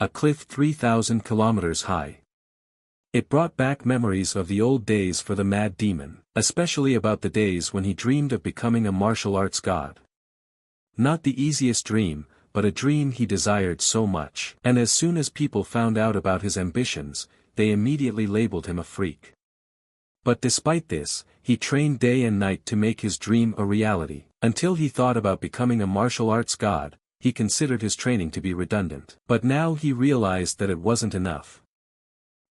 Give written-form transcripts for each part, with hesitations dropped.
a cliff 3,000 kilometers high. It brought back memories of the old days for the mad demon, especially about the days when he dreamed of becoming a martial arts god. Not the easiest dream, but a dream he desired so much. And as soon as people found out about his ambitions, they immediately labeled him a freak. But despite this, he trained day and night to make his dream a reality. Until he thought about becoming a martial arts god, he considered his training to be redundant. But now he realized that it wasn't enough.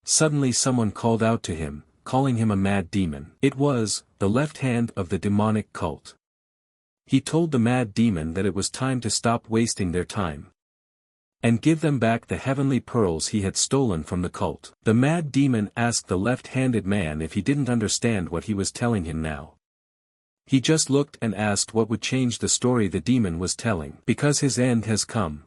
Suddenly someone called out to him, calling him a mad demon. It was the left hand of the demonic cult. He told the mad demon that it was time to stop wasting their time and give them back the heavenly pearls he had stolen from the cult. The mad demon asked the left-handed man if he didn't understand what he was telling him now. He just looked and asked what would change the story the demon was telling. Because his end has come.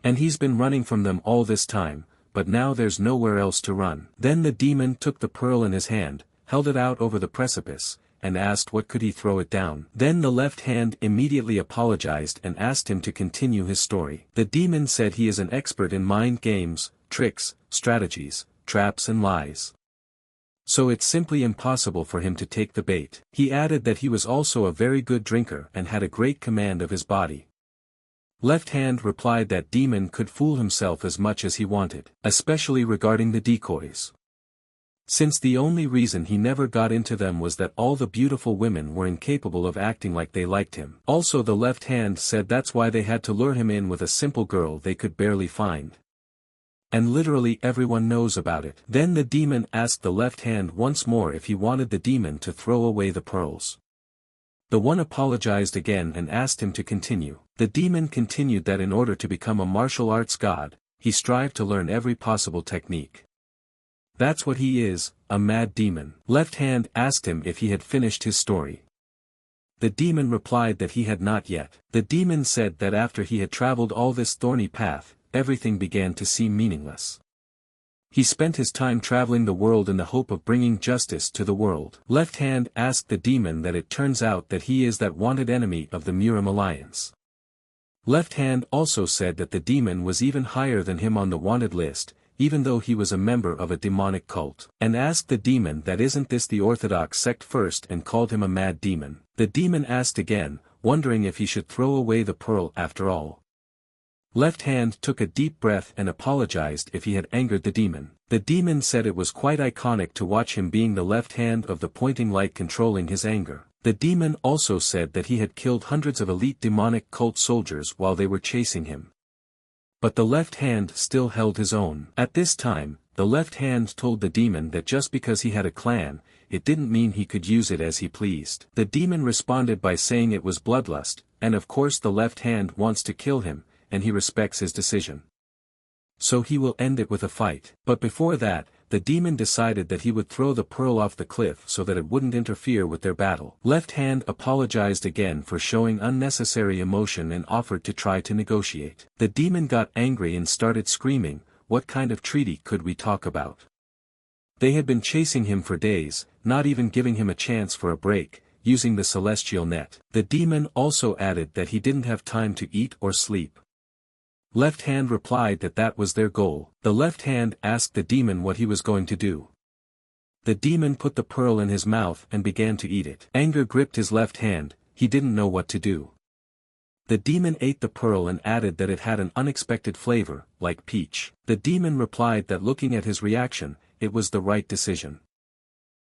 And he's been running from them all this time, but now there's nowhere else to run. Then the demon took the pearl in his hand, held it out over the precipice, and asked what could he throw it down. Then the left hand immediately apologized and asked him to continue his story. The demon said he is an expert in mind games, tricks, strategies, traps and lies. So it's simply impossible for him to take the bait. He added that he was also a very good drinker and had a great command of his body. Left Hand replied that demon could fool himself as much as he wanted, especially regarding the decoys. Since the only reason he never got into them was that all the beautiful women were incapable of acting like they liked him. Also the Left Hand said that's why they had to lure him in with a simple girl they could barely find. And literally everyone knows about it. Then the demon asked the Left Hand once more if he wanted the demon to throw away the pearls. The one apologized again and asked him to continue. The demon continued that in order to become a martial arts god, he strived to learn every possible technique. That's what he is, a mad demon. Left Hand asked him if he had finished his story. The demon replied that he had not yet. The demon said that after he had traveled all this thorny path, everything began to seem meaningless. He spent his time traveling the world in the hope of bringing justice to the world. Left Hand asked the demon that it turns out that he is that wanted enemy of the Murim Alliance. Left Hand also said that the demon was even higher than him on the wanted list, even though he was a member of a demonic cult. And asked the demon that isn't this the orthodox sect first and called him a mad demon. The demon asked again, wondering if he should throw away the pearl after all. Left Hand took a deep breath and apologized if he had angered the demon. The demon said it was quite iconic to watch him being the left hand of the pointing light controlling his anger. The demon also said that he had killed hundreds of elite demonic cult soldiers while they were chasing him. But the Left Hand still held his own. At this time, the Left Hand told the demon that just because he had a clan, it didn't mean he could use it as he pleased. The demon responded by saying it was bloodlust, and of course the Left Hand wants to kill him, and he respects his decision. So he will end it with a fight. But before that, the demon decided that he would throw the pearl off the cliff so that it wouldn't interfere with their battle. Left Hand apologized again for showing unnecessary emotion and offered to try to negotiate. The demon got angry and started screaming, "What kind of treaty could we talk about?" They had been chasing him for days, not even giving him a chance for a break, using the celestial net. The demon also added that he didn't have time to eat or sleep. Left Hand replied that that was their goal. The Left Hand asked the demon what he was going to do. The demon put the pearl in his mouth and began to eat it. Anger gripped his left hand, he didn't know what to do. The demon ate the pearl and added that it had an unexpected flavor, like peach. The demon replied that looking at his reaction, it was the right decision.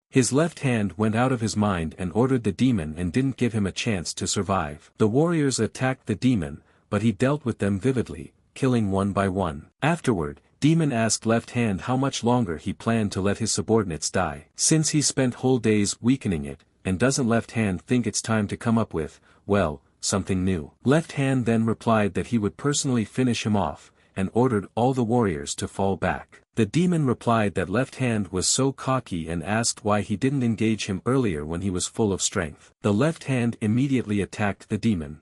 His left hand went out of his mind and ordered the demon and didn't give him a chance to survive. The warriors attacked the demon, but he dealt with them vividly, killing one by one. Afterward, Demon asked Left Hand how much longer he planned to let his subordinates die. Since he spent whole days weakening it, and doesn't Left Hand think it's time to come up with, well, something new? Left Hand then replied that he would personally finish him off, and ordered all the warriors to fall back. The demon replied that Left Hand was so cocky and asked why he didn't engage him earlier when he was full of strength. The Left Hand immediately attacked the demon.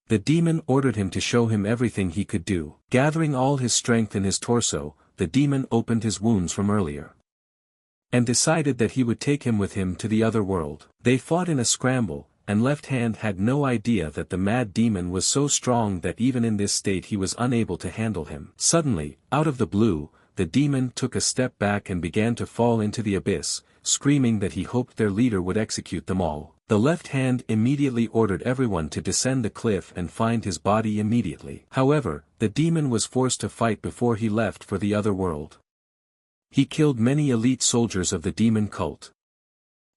The demon ordered him to show him everything he could do. Gathering all his strength in his torso, the demon opened his wounds from earlier, and decided that he would take him with him to the other world. They fought in a scramble, and Left Hand had no idea that the mad demon was so strong that even in this state he was unable to handle him. Suddenly, out of the blue, the demon took a step back and began to fall into the abyss, screaming that he hoped their leader would execute them all. The Left Hand immediately ordered everyone to descend the cliff and find his body immediately. However, the demon was forced to fight before he left for the other world. He killed many elite soldiers of the demon cult.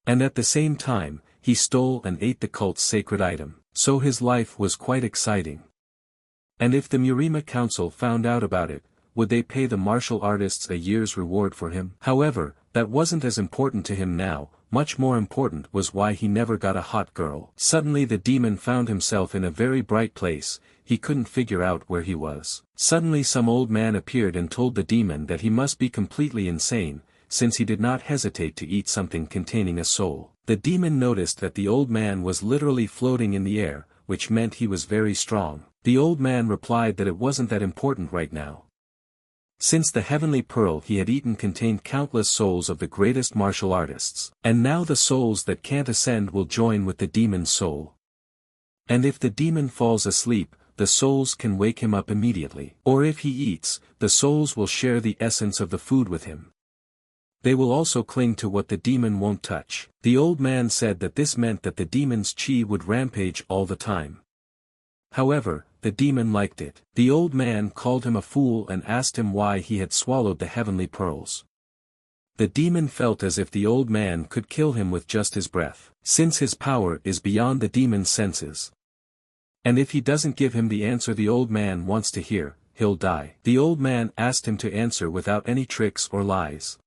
And at the same time, he stole and ate the cult's sacred item. So his life was quite exciting. And if the Murima Council found out about it, would they pay the martial artists a year's reward for him? However, that wasn't as important to him now. Much more important was why he never got a hot girl. Suddenly the demon found himself in a very bright place. He couldn't figure out where he was. Suddenly some old man appeared and told the demon that he must be completely insane, since he did not hesitate to eat something containing a soul. The demon noticed that the old man was literally floating in the air, which meant he was very strong. The old man replied that it wasn't that important right now, since the heavenly pearl he had eaten contained countless souls of the greatest martial artists. And now the souls that can't ascend will join with the demon's soul. And if the demon falls asleep, the souls can wake him up immediately. Or if he eats, the souls will share the essence of the food with him. They will also cling to what the demon won't touch. The old man said that this meant that the demon's chi would rampage all the time. However, the demon liked it. The old man called him a fool and asked him why he had swallowed the heavenly pearls. The demon felt as if the old man could kill him with just his breath, since his power is beyond the demon's senses. And if he doesn't give him the answer the old man wants to hear, he'll die. The old man asked him to answer without any tricks or lies.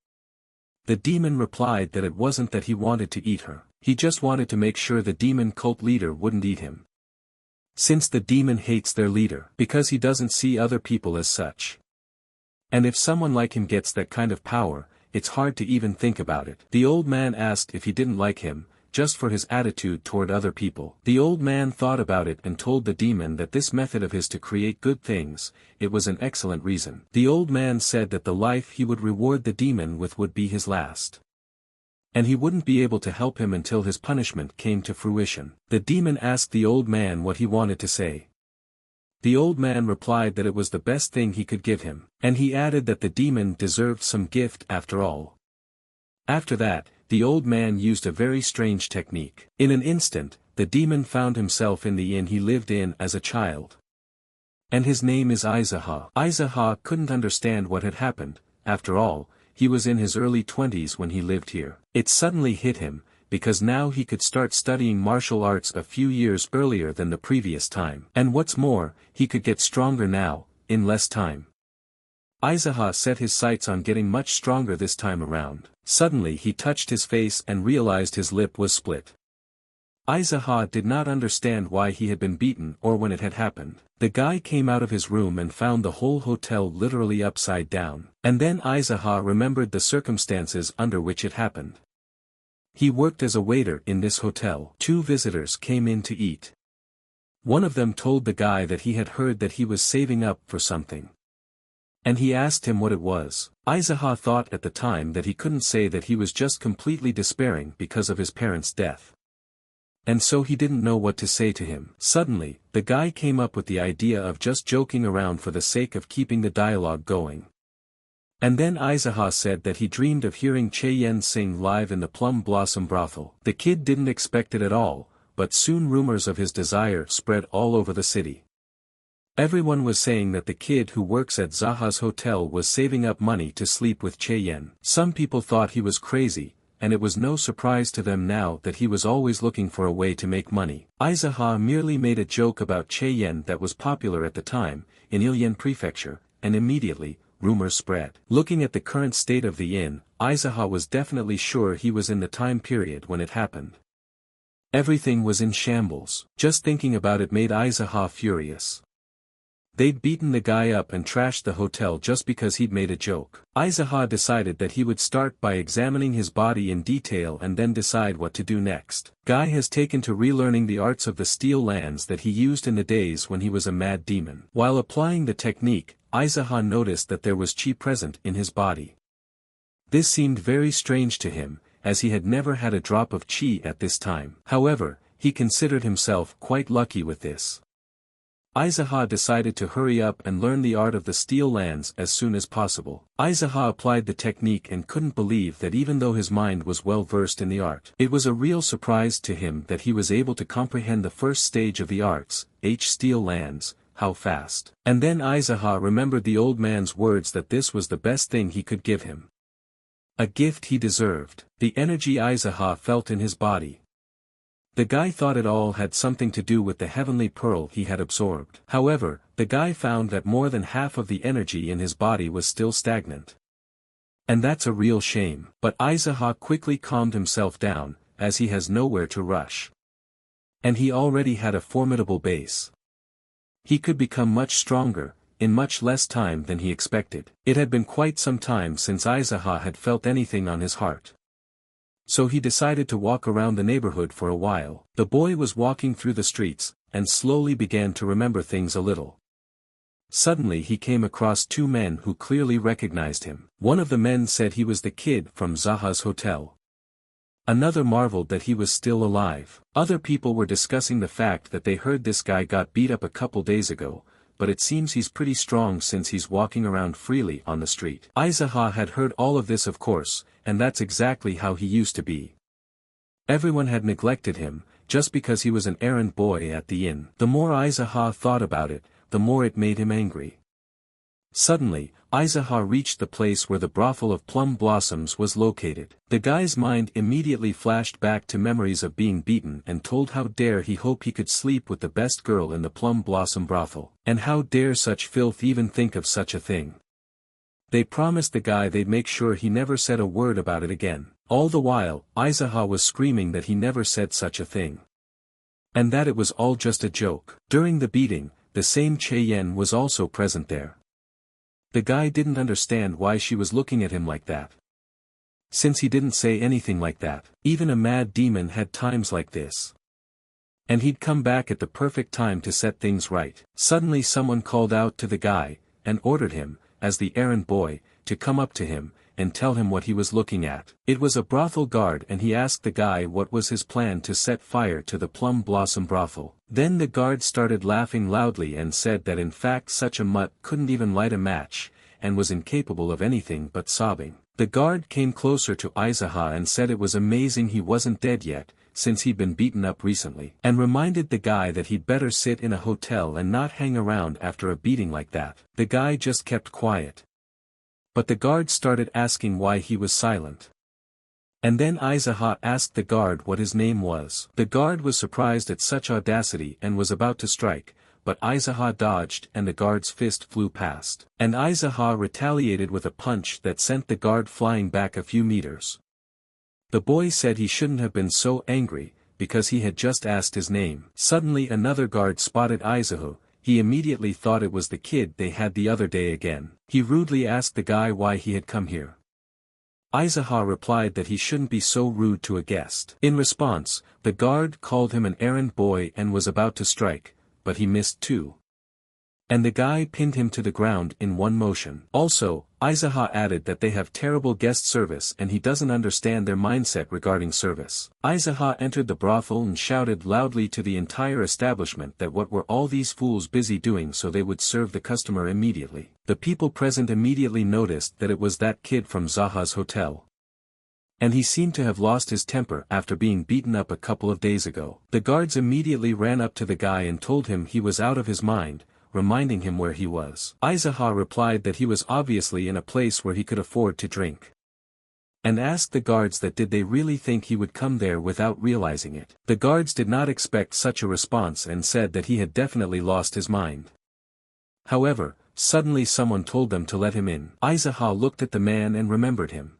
The demon replied that it wasn't that he wanted to eat her, he just wanted to make sure the demon cult leader wouldn't eat him. Since the demon hates their leader because he doesn't see other people as such. And if someone like him gets that kind of power, it's hard to even think about it. The old man asked if he didn't like him, just for his attitude toward other people. The old man thought about it and told the demon that this method of his to create good things, it was an excellent reason. The old man said that the life he would reward the demon with would be his last. And he wouldn't be able to help him until his punishment came to fruition. The demon asked the old man what he wanted to say. The old man replied that it was the best thing he could give him, and he added that the demon deserved some gift after all. After that, the old man used a very strange technique. In an instant, the demon found himself in the inn he lived in as a child. And his name is Aizaha. Aizaha couldn't understand what had happened. After all, he was in his early 20s when he lived here. It suddenly hit him, because now he could start studying martial arts a few years earlier than the previous time. And what's more, he could get stronger now, in less time. Aizaha set his sights on getting much stronger this time around. Suddenly he touched his face and realized his lip was split. Aizaha did not understand why he had been beaten or when it had happened. The guy came out of his room and found the whole hotel literally upside down. And then Aizaha remembered the circumstances under which it happened. He worked as a waiter in this hotel. 2 visitors came in to eat. One of them told the guy that he had heard that he was saving up for something. And he asked him what it was. Aizaha thought at the time that he couldn't say that he was just completely despairing because of his parents' death. And so he didn't know what to say to him. Suddenly, the guy came up with the idea of just joking around for the sake of keeping the dialogue going. And then Aizaha said that he dreamed of hearing Che-yen sing live in the Plum Blossom brothel. The kid didn't expect it at all, but soon rumors of his desire spread all over the city. Everyone was saying that the kid who works at Zaha's hotel was saving up money to sleep with Che-yen. Some people thought he was crazy, and it was no surprise to them now that he was always looking for a way to make money. Aizaha merely made a joke about Che-yen that was popular at the time, in Ilyen Prefecture, and immediately, rumors spread. Looking at the current state of the inn, Aizaha was definitely sure he was in the time period when it happened. Everything was in shambles. Just thinking about it made Aizaha furious. They'd beaten the guy up and trashed the hotel just because he'd made a joke. Aizaha decided that he would start by examining his body in detail and then decide what to do next. Guy has taken to relearning the arts of the steel lands that he used in the days when he was a mad demon. While applying the technique, Aizaha noticed that there was chi present in his body. This seemed very strange to him, as he had never had a drop of chi at this time. However, He considered himself quite lucky with this. Aizaha decided to hurry up and learn the art of the steel lands as soon as possible. Aizaha applied the technique and couldn't believe that even though his mind was well versed in the art, it was a real surprise to him that he was able to comprehend the first stage of the arts, steel lands, how fast. And then Aizaha remembered the old man's words that this was the best thing he could give him. A gift he deserved. The energy Aizaha felt in his body. The guy thought it all had something to do with the heavenly pearl he had absorbed. However, the guy found that more than half of the energy in his body was still stagnant. And that's a real shame. But Aizaha quickly calmed himself down, as he has nowhere to rush. And he already had a formidable base. He could become much stronger, in much less time than he expected. It had been quite some time since Aizaha had felt anything on his heart. So he decided to walk around the neighborhood for a while. The boy was walking through the streets, and slowly began to remember things a little. Suddenly he came across two men who clearly recognized him. One of the men said he was the kid from Zaha's hotel. Another marveled that he was still alive. Other people were discussing the fact that they heard this guy got beat up a couple days ago, but it seems he's pretty strong since he's walking around freely on the street. Aizaha had heard all of this, of course, and that's exactly how he used to be. Everyone had neglected him, just because he was an errand boy at the inn. The more Aizaha thought about it, the more it made him angry. Suddenly, Aizaha reached the place where the brothel of Plum Blossoms was located. The guy's mind immediately flashed back to memories of being beaten and told how dare he hope he could sleep with the best girl in the Plum Blossom brothel. And how dare such filth even think of such a thing. They promised the guy they'd make sure he never said a word about it again. All the while, Aizaha was screaming that he never said such a thing. And that it was all just a joke. During the beating, the same Cheyenne was also present there. The guy didn't understand why she was looking at him like that. Since he didn't say anything like that, even a mad demon had times like this. And he'd come back at the perfect time to set things right. Suddenly someone called out to the guy, and ordered him, as the errand boy, to come up to him, and tell him what he was looking at. It was a brothel guard, and he asked the guy what was his plan to set fire to the Plum Blossom brothel. Then the guard started laughing loudly and said that in fact such a mutt couldn't even light a match, and was incapable of anything but sobbing. The guard came closer to Aizaha and said it was amazing he wasn't dead yet, since he'd been beaten up recently, and reminded the guy that he'd better sit in a hotel and not hang around after a beating like that. The guy just kept quiet. But the guard started asking why he was silent. And then Aizaha asked the guard what his name was. The guard was surprised at such audacity and was about to strike, but Aizaha dodged and the guard's fist flew past. And Aizaha retaliated with a punch that sent the guard flying back a few meters. The boy said he shouldn't have been so angry, because he had just asked his name. Suddenly another guard spotted Aizaha. He immediately thought it was the kid they had the other day again. He rudely asked the guy why he had come here. Aizaha replied that he shouldn't be so rude to a guest. In response, the guard called him an errand boy and was about to strike, but he missed too. And the guy pinned him to the ground in one motion. Also, Aizaha added that they have terrible guest service and he doesn't understand their mindset regarding service. Aizaha entered the brothel and shouted loudly to the entire establishment that what were all these fools busy doing so they would serve the customer immediately. The people present immediately noticed that it was that kid from Zaha's hotel. And he seemed to have lost his temper after being beaten up a couple of days ago. The guards immediately ran up to the guy and told him he was out of his mind, reminding him where he was. Aizaha replied that he was obviously in a place where he could afford to drink. And asked the guards that did they really think he would come there without realizing it. The guards did not expect such a response and said that he had definitely lost his mind. However, suddenly someone told them to let him in. Aizaha looked at the man and remembered him.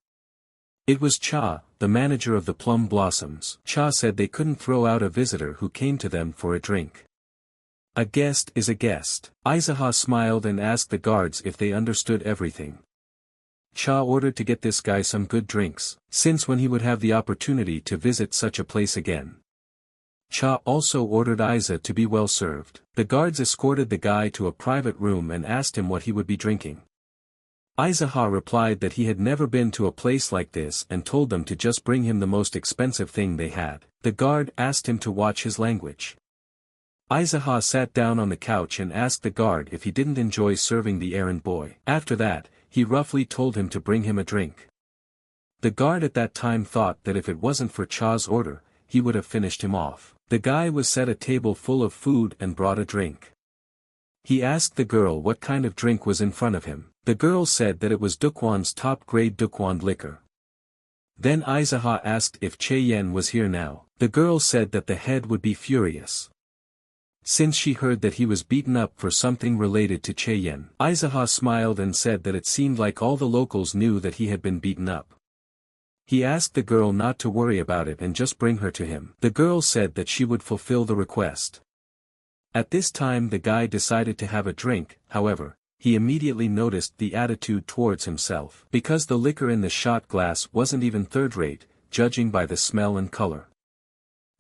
It was Cha, the manager of the Plum Blossoms. Cha said they couldn't throw out a visitor who came to them for a drink. A guest is a guest. Aizaha smiled and asked the guards if they understood everything. Cha ordered to get this guy some good drinks, since when he would have the opportunity to visit such a place again. Cha also ordered Aiza to be well served. The guards escorted the guy to a private room and asked him what he would be drinking. Aizaha replied that he had never been to a place like this and told them to just bring him the most expensive thing they had. The guard asked him to watch his language. Aizaha sat down on the couch and asked the guard if he didn't enjoy serving the errand boy. After that, he roughly told him to bring him a drink. The guard at that time thought that if it wasn't for Cha's order, he would have finished him off. The guy was set a table full of food and brought a drink. He asked the girl what kind of drink was in front of him. The girl said that it was Dukwon's top-grade Dukwon liquor. Then Aizaha asked if Che-yen was here now. The girl said that the head would be furious, since she heard that he was beaten up for something related to Che-yen. Aizaha smiled and said that it seemed like all the locals knew that he had been beaten up. He asked the girl not to worry about it and just bring her to him. The girl said that she would fulfill the request. At this time the guy decided to have a drink, however, he immediately noticed the attitude towards himself. Because the liquor in the shot glass wasn't even third-rate, judging by the smell and color.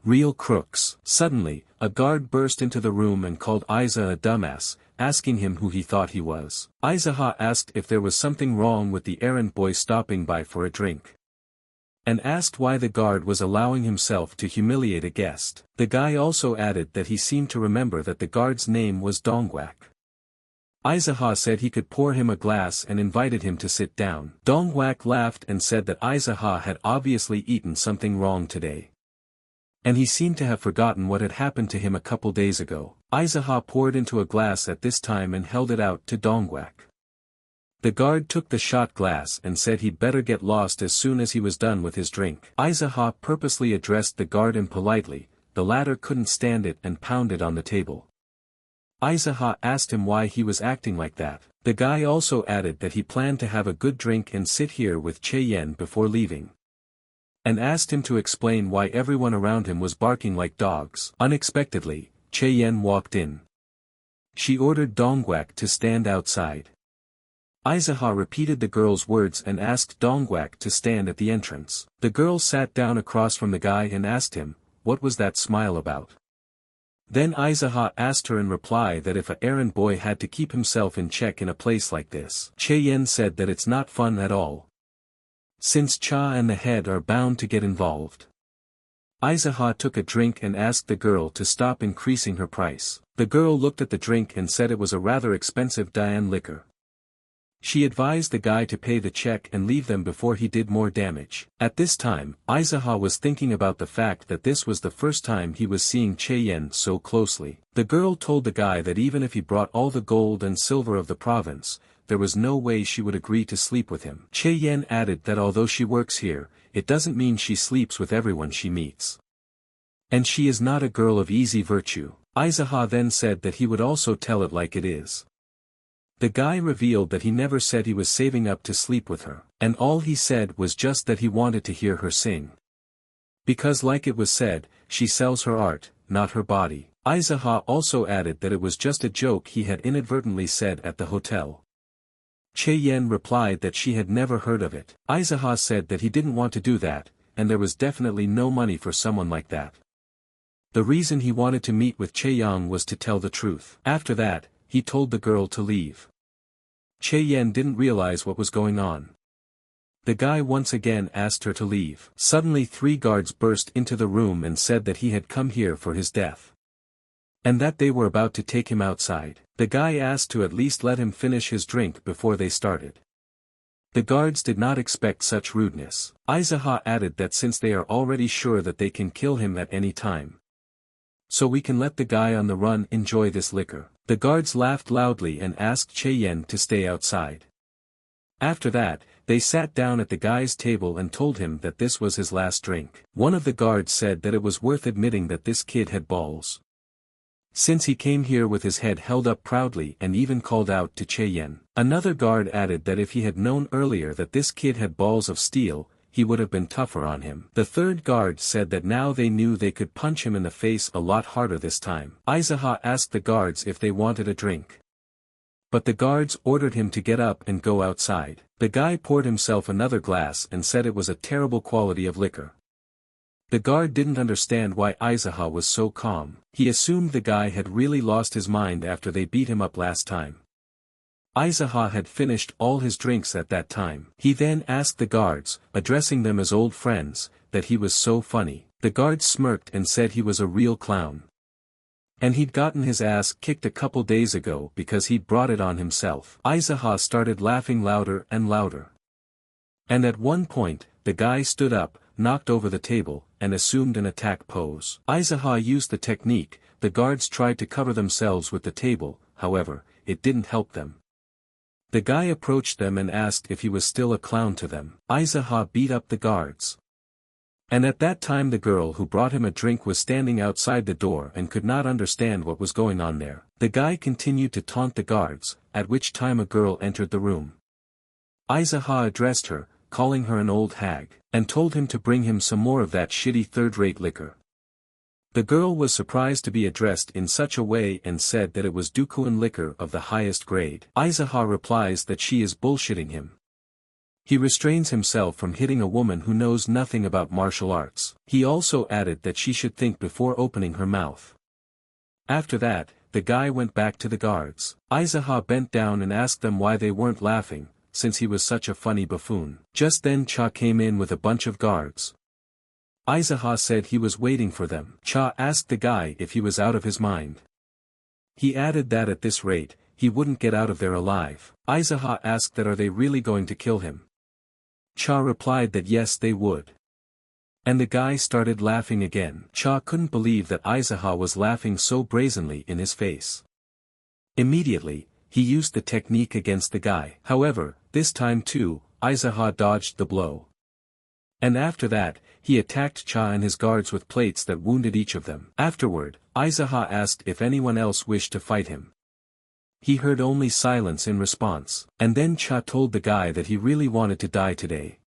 Real crooks. Suddenly, a guard burst into the room and called Aiza a dumbass, asking him who he thought he was. Aizaha asked if there was something wrong with the errand boy stopping by for a drink, and asked why the guard was allowing himself to humiliate a guest. The guy also added that he seemed to remember that the guard's name was Dongwak. Aizaha said he could pour him a glass and invited him to sit down. Dongwak laughed and said that Aizaha had obviously eaten something wrong today, and he seemed to have forgotten what had happened to him a couple days ago. Aizaha poured into a glass at this time and held it out to Dongwak. The guard took the shot glass and said he'd better get lost as soon as he was done with his drink. Aizaha purposely addressed the guard impolitely, the latter couldn't stand it and pounded on the table. Aizaha asked him why he was acting like that. The guy also added that he planned to have a good drink and sit here with Che-yen before leaving, and asked him to explain why everyone around him was barking like dogs. Unexpectedly, Che-yen walked in. She ordered Dongwak to stand outside. Aizaha repeated the girl's words and asked Dongwak to stand at the entrance. The girl sat down across from the guy and asked him, what was that smile about? Then Aizaha asked her in reply that if a errand boy had to keep himself in check in a place like this. Che-yen said that it's not fun at all, since Cha and the head are bound to get involved. Aizaha took a drink and asked the girl to stop increasing her price. The girl looked at the drink and said it was a rather expensive Dian liquor. She advised the guy to pay the check and leave them before he did more damage. At this time, Aizaha was thinking about the fact that this was the first time he was seeing Che-yen so closely. The girl told the guy that even if he brought all the gold and silver of the province, there was no way she would agree to sleep with him. Che-yen added that although she works here, it doesn't mean she sleeps with everyone she meets, and she is not a girl of easy virtue. Aizaha then said that he would also tell it like it is. The guy revealed that he never said he was saving up to sleep with her, and all he said was just that he wanted to hear her sing. Because like it was said, she sells her art, not her body. Aizaha also added that it was just a joke he had inadvertently said at the hotel. Che-yen replied that she had never heard of it. Aizaha said that he didn't want to do that, and there was definitely no money for someone like that. The reason he wanted to meet with Che-yang was to tell the truth. After that, he told the girl to leave. Che-yen didn't realize what was going on. The guy once again asked her to leave. Suddenly 3 guards burst into the room and said that he had come here for his death, and that they were about to take him outside. The guy asked to at least let him finish his drink before they started. The guards did not expect such rudeness. Aizaha added that since they are already sure that they can kill him at any time, so we can let the guy on the run enjoy this liquor. The guards laughed loudly and asked Che-yen to stay outside. After that, they sat down at the guy's table and told him that this was his last drink. One of the guards said that it was worth admitting that this kid had balls, since he came here with his head held up proudly and even called out to Che-yen. Another guard added that if he had known earlier that this kid had balls of steel, he would have been tougher on him. The third guard said that now they knew they could punch him in the face a lot harder this time. Aizaha asked the guards if they wanted a drink, but the guards ordered him to get up and go outside. The guy poured himself another glass and said it was a terrible quality of liquor. The guard didn't understand why Aizaha was so calm. He assumed the guy had really lost his mind after they beat him up last time. Aizaha had finished all his drinks at that time. He then asked the guards, addressing them as old friends, that he was so funny. The guards smirked and said he was a real clown. And he'd gotten his ass kicked a couple days ago because he'd brought it on himself. Aizaha started laughing louder and louder. And at one point, the guy stood up, knocked over the table, and assumed an attack pose. Aizaha used the technique. The guards tried to cover themselves with the table, however, it didn't help them. The guy approached them and asked if he was still a clown to them. Aizaha beat up the guards. And at that time the girl who brought him a drink was standing outside the door and could not understand what was going on there. The guy continued to taunt the guards, at which time a girl entered the room. Aizaha addressed her, calling her an old hag, and told him to bring him some more of that shitty third-rate liquor. The girl was surprised to be addressed in such a way and said that it was Dukuan liquor of the highest grade. Aizaha replies that she is bullshitting him. He restrains himself from hitting a woman who knows nothing about martial arts. He also added that she should think before opening her mouth. After that, the guy went back to the guards. Aizaha bent down and asked them why they weren't laughing, since he was such a funny buffoon. Just then Cha came in with a bunch of guards. Aizaha said he was waiting for them. Cha asked the guy if he was out of his mind. He added that at this rate, he wouldn't get out of there alive. Aizaha asked that are they really going to kill him. Cha replied that yes they would. And the guy started laughing again. Cha couldn't believe that Aizaha was laughing so brazenly in his face. Immediately, he used the technique against the guy. However, this time too, Aizaha dodged the blow. And after that, he attacked Cha and his guards with plates that wounded each of them. Afterward, Aizaha asked if anyone else wished to fight him. He heard only silence in response. And then Cha told the guy that he really wanted to die today.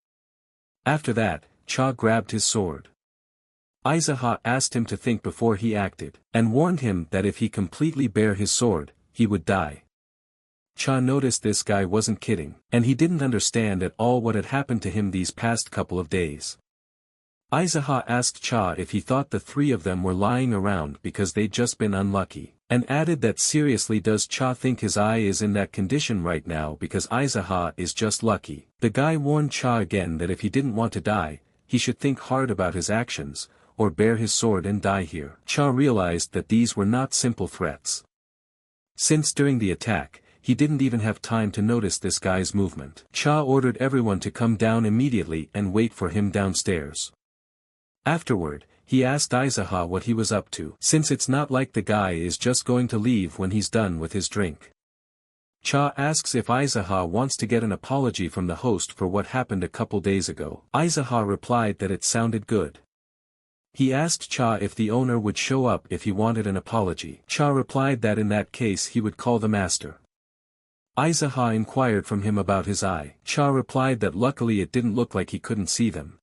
After that, Cha grabbed his sword. Aizaha asked him to think before he acted, and warned him that if he completely bare his sword, he would die. Cha noticed this guy wasn't kidding, and he didn't understand at all what had happened to him these past couple of days. Aizaha asked Cha if he thought the three of them were lying around because they'd just been unlucky, and added that seriously does Cha think his eye is in that condition right now because Aizaha is just lucky. The guy warned Cha again that if he didn't want to die, he should think hard about his actions, or bare his sword and die here. Cha realized that these were not simple threats. Since during the attack, he didn't even have time to notice this guy's movement. Cha ordered everyone to come down immediately and wait for him downstairs. Afterward, he asked Aizaha what he was up to, since it's not like the guy is just going to leave when he's done with his drink. Cha asks if Aizaha wants to get an apology from the host for what happened a couple days ago. Aizaha replied that it sounded good. He asked Cha if the owner would show up if he wanted an apology. Cha replied that in that case he would call the master. Aizaha inquired from him about his eye. Cha replied that luckily it didn't look like he couldn't see them.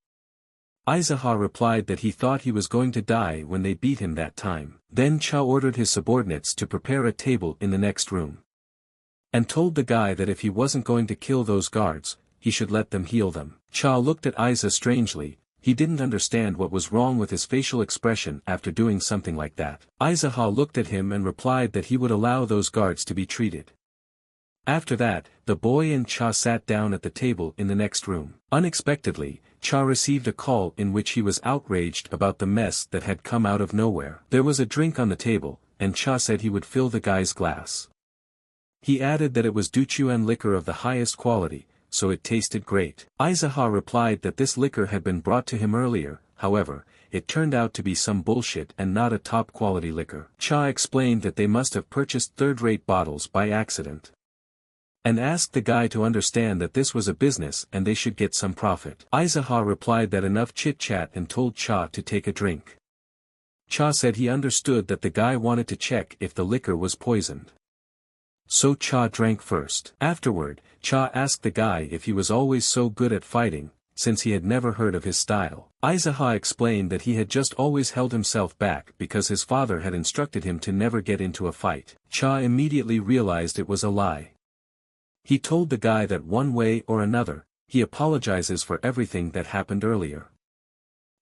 Aizaha replied that he thought he was going to die when they beat him that time. Then Cha ordered his subordinates to prepare a table in the next room. And told the guy that if he wasn't going to kill those guards, he should let them heal them. Cha looked at Aiza strangely. He didn't understand what was wrong with his facial expression after doing something like that. Aizaha looked at him and replied that he would allow those guards to be treated. After that, the boy and Cha sat down at the table in the next room. Unexpectedly, Cha received a call in which he was outraged about the mess that had come out of nowhere. There was a drink on the table, and Cha said he would fill the guy's glass. He added that it was Duchuan liquor of the highest quality, so it tasted great. Aizaha replied that this liquor had been brought to him earlier, however, it turned out to be some bullshit and not a top-quality liquor. Cha explained that they must have purchased third-rate bottles by accident. And asked the guy to understand that this was a business and they should get some profit. Aizaha replied that enough chit-chat and told Cha to take a drink. Cha said he understood that the guy wanted to check if the liquor was poisoned. So Cha drank first. Afterward, Cha asked the guy if he was always so good at fighting, since he had never heard of his style. Aizaha explained that he had just always held himself back because his father had instructed him to never get into a fight. Cha immediately realized it was a lie. He told the guy that one way or another, he apologizes for everything that happened earlier.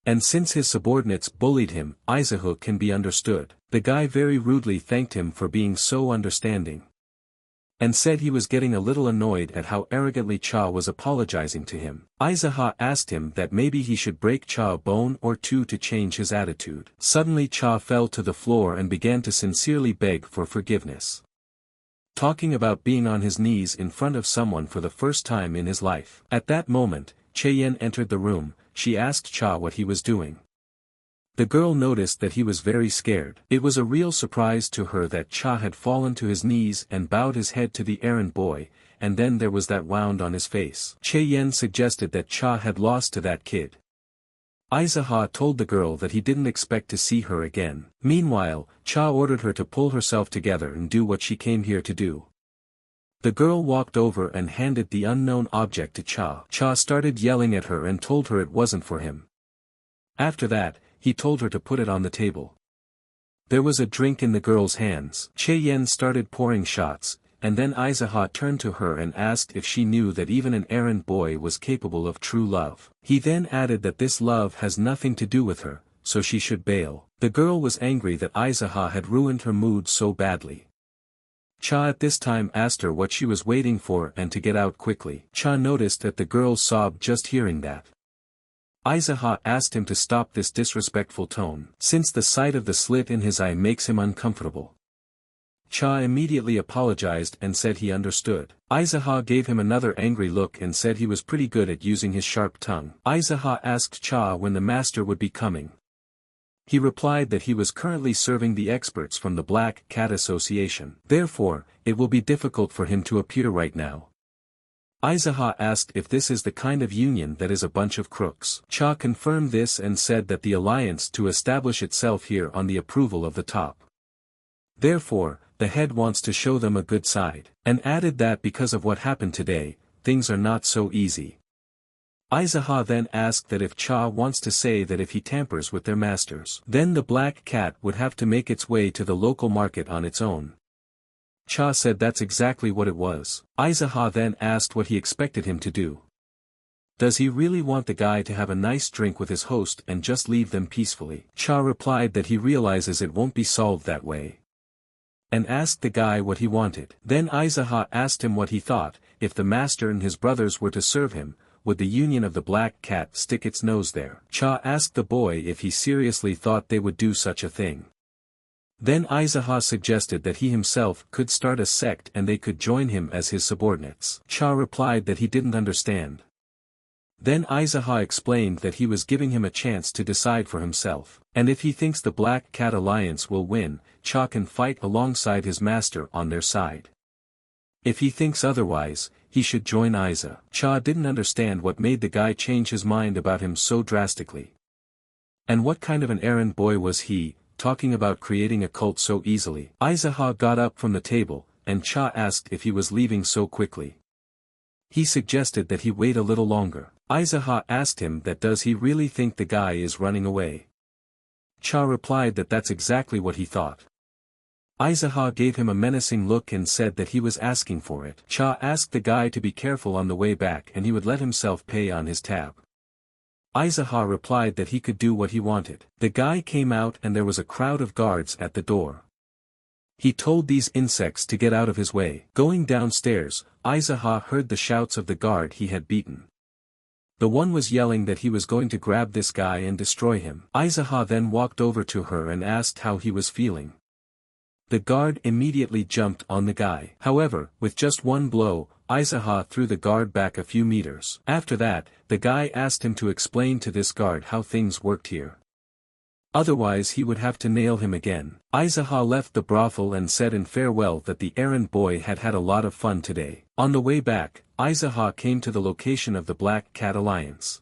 And since his subordinates bullied him, Aizaha can be understood. The guy very rudely thanked him for being so understanding. and said he was getting a little annoyed at how arrogantly Cha was apologizing to him. Aizaha asked him that maybe he should break Cha a bone or two to change his attitude. Suddenly Cha fell to the floor and began to sincerely beg for forgiveness. Talking about being on his knees in front of someone for the first time in his life. At that moment, Cheyenne entered the room. She asked Cha what he was doing. The girl noticed that he was very scared. It was a real surprise to her that Cha had fallen to his knees and bowed his head to the errand boy, and then there was that wound on his face. Cheyenne suggested that Cha had lost to that kid. Aizaha told the girl that he didn't expect to see her again. Meanwhile, Cha ordered her to pull herself together and do what she came here to do. The girl walked over and handed the unknown object to Cha. Cha started yelling at her and told her it wasn't for him. After that, he told her to put it on the table. There was a drink in the girl's hands. Cheyenne started pouring shots, and then Aizaha turned to her and asked if she knew that even an errand boy was capable of true love. He then added that this love has nothing to do with her, so she should bail. The girl was angry that Aizaha had ruined her mood so badly. Cha at this time asked her what she was waiting for and to get out quickly. Cha noticed that the girl sobbed just hearing that. Aizaha asked him to stop this disrespectful tone, since the sight of the slit in his eye makes him uncomfortable. Cha immediately apologized and said he understood. Aizaha gave him another angry look and said he was pretty good at using his sharp tongue. Aizaha asked Cha when the master would be coming. He replied that he was currently serving the experts from the Black Cat Association. Therefore, it will be difficult for him to appear right now. Aizaha asked if this is the kind of union that is a bunch of crooks. Cha confirmed this and said that the alliance to establish itself here on the approval of the top. Therefore, the head wants to show them a good side, and added that because of what happened today, things are not so easy. Aizaha then asked that if Cha wants to say that if he tampers with their masters, then the Black Cat would have to make its way to the local market on its own. Cha said that's exactly what it was. Aizaha then asked what he expected him to do. Does he really want the guy to have a nice drink with his host and just leave them peacefully? Cha replied that he realizes it won't be solved that way, and asked the guy what he wanted. Then Aizaha asked him what he thought, if the master and his brothers were to serve him, would the union of the Black Cat stick its nose there? Cha asked the boy if he seriously thought they would do such a thing. Then Aizaha suggested that he himself could start a sect and they could join him as his subordinates. Cha replied that he didn't understand. Then Aizaha explained that he was giving him a chance to decide for himself, and if he thinks the Black Cat Alliance will win, Cha can fight alongside his master on their side. If he thinks otherwise, he should join Aiza. Cha didn't understand what made the guy change his mind about him so drastically. And what kind of an errand boy was he, talking about creating a cult so easily? Aizaha got up from the table, and Cha asked if he was leaving so quickly. He suggested that he wait a little longer. Aizaha asked him that does he really think the guy is running away. Cha replied that that's exactly what he thought. Aizaha gave him a menacing look and said that he was asking for it. Cha asked the guy to be careful on the way back and he would let himself pay on his tab. Aizaha replied that he could do what he wanted. The guy came out and there was a crowd of guards at the door. He told these insects to get out of his way. Going downstairs, Aizaha heard the shouts of the guard he had beaten. The one was yelling that he was going to grab this guy and destroy him. Aizaha then walked over to her and asked how he was feeling. The guard immediately jumped on the guy. However, with just one blow, Aizaha threw the guard back a few meters. After that, the guy asked him to explain to this guard how things worked here. Otherwise he would have to nail him again. Aizaha left the brothel and said in farewell that the errand boy had had a lot of fun today. On the way back, Aizaha came to the location of the Black Cat Alliance.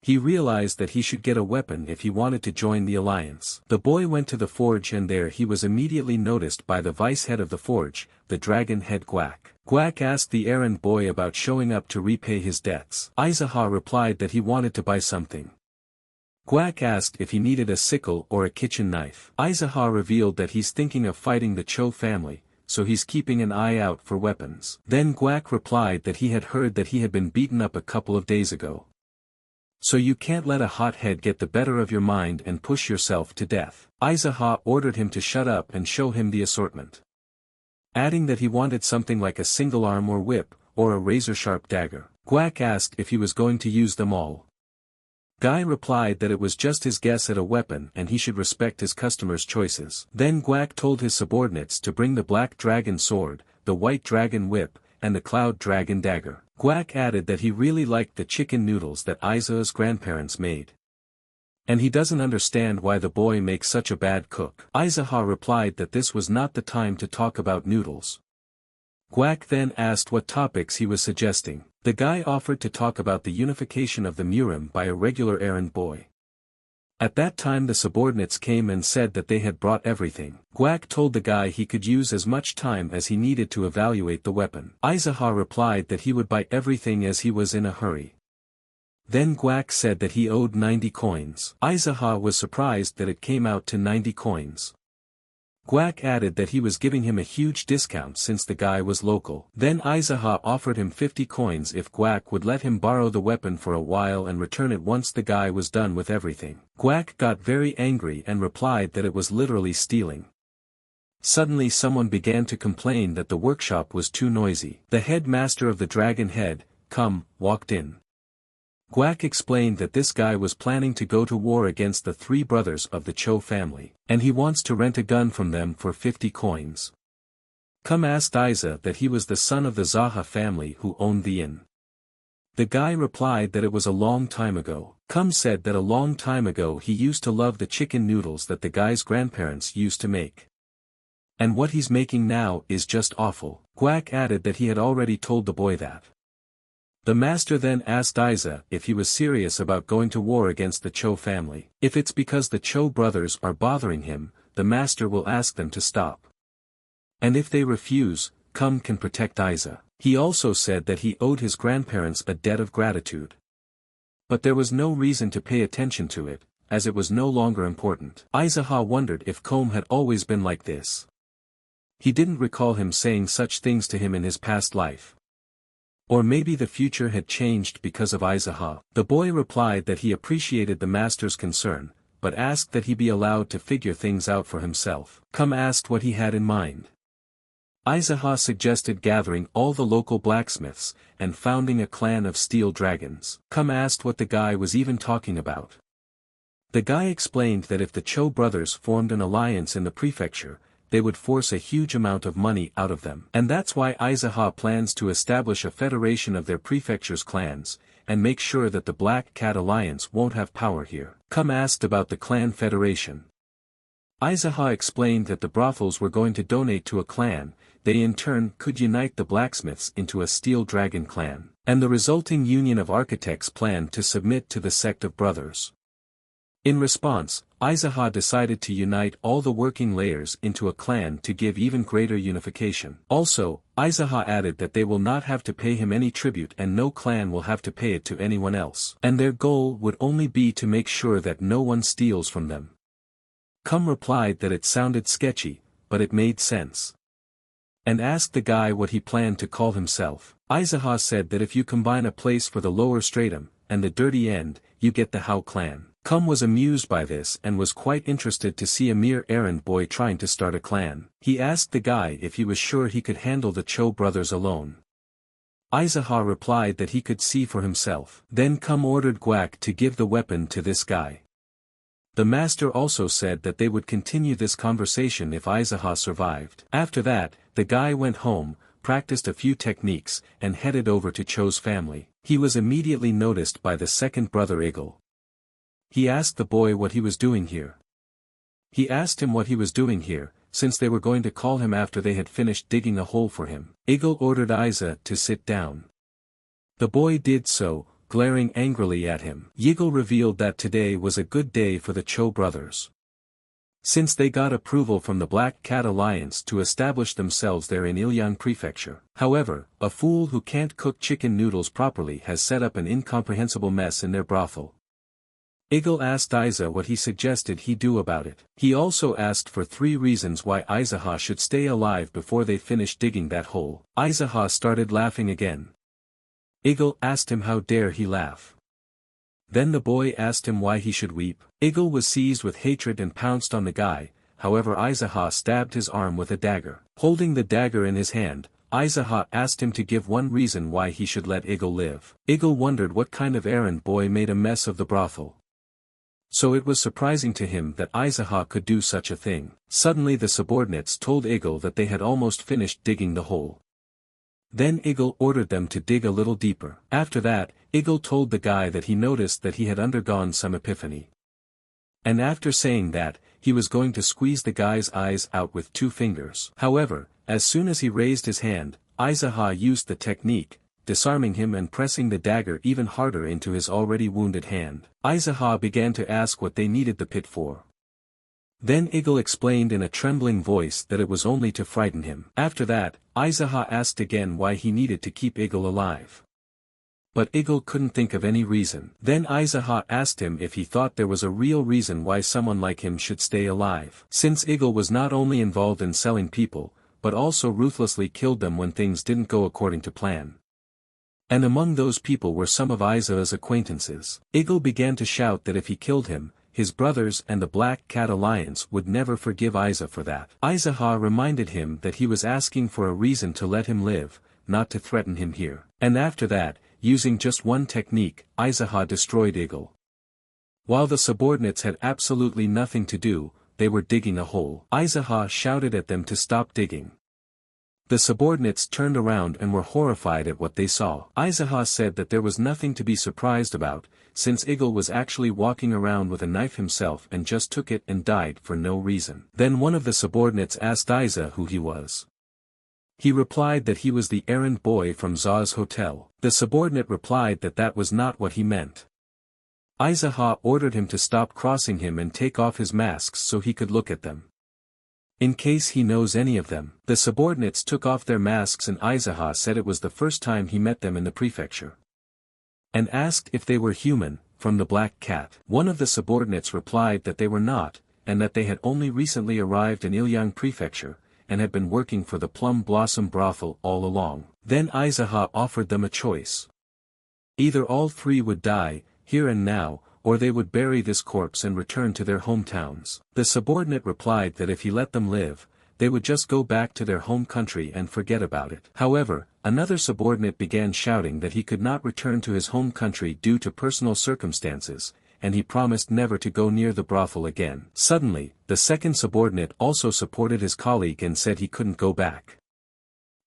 He realized that he should get a weapon if he wanted to join the alliance. The boy went to the forge and there he was immediately noticed by the vice head of the forge, the dragon head Gwak. Gwak asked the errand boy about showing up to repay his debts. Aizaha replied that he wanted to buy something. Gwak asked if he needed a sickle or a kitchen knife. Aizaha revealed that he's thinking of fighting the Cho family, so he's keeping an eye out for weapons. Then Gwak replied that he had heard that he had been beaten up a couple of days ago. So you can't let a hot head get the better of your mind and push yourself to death. Aizaha ordered him to shut up and show him the assortment. adding that he wanted something like a single arm or whip, or a razor-sharp dagger. Gwak asked if he was going to use them all. Guy replied that it was just his guess at a weapon and he should respect his customer's choices. Then Gwak told his subordinates to bring the black dragon sword, the white dragon whip, and the cloud dragon dagger. Gwak added that he really liked the chicken noodles that Aiza's grandparents made. And he doesn't understand why the boy makes such a bad cook. Aizaha replied that this was not the time to talk about noodles. Gwak then asked what topics he was suggesting. The guy offered to talk about the unification of the Murim by a regular errand boy. At that time the subordinates came and said that they had brought everything. Gwak told the guy he could use as much time as he needed to evaluate the weapon. Aizaha replied that he would buy everything as he was in a hurry. Then Gwak said that he owed 90 coins. Aizaha was surprised that it came out to 90 coins. Gwak added that he was giving him a huge discount since the guy was local. Then Aizaha offered him 50 coins if Gwak would let him borrow the weapon for a while and return it once the guy was done with everything. Gwak got very angry and replied that it was literally stealing. Suddenly someone began to complain that the workshop was too noisy. The headmaster of the Dragon Head, walked in. Gwak explained that this guy was planning to go to war against the three brothers of the Cho family, and he wants to rent a gun from them for 50 coins. Asked Aiza that he was the son of the Zaha family who owned the inn. The guy replied that it was a long time ago. Said that a long time ago he used to love the chicken noodles that the guy's grandparents used to make. And what he's making now is just awful. Gwak added that he had already told the boy that. The master then asked Aiza if he was serious about going to war against the Cho family. If it's because the Cho brothers are bothering him, the master will ask them to stop. And if they refuse, can protect Aiza. He also said that he owed his grandparents a debt of gratitude. But there was no reason to pay attention to it, as it was no longer important. Aizaha wondered if Kom had always been like this. He didn't recall him saying such things to him in his past life. Or maybe the future had changed because of Aizaha. The boy replied that he appreciated the master's concern, but asked that he be allowed to figure things out for himself. Asked what he had in mind. Aizaha suggested gathering all the local blacksmiths, and founding a clan of steel dragons. Asked what the guy was even talking about. The guy explained that if the Cho brothers formed an alliance in the prefecture, they would force a huge amount of money out of them. And that's why Aizaha plans to establish a federation of their prefecture's clans, and make sure that the Black Cat Alliance won't have power here. Asked about the clan federation. Aizaha explained that the brothels were going to donate to a clan, they in turn could unite the blacksmiths into a steel dragon clan, and the resulting union of architects planned to submit to the sect of brothers. In response, Aizaha decided to unite all the working layers into a clan to give even greater unification. Also, Aizaha added that they will not have to pay him any tribute and no clan will have to pay it to anyone else. And their goal would only be to make sure that no one steals from them. Replied that it sounded sketchy, but it made sense. And asked the guy what he planned to call himself. Aizaha said that if you combine a place for the lower stratum, and the dirty end, you get the Hao clan. Was amused by this and was quite interested to see a mere errand boy trying to start a clan. He asked the guy if he was sure he could handle the Cho brothers alone. Aizaha replied that he could see for himself. Then ordered Gwak to give the weapon to this guy. The master also said that they would continue this conversation if Aizaha survived. After that, the guy went home, practiced a few techniques, and headed over to Cho's family. He was immediately noticed by the second brother Eagle. He asked the boy what he was doing here. He asked him what he was doing here, since they were going to call him after they had finished digging a hole for him. Eagle ordered Aiza to sit down. The boy did so, glaring angrily at him. Eagle revealed that today was a good day for the Cho brothers. Since they got approval from the Black Cat Alliance to establish themselves there in Ilyang Prefecture. However, a fool who can't cook chicken noodles properly has set up an incomprehensible mess in their brothel. Eagle asked Aiza what he suggested he do about it. He also asked for 3 reasons why Aizaha should stay alive before they finished digging that hole. Aizaha started laughing again. Eagle asked him how dare he laugh. Then the boy asked him why he should weep. Eagle was seized with hatred and pounced on the guy, however Aizaha stabbed his arm with a dagger. Holding the dagger in his hand, Aizaha asked him to give one reason why he should let Igel live. Igel wondered what kind of errand boy made a mess of the brothel. So it was surprising to him that Aizaha could do such a thing. Suddenly the subordinates told Igel that they had almost finished digging the hole. Then Igel ordered them to dig a little deeper. After that, Igel told the guy that he noticed that he had undergone some epiphany. And after saying that, he was going to squeeze the guy's eyes out with 2 fingers. However, as soon as he raised his hand, Aizaha used the technique, disarming him and pressing the dagger even harder into his already wounded hand. Aizaha began to ask what they needed the pit for. Then Igel explained in a trembling voice that it was only to frighten him. After that, Aizaha asked again why he needed to keep Igel alive. But Igel couldn't think of any reason. Then Aizaha asked him if he thought there was a real reason why someone like him should stay alive. Since Igel was not only involved in selling people, but also ruthlessly killed them when things didn't go according to plan. And among those people were some of Aizaha's acquaintances. Igel began to shout that if he killed him, his brothers and the Black Cat Alliance would never forgive Aizaha for that. Aizaha reminded him that he was asking for a reason to let him live, not to threaten him here. And after that, using just one technique, Aizaha destroyed Igel. While the subordinates had absolutely nothing to do, they were digging a hole. Aizaha shouted at them to stop digging. The subordinates turned around and were horrified at what they saw. Aizaha said that there was nothing to be surprised about, since Igel was actually walking around with a knife himself and just took it and died for no reason. Then one of the subordinates asked Aizaha who he was. He replied that he was the errand boy from Za's hotel. The subordinate replied that that was not what he meant. Aizaha ordered him to stop crossing him and take off his masks so he could look at them. In case he knows any of them. The subordinates took off their masks and Aizaha said it was the first time he met them in the prefecture. And asked if they were human, from the Black Cat. One of the subordinates replied that they were not, and that they had only recently arrived in Ilyang prefecture, and had been working for the Plum Blossom brothel all along. Then Aizaha offered them a choice. Either all 3 would die, here and now, or they would bury this corpse and return to their hometowns. The subordinate replied that if he let them live, they would just go back to their home country and forget about it. However, another subordinate began shouting that he could not return to his home country due to personal circumstances, and he promised never to go near the brothel again. Suddenly, the second subordinate also supported his colleague and said he couldn't go back.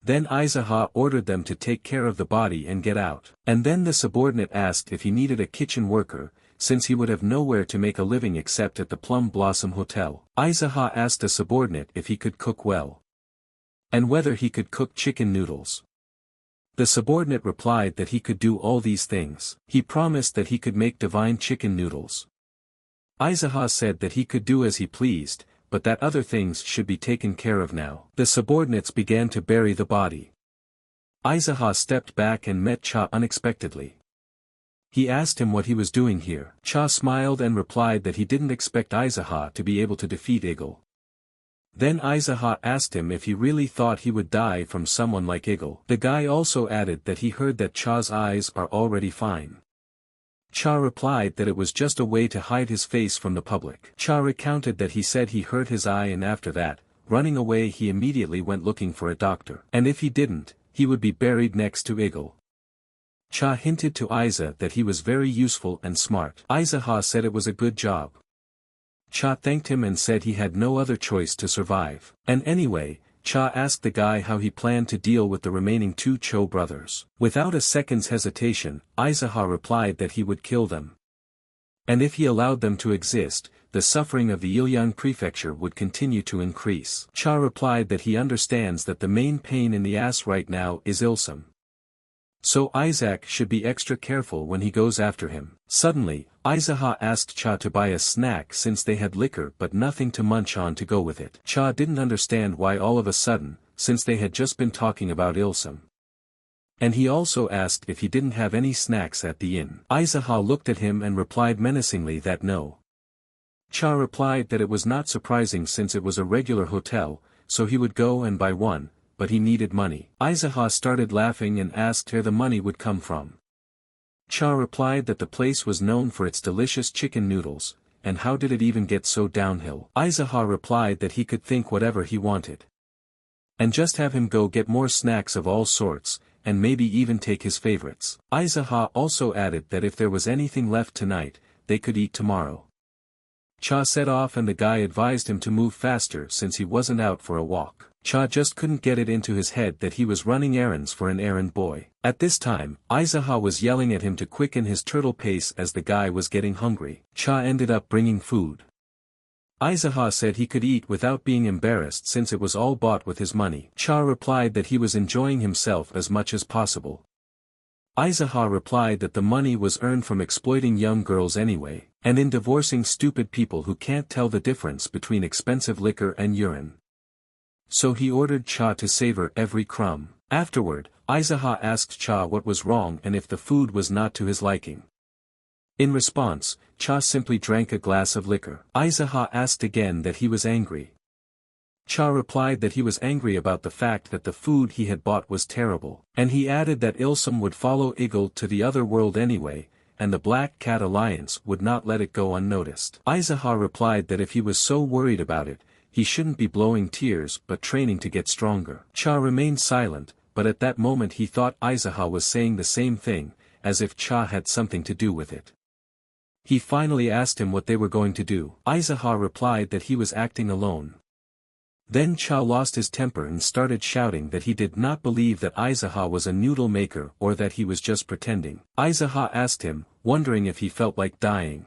Then Aizaha ordered them to take care of the body and get out. And then the subordinate asked if he needed a kitchen worker, since he would have nowhere to make a living except at the Plum Blossom Hotel. Aizaha asked a subordinate if he could cook well. And whether he could cook chicken noodles. The subordinate replied that he could do all these things. He promised that he could make divine chicken noodles. Aizaha said that he could do as he pleased, but that other things should be taken care of now. The subordinates began to bury the body. Aizaha stepped back and met Cha unexpectedly. He asked him what he was doing here. Cha smiled and replied that he didn't expect Aizaha to be able to defeat Igel. Then Aizaha asked him if he really thought he would die from someone like Igel. The guy also added that he heard that Cha's eyes are already fine. Cha replied that it was just a way to hide his face from the public. Cha recounted that he said he hurt his eye and after that, running away he immediately went looking for a doctor. And if he didn't, he would be buried next to Igel. Cha hinted to Aizaha that he was very useful and smart. Aizaha said it was a good job. Cha thanked him and said he had no other choice to survive. And anyway, Cha asked the guy how he planned to deal with the remaining 2 Cho brothers. Without a second's hesitation, Aizaha replied that he would kill them. And if he allowed them to exist, the suffering of the Ilyang prefecture would continue to increase. Cha replied that he understands that the main pain in the ass right now is Ilsum. So Isaac should be extra careful when he goes after him. Suddenly, Aizaha asked Cha to buy a snack since they had liquor but nothing to munch on to go with it. Cha didn't understand why all of a sudden, since they had just been talking about Ilsum. And he also asked if he didn't have any snacks at the inn. Aizaha looked at him and replied menacingly that no. Cha replied that it was not surprising since it was a regular hotel, so he would go and buy one, but he needed money. Aizaha started laughing and asked where the money would come from. Cha replied that the place was known for its delicious chicken noodles, and how did it even get so downhill? Aizaha replied that he could think whatever he wanted. And just have him go get more snacks of all sorts, and maybe even take his favorites. Aizaha also added that if there was anything left tonight, they could eat tomorrow. Cha set off and the guy advised him to move faster since he wasn't out for a walk. Cha just couldn't get it into his head that he was running errands for an errand boy. At this time, Aizaha was yelling at him to quicken his turtle pace as the guy was getting hungry. Cha ended up bringing food. Aizaha said he could eat without being embarrassed since it was all bought with his money. Cha replied that he was enjoying himself as much as possible. Aizaha replied that the money was earned from exploiting young girls anyway, and in divorcing stupid people who can't tell the difference between expensive liquor and urine. So he ordered Cha to savor every crumb. Afterward, Aizaha asked Cha what was wrong and if the food was not to his liking. In response, Cha simply drank a glass of liquor. Aizaha asked again that he was angry. Cha replied that he was angry about the fact that the food he had bought was terrible, and he added that Ilsum would follow Eagle to the other world anyway, and the Black Cat Alliance would not let it go unnoticed. Aizaha replied that if he was so worried about it, he shouldn't be blowing tears but training to get stronger. Cha remained silent, but at that moment he thought Aizaha was saying the same thing, as if Cha had something to do with it. He finally asked him what they were going to do. Aizaha replied that he was acting alone. Then Cha lost his temper and started shouting that he did not believe that Aizaha was a noodle maker or that he was just pretending. Aizaha asked him, wondering if he felt like dying.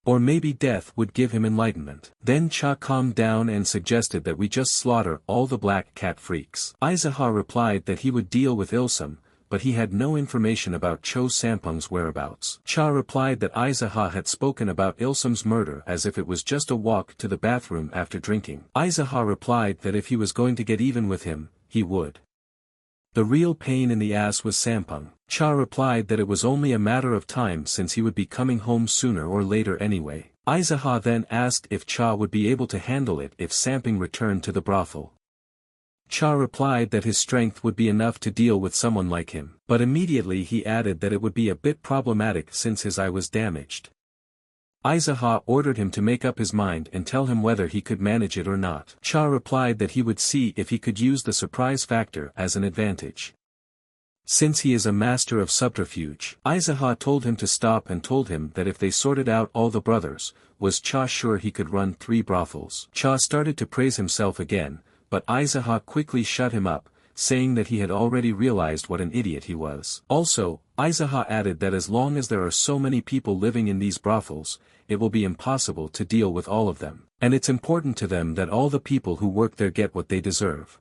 Or maybe death would give him enlightenment. Then Cha calmed down and suggested that we just slaughter all the black cat freaks. Aizaha replied that he would deal with Ilsum, but he had no information about Cho Sampung's whereabouts. Cha replied that Aizaha had spoken about Ilsum's murder as if it was just a walk to the bathroom after drinking. Aizaha replied that if he was going to get even with him, he would. The real pain in the ass was Sampung. Cha replied that it was only a matter of time since he would be coming home sooner or later anyway. Aizaha then asked if Cha would be able to handle it if Sampung returned to the brothel. Cha replied that his strength would be enough to deal with someone like him, but immediately he added that it would be a bit problematic since his eye was damaged. Aizaha ordered him to make up his mind and tell him whether he could manage it or not. Cha replied that he would see if he could use the surprise factor as an advantage. Since he is a master of subterfuge, Aizaha told him to stop and told him that if they sorted out all the brothers, was Cha sure he could run 3 brothels. Cha started to praise himself again, but Aizaha quickly shut him up, saying that he had already realized what an idiot he was. Also, Aizaha added that as long as there are so many people living in these brothels, it will be impossible to deal with all of them, and it's important to them that all the people who work there get what they deserve.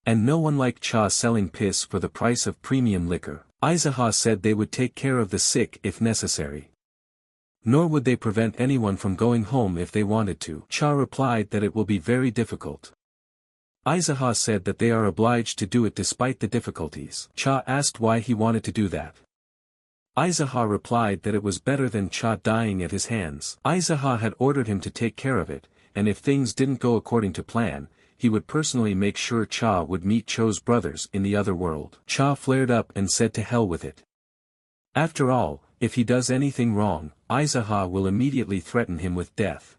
And no one like Cha selling piss for the price of premium liquor. Aizaha said they would take care of the sick if necessary. Nor would they prevent anyone from going home if they wanted to. Cha replied that it will be very difficult. Aizaha said that they are obliged to do it despite the difficulties. Cha asked why he wanted to do that. Aizaha replied that it was better than Cha dying at his hands. Aizaha had ordered him to take care of it, and if things didn't go according to plan, he would personally make sure Cha would meet Cho's brothers in the other world. Cha flared up and said to hell with it. After all, if he does anything wrong, Aizaha will immediately threaten him with death.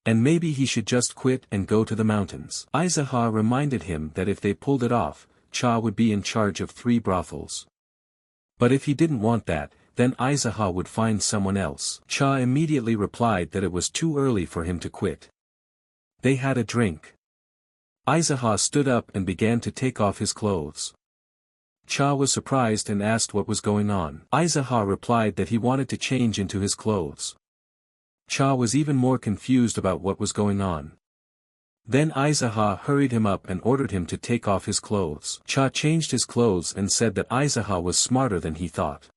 And maybe he should just quit and go to the mountains. Aizaha reminded him that if they pulled it off, Cha would be in charge of 3 brothels. But if he didn't want that, then Aizaha would find someone else. Cha immediately replied that it was too early for him to quit. They had a drink. Aizaha stood up and began to take off his clothes. Cha was surprised and asked what was going on. Aizaha replied that he wanted to change into his clothes. Cha was even more confused about what was going on. Then Aizaha hurried him up and ordered him to take off his clothes. Cha changed his clothes and said that Aizaha was smarter than he thought.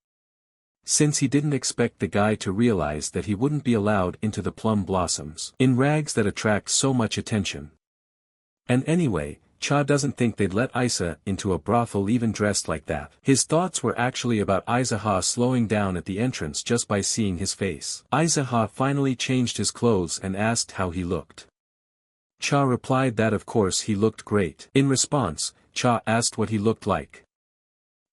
Since he didn't expect the guy to realize that he wouldn't be allowed into the plum blossoms in rags that attract so much attention. And anyway, Cha doesn't think they'd let Isa into a brothel even dressed like that. His thoughts were actually about Aizaha slowing down at the entrance just by seeing his face. Aizaha finally changed his clothes and asked how he looked. Cha replied that of course he looked great. In response, Cha asked what he looked like.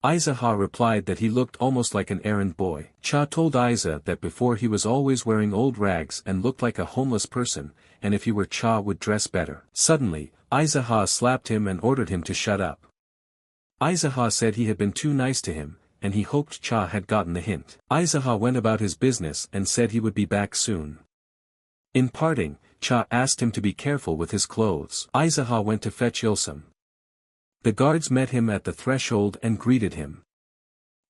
Aizaha replied that he looked almost like an errand boy. Cha told Aiza that before he was always wearing old rags and looked like a homeless person, and if he were Cha would dress better. Suddenly, Aizaha slapped him and ordered him to shut up. Aizaha said he had been too nice to him, and he hoped Cha had gotten the hint. Aizaha went about his business and said he would be back soon. In parting, Cha asked him to be careful with his clothes. Aizaha went to fetch Ilsum. The guards met him at the threshold and greeted him.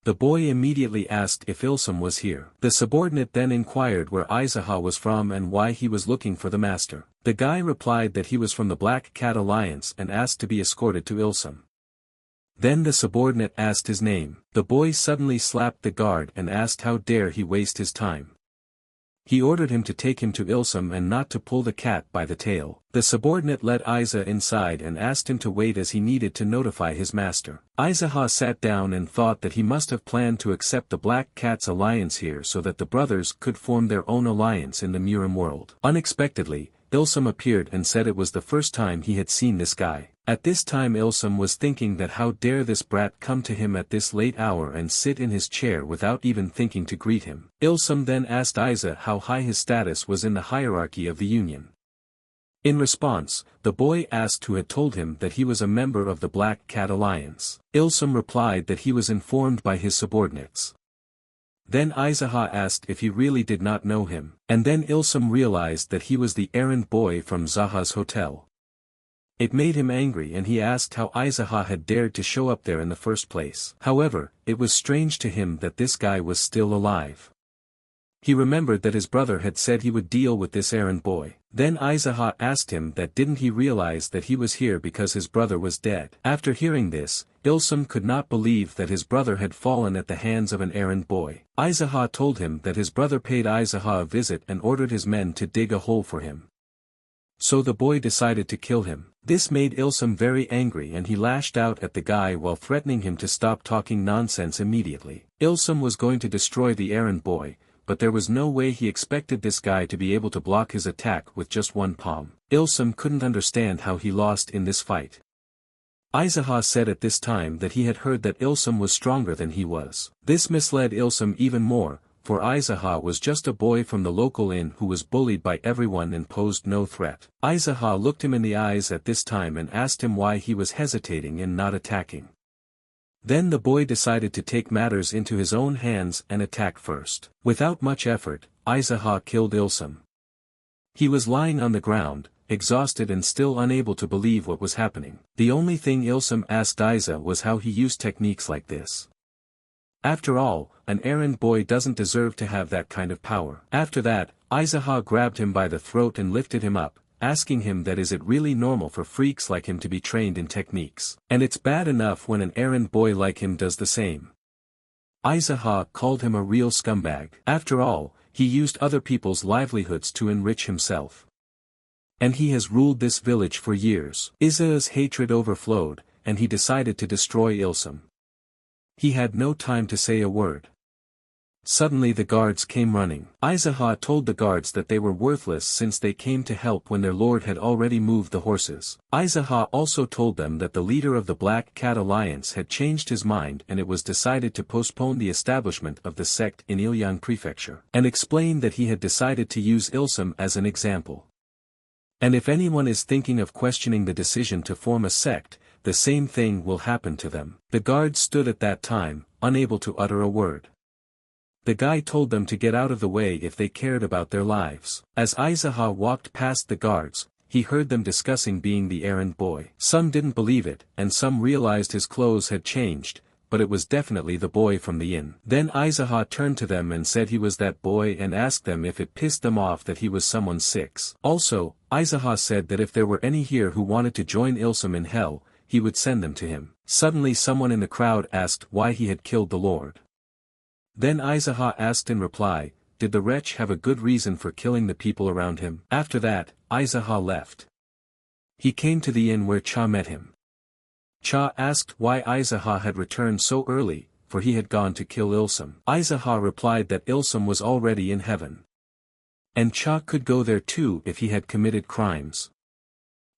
The boy immediately asked if Ilsum was here. The subordinate then inquired where Aizaha was from and why he was looking for the master. The guy replied that he was from the Black Cat Alliance and asked to be escorted to Ilsum. Then the subordinate asked his name. The boy suddenly slapped the guard and asked how dare he waste his time. He ordered him to take him to Ilsum and not to pull the cat by the tail. The subordinate led Aiza inside and asked him to wait as he needed to notify his master. Aizaha sat down and thought that he must have planned to accept the Black Cat's alliance here so that the brothers could form their own alliance in the Murim world. Unexpectedly, Ilsum appeared and said it was the first time he had seen this guy. At this time Ilsum was thinking that how dare this brat come to him at this late hour and sit in his chair without even thinking to greet him. Ilsum then asked Aiza how high his status was in the hierarchy of the Union. In response, the boy asked who had told him that he was a member of the Black Cat Alliance. Ilsum replied that he was informed by his subordinates. Then Aizaha asked if he really did not know him, and then Ilsum realized that he was the errand boy from Zaha's hotel. It made him angry and he asked how Aizaha had dared to show up there in the first place. However, it was strange to him that this guy was still alive. He remembered that his brother had said he would deal with this errand boy. Then Aizaha asked him that didn't he realize that he was here because his brother was dead. After hearing this, Ilsum could not believe that his brother had fallen at the hands of an errand boy. Aizaha told him that his brother paid Aizaha a visit and ordered his men to dig a hole for him. So the boy decided to kill him. This made Ilsum very angry and he lashed out at the guy while threatening him to stop talking nonsense immediately. Ilsum was going to destroy the errand boy, but there was no way he expected this guy to be able to block his attack with just one palm. Ilsum couldn't understand how he lost in this fight. Aizaha said at this time that he had heard that Ilsum was stronger than he was. This misled Ilsum even more, for Aizaha was just a boy from the local inn who was bullied by everyone and posed no threat. Aizaha looked him in the eyes at this time and asked him why he was hesitating and not attacking. Then the boy decided to take matters into his own hands and attack first. Without much effort, Aizaha killed Ilsum. He was lying on the ground, exhausted and still unable to believe what was happening. The only thing Ilsum asked Aiza was how he used techniques like this. After all, an errand boy doesn't deserve to have that kind of power. After that, Aizaha grabbed him by the throat and lifted him up, asking him that is it really normal for freaks like him to be trained in techniques, and it's bad enough when an errand boy like him does the same. Aizaha called him a real scumbag. After all, he used other people's livelihoods to enrich himself. And he has ruled this village for years. Aiza's hatred overflowed, and he decided to destroy Ilsum. He had no time to say a word. Suddenly the guards came running. Aizaha told the guards that they were worthless since they came to help when their lord had already moved the horses. Aizaha also told them that the leader of the Black Cat Alliance had changed his mind and it was decided to postpone the establishment of the sect in Ilyang Prefecture, and explained that he had decided to use Ilsum as an example. And if anyone is thinking of questioning the decision to form a sect, the same thing will happen to them. The guards stood at that time, unable to utter a word. The guy told them to get out of the way if they cared about their lives. As Aizaha walked past the guards, he heard them discussing being the errand boy. Some didn't believe it, and some realized his clothes had changed, but it was definitely the boy from the inn. Then Aizaha turned to them and said he was that boy and asked them if it pissed them off that he was someone's six. Also, Aizaha said that if there were any here who wanted to join Ilsum in hell, he would send them to him. Suddenly someone in the crowd asked why he had killed the lord. Then Aizaha asked in reply, did the wretch have a good reason for killing the people around him? After that, Aizaha left. He came to the inn where Cha met him. Cha asked why Aizaha had returned so early, for he had gone to kill Ilsum. Aizaha replied that Ilsum was already in heaven. And Cha could go there too if he had committed crimes.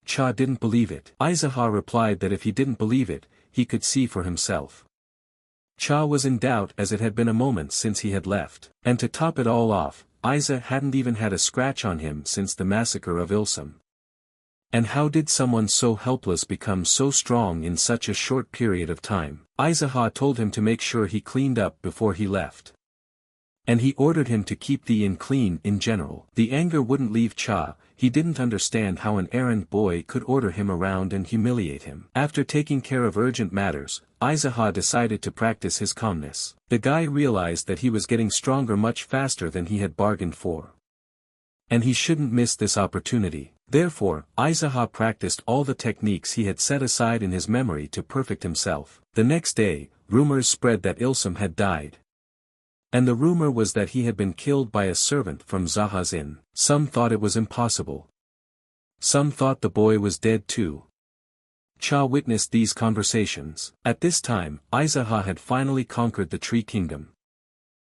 Cha didn't believe it. Aizaha replied that if he didn't believe it, he could see for himself. Cha was in doubt as it had been a moment since he had left, and to top it all off, Isa hadn't even had a scratch on him since the massacre of Ilsum. And how did someone so helpless become so strong in such a short period of time? Isaha told him to make sure he cleaned up before he left. And he ordered him to keep the inn clean in general. The anger wouldn't leave Cha. He didn't understand how an errand boy could order him around and humiliate him. After taking care of urgent matters, Isaha decided to practice his calmness. The guy realized that he was getting stronger much faster than he had bargained for. And he shouldn't miss this opportunity. Therefore, Isaha practiced all the techniques he had set aside in his memory to perfect himself. The next day, rumors spread that Ilsum had died. And the rumor was that he had been killed by a servant from Zaha's inn. Some thought it was impossible. Some thought the boy was dead too. Cha witnessed these conversations. At this time, Isaha had finally conquered the Tree Kingdom.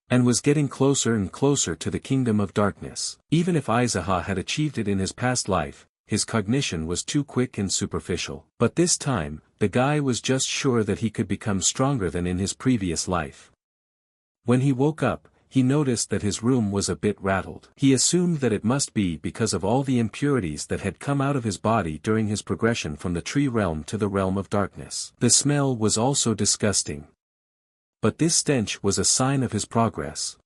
And was getting closer and closer to the Kingdom of Darkness. Even if Isaha had achieved it in his past life, his cognition was too quick and superficial. But this time, the guy was just sure that he could become stronger than in his previous life. When he woke up, he noticed that his room was a bit rattled. He assumed that it must be because of all the impurities that had come out of his body during his progression from the tree realm to the realm of darkness. The smell was also disgusting. But this stench was a sign of his progress.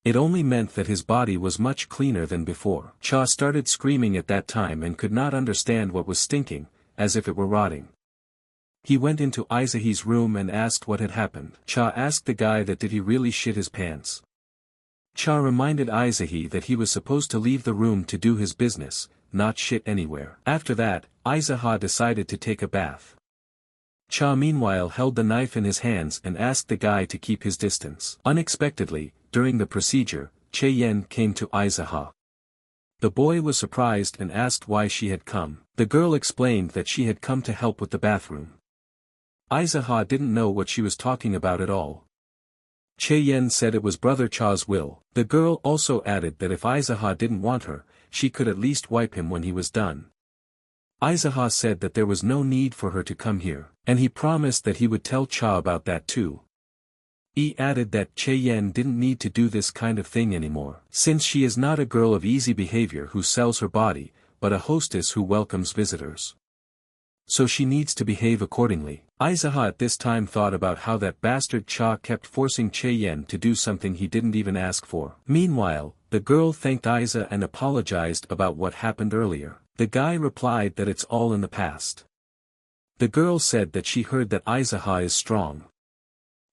It only meant that his body was much cleaner than before. Cha started screaming at that time and could not understand what was stinking, as if it were rotting. He went into Isahi's room and asked what had happened. Cha asked the guy that did he really shit his pants. Cha reminded Isahi that he was supposed to leave the room to do his business, not shit anywhere. After that, Isaha decided to take a bath. Cha meanwhile held the knife in his hands and asked the guy to keep his distance. Unexpectedly, during the procedure, Che-yen came to Isaha. The boy was surprised and asked why she had come. The girl explained that she had come to help with the bathroom. Isaha didn't know what she was talking about at all. Che-yen said it was Brother Cha's will. The girl also added that if Isaha didn't want her, she could at least wipe him when he was done. Isaha said that there was no need for her to come here, and he promised that he would tell Cha about that too. He added that Che-yen didn't need to do this kind of thing anymore, since she is not a girl of easy behavior who sells her body, but a hostess who welcomes visitors. So she needs to behave accordingly. Isaha at this time thought about how that bastard Cha kept forcing Che-yen to do something he didn't even ask for. Meanwhile, the girl thanked Isa and apologized about what happened earlier. The guy replied that it's all in the past. The girl said that she heard that Isaha is strong.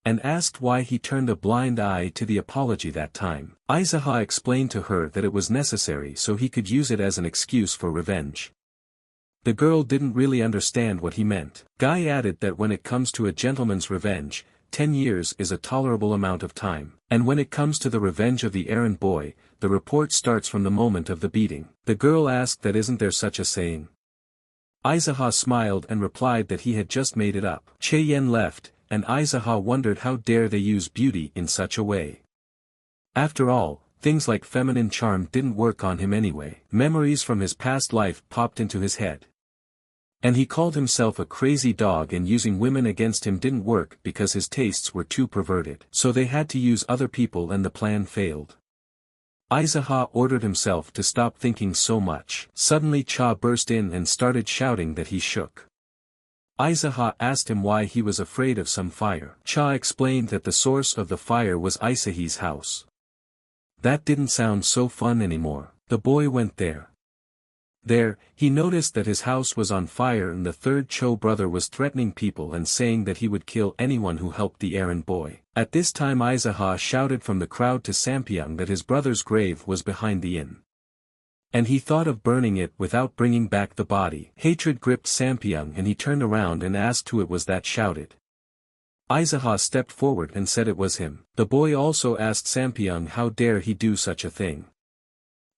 And asked why he turned a blind eye to the apology that time. Isaha explained to her that it was necessary so he could use it as an excuse for revenge. The girl didn't really understand what he meant. Guy added that when it comes to a gentleman's revenge, 10 years is a tolerable amount of time. And when it comes to the revenge of the errand boy, the report starts from the moment of the beating. The girl asked that isn't there such a saying. Isaha smiled and replied that he had just made it up. Che-yen left, and Isaha wondered how dare they use beauty in such a way. After all, things like feminine charm didn't work on him anyway. Memories from his past life popped into his head. And he called himself a crazy dog, and using women against him didn't work because his tastes were too perverted. So they had to use other people and the plan failed. Isaha ordered himself to stop thinking so much. Suddenly Cha burst in and started shouting that he shook. Isaha asked him why he was afraid of some fire. Cha explained that the source of the fire was Isahi's house. That didn't sound so fun anymore. The boy went there. There, he noticed that his house was on fire and the third Cho brother was threatening people and saying that he would kill anyone who helped the errand boy. At this time Isaha shouted from the crowd to Sampyeong that his brother's grave was behind the inn. And he thought of burning it without bringing back the body. Hatred gripped Sampyeong and he turned around and asked who it was that shouted. Isaha stepped forward and said it was him. The boy also asked Sampyeong how dare he do such a thing.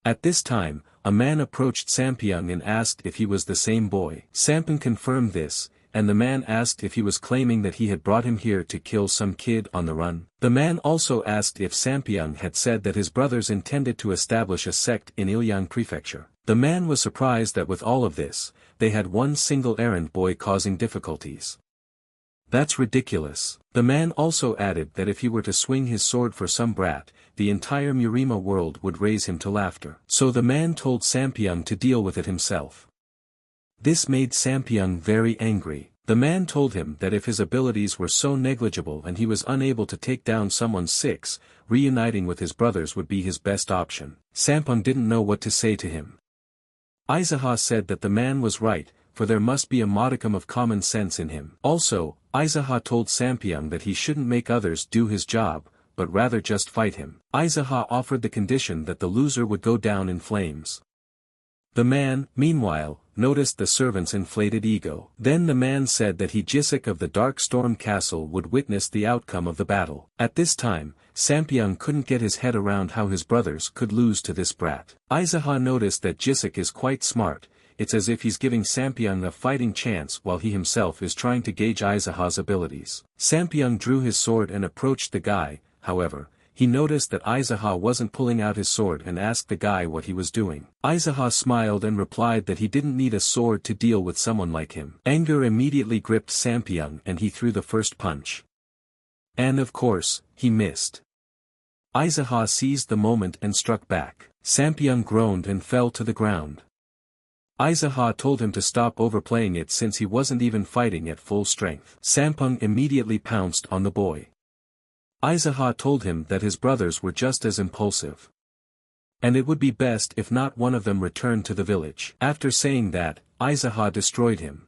At this time, a man approached Sampyeong and asked if he was the same boy. Sampyeong confirmed this, and the man asked if he was claiming that he had brought him here to kill some kid on the run. The man also asked if Sampyeong had said that his brothers intended to establish a sect in Ilyang Prefecture. The man was surprised that with all of this, they had one single errand boy causing difficulties. That's ridiculous. The man also added that if he were to swing his sword for some brat, the entire Murima world would raise him to laughter. So the man told Sampyeong to deal with it himself. This made Sampyeong very angry. The man told him that if his abilities were so negligible and he was unable to take down someone 6, reuniting with his brothers would be his best option. Sampyeong didn't know what to say to him. Aizaha said that the man was right, for there must be a modicum of common sense in him. Also, Aizaha told Sampyeong that he shouldn't make others do his job, but rather just fight him. Aizaha offered the condition that the loser would go down in flames. The man, meanwhile, noticed the servant's inflated ego. Then the man said that he Jisik of the Dark Storm Castle would witness the outcome of the battle. At this time, Sampyeong couldn't get his head around how his brothers could lose to this brat. Aizaha noticed that Jisik is quite smart. It's as if he's giving Sampyeong a fighting chance while he himself is trying to gauge Aizaha's abilities. Sampyeong drew his sword and approached the guy. However, he noticed that Aizaha wasn't pulling out his sword and asked the guy what he was doing. Aizaha smiled and replied that he didn't need a sword to deal with someone like him. Anger immediately gripped Sampyeong and he threw the first punch. And of course, he missed. Aizaha seized the moment and struck back. Sampyeong groaned and fell to the ground. Aizaha told him to stop overplaying it since he wasn't even fighting at full strength. Sampyeong immediately pounced on the boy. Aizaha told him that his brothers were just as impulsive. And it would be best if not one of them returned to the village. After saying that, Aizaha destroyed him.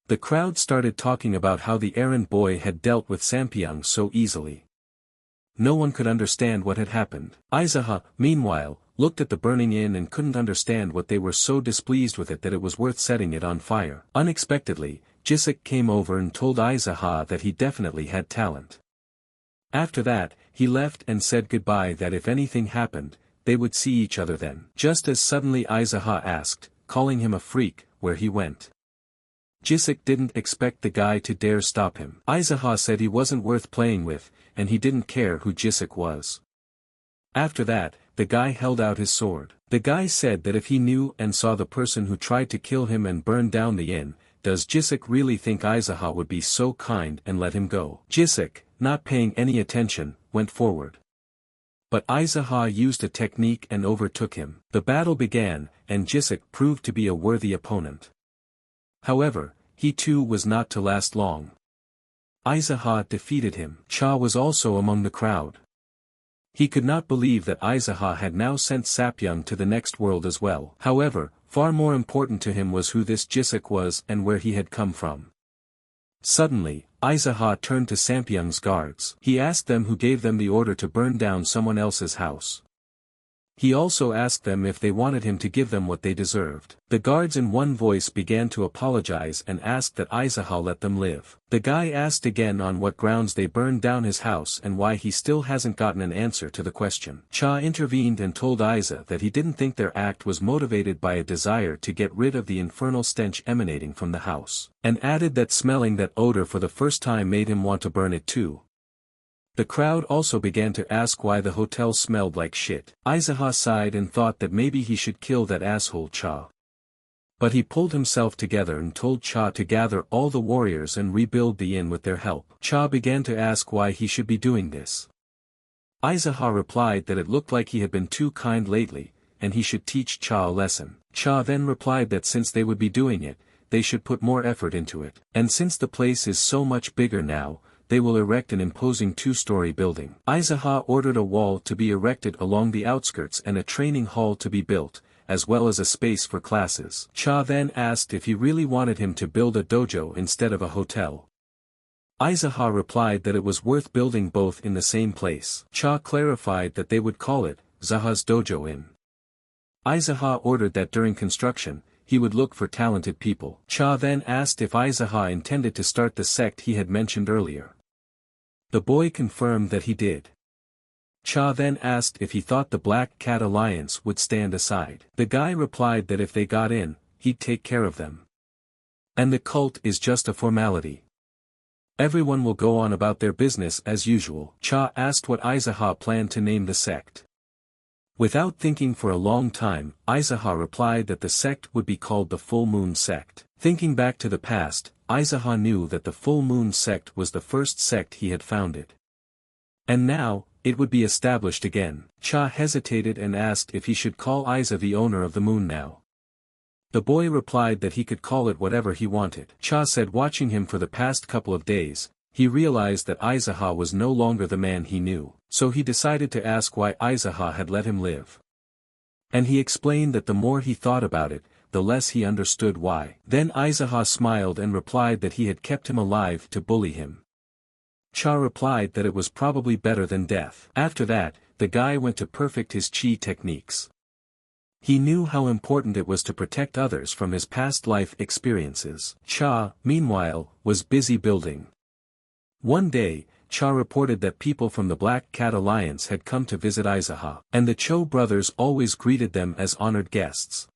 The crowd started talking about how the errand boy had dealt with Sampyeong so easily. No one could understand what had happened. Aizaha, meanwhile, looked at the burning inn and couldn't understand what they were so displeased with it that it was worth setting it on fire. Unexpectedly, Jisik came over and told Aizaha that he definitely had talent. After that, he left and said goodbye, that if anything happened, they would see each other then. Just as suddenly Aizaha asked, calling him a freak, where he went. Jisik didn't expect the guy to dare stop him. Aizaha said he wasn't worth playing with, and he didn't care who Jisik was. After that, the guy held out his sword. The guy said that if he knew and saw the person who tried to kill him and burn down the inn, does Jisik really think Aizaha would be so kind and let him go? Jisik, not paying any attention, went forward. But Aizaha used a technique and overtook him. The battle began, and Jisik proved to be a worthy opponent. However, he too was not to last long. Aizaha defeated him. Cha was also among the crowd. He could not believe that Aizaha had now sent Sampyeong to the next world as well. However, far more important to him was who this Jisik was and where he had come from. Suddenly, Aizaha turned to Sampyeong's guards. He asked them who gave them the order to burn down someone else's house. He also asked them if they wanted him to give them what they deserved. The guards in one voice began to apologize and asked that Aizaha let them live. The guy asked again on what grounds they burned down his house and why he still hasn't gotten an answer to the question. Cha intervened and told Aiza that he didn't think their act was motivated by a desire to get rid of the infernal stench emanating from the house, and added that smelling that odor for the first time made him want to burn it too. The crowd also began to ask why the hotel smelled like shit. Aizaha sighed and thought that maybe he should kill that asshole Cha. But he pulled himself together and told Cha to gather all the warriors and rebuild the inn with their help. Cha began to ask why he should be doing this. Aizaha replied that it looked like he had been too kind lately, and he should teach Cha a lesson. Cha then replied that since they would be doing it, they should put more effort into it. And since the place is so much bigger now, they will erect an imposing 2-story building. Aizaha ordered a wall to be erected along the outskirts and a training hall to be built, as well as a space for classes. Cha then asked if he really wanted him to build a dojo instead of a hotel. Aizaha replied that it was worth building both in the same place. Cha clarified that they would call it Zaha's Dojo Inn. Aizaha ordered that during construction, he would look for talented people. Cha then asked if Aizaha intended to start the sect he had mentioned earlier. The boy confirmed that he did. Cha then asked if he thought the Black Cat Alliance would stand aside. The guy replied that if they got in, he'd take care of them. And the cult is just a formality. Everyone will go on about their business as usual. Cha asked what Aizaha planned to name the sect. Without thinking for a long time, Aizaha replied that the sect would be called the Full Moon Sect. Thinking back to the past, Aizaha knew that the Full Moon sect was the first sect he had founded. And now, it would be established again. Cha hesitated and asked if he should call Aiza the owner of the moon now. The boy replied that he could call it whatever he wanted. Cha said watching him for the past couple of days, he realized that Aizaha was no longer the man he knew, so he decided to ask why Aizaha had let him live. And he explained that the more he thought about it, the less he understood why. Then Aizaha smiled and replied that he had kept him alive to bully him. Cha replied that it was probably better than death. After that, the guy went to perfect his chi techniques. He knew how important it was to protect others from his past life experiences. Cha, meanwhile, was busy building. One day, Cha reported that people from the Black Cat Alliance had come to visit Aizaha, and the Cho brothers always greeted them as honored guests.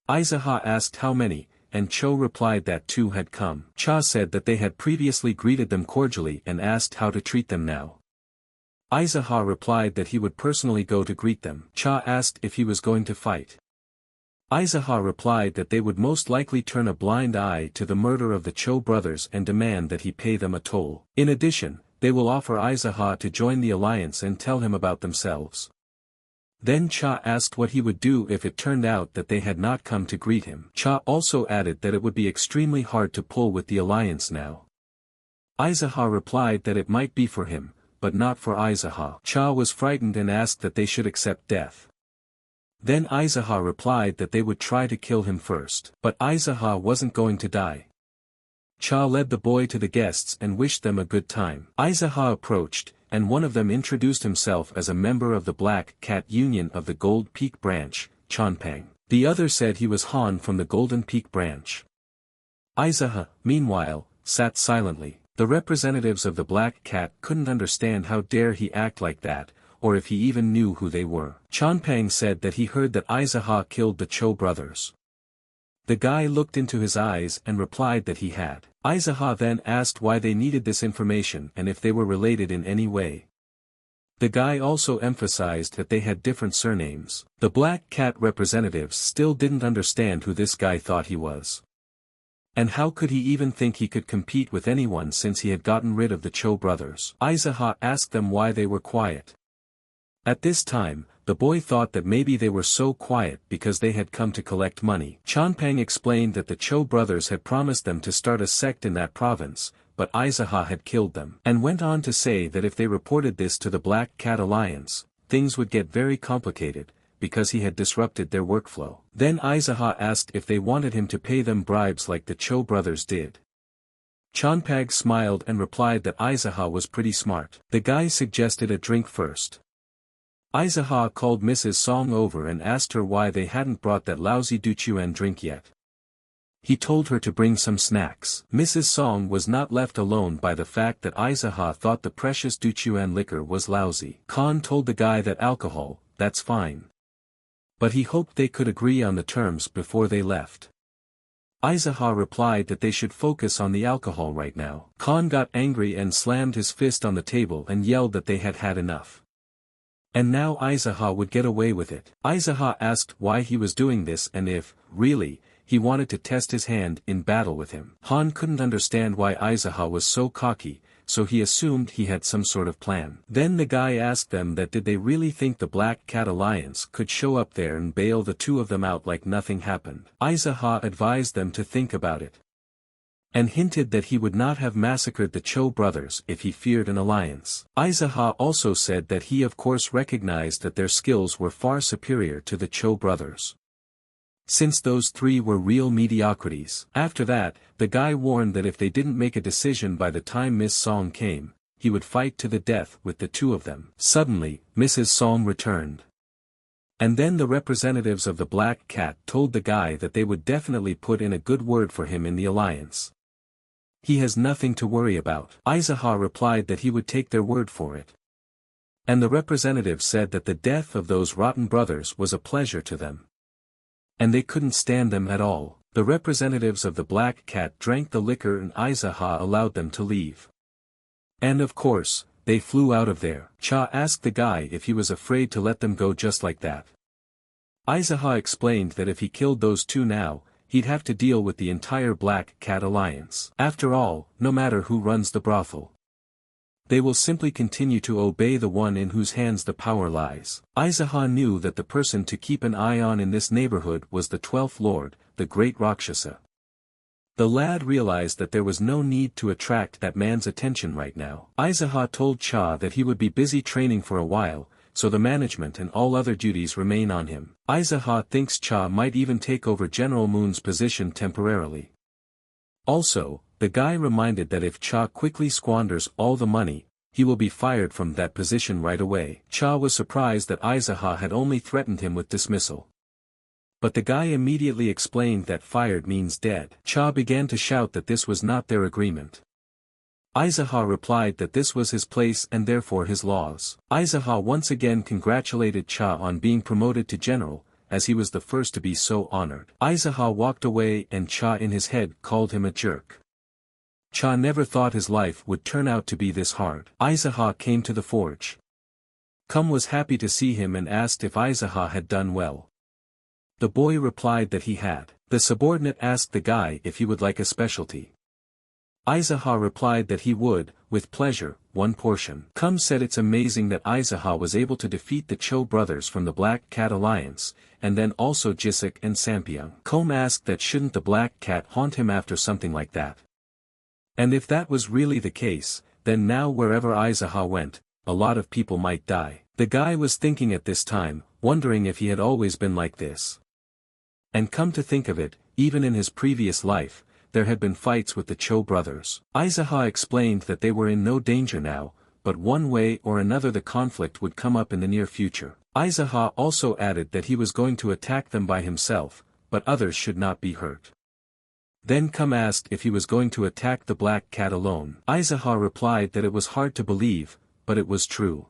Aizaha asked how many, and Cho replied that 2 had come. Cha said that they had previously greeted them cordially and asked how to treat them now. Aizaha replied that he would personally go to greet them. Cha asked if he was going to fight. Aizaha replied that they would most likely turn a blind eye to the murder of the Cho brothers and demand that he pay them a toll. In addition, they will offer Aizaha to join the alliance and tell him about themselves. Then Cha asked what he would do if it turned out that they had not come to greet him. Cha also added that it would be extremely hard to pull with the alliance now. Aizaha replied that it might be for him, but not for Aizaha. Cha was frightened and asked that they should accept death. Then Aizaha replied that they would try to kill him first. But Aizaha wasn't going to die. Cha led the boy to the guests and wished them a good time. Aizaha approached, and one of them introduced himself as a member of the Black Cat Union of the Gold Peak Branch, Chanpang. The other said he was Han from the Golden Peak Branch. Aizaha, meanwhile, sat silently. The representatives of the Black Cat couldn't understand how dare he act like that, or if he even knew who they were. Chanpang said that he heard that Aizaha killed the Cho brothers. The guy looked into his eyes and replied that he had. Aizaha then asked why they needed this information and if they were related in any way. The guy also emphasized that they had different surnames. The Black Cat representatives still didn't understand who this guy thought he was. And how could he even think he could compete with anyone since he had gotten rid of the Cho brothers? Aizaha asked them why they were quiet. At this time, the boy thought that maybe they were so quiet because they had come to collect money. Chanpang explained that the Cho brothers had promised them to start a sect in that province, but Aizaha had killed them. And went on to say that if they reported this to the Black Cat Alliance, things would get very complicated, because he had disrupted their workflow. Then Aizaha asked if they wanted him to pay them bribes like the Cho brothers did. Chanpang smiled and replied that Aizaha was pretty smart. The guy suggested a drink first. Aizaha called Mrs. Song over and asked her why they hadn't brought that lousy duchuan drink yet. He told her to bring some snacks. Mrs. Song was not left alone by the fact that Aizaha thought the precious duchuan liquor was lousy. Khan told the guy that alcohol, that's fine. But he hoped they could agree on the terms before they left. Aizaha replied that they should focus on the alcohol right now. Khan got angry and slammed his fist on the table and yelled that they had had enough. And now Aizaha would get away with it. Aizaha asked why he was doing this and if, really, he wanted to test his hand in battle with him. Han couldn't understand why Aizaha was so cocky, so he assumed he had some sort of plan. Then the guy asked them that did they really think the Black Cat Alliance could show up there and bail the two of them out like nothing happened. Aizaha advised them to think about it. And hinted that he would not have massacred the Cho brothers if he feared an alliance. Aizaha also said that he of course recognized that their skills were far superior to the Cho brothers, since those three were real mediocrities. After that, the guy warned that if they didn't make a decision by the time Miss Song came, he would fight to the death with the two of them. Suddenly, Mrs. Song returned. And then the representatives of the Black Cat told the guy that they would definitely put in a good word for him in the alliance. He has nothing to worry about. Aizaha replied that he would take their word for it. And the representative said that the death of those rotten brothers was a pleasure to them. And they couldn't stand them at all. The representatives of the Black Cat drank the liquor and Aizaha allowed them to leave. And of course, they flew out of there. Cha asked the guy if he was afraid to let them go just like that. Aizaha explained that if he killed those two now, he'd have to deal with the entire Black Cat Alliance. After all, no matter who runs the brothel, they will simply continue to obey the one in whose hands the power lies. Aizaha knew that the person to keep an eye on in this neighborhood was the 12th Lord, the Great Rakshasa. The lad realized that there was no need to attract that man's attention right now. Aizaha told Cha that he would be busy training for a while, so the management and all other duties remain on him. Aizaha thinks Cha might even take over General Moon's position temporarily. Also, the guy reminded that if Cha quickly squanders all the money, he will be fired from that position right away. Cha was surprised that Aizaha had only threatened him with dismissal. But the guy immediately explained that fired means dead. Cha began to shout that this was not their agreement. Aizaha replied that this was his place and therefore his laws. Aizaha once again congratulated Cha on being promoted to general, as he was the first to be so honored. Aizaha walked away and Cha in his head called him a jerk. Cha never thought his life would turn out to be this hard. Aizaha came to the forge. Kum was happy to see him and asked if Aizaha had done well. The boy replied that he had. The subordinate asked the guy if he would like a specialty. Aizaha replied that he would, with pleasure, one portion. Kum said it's amazing that Aizaha was able to defeat the Cho brothers from the Black Cat Alliance, and then also Jisik and Sampiang. Kum asked that shouldn't the Black Cat haunt him after something like that. And if that was really the case, then now wherever Aizaha went, a lot of people might die. The guy was thinking at this time, wondering if he had always been like this. And come to think of it, even in his previous life, there had been fights with the Cho brothers. Aizaha explained that they were in no danger now, but one way or another the conflict would come up in the near future. Aizaha also added that he was going to attack them by himself, but others should not be hurt. Then Kum asked if he was going to attack the Black Cat alone. Aizaha replied that it was hard to believe, but it was true.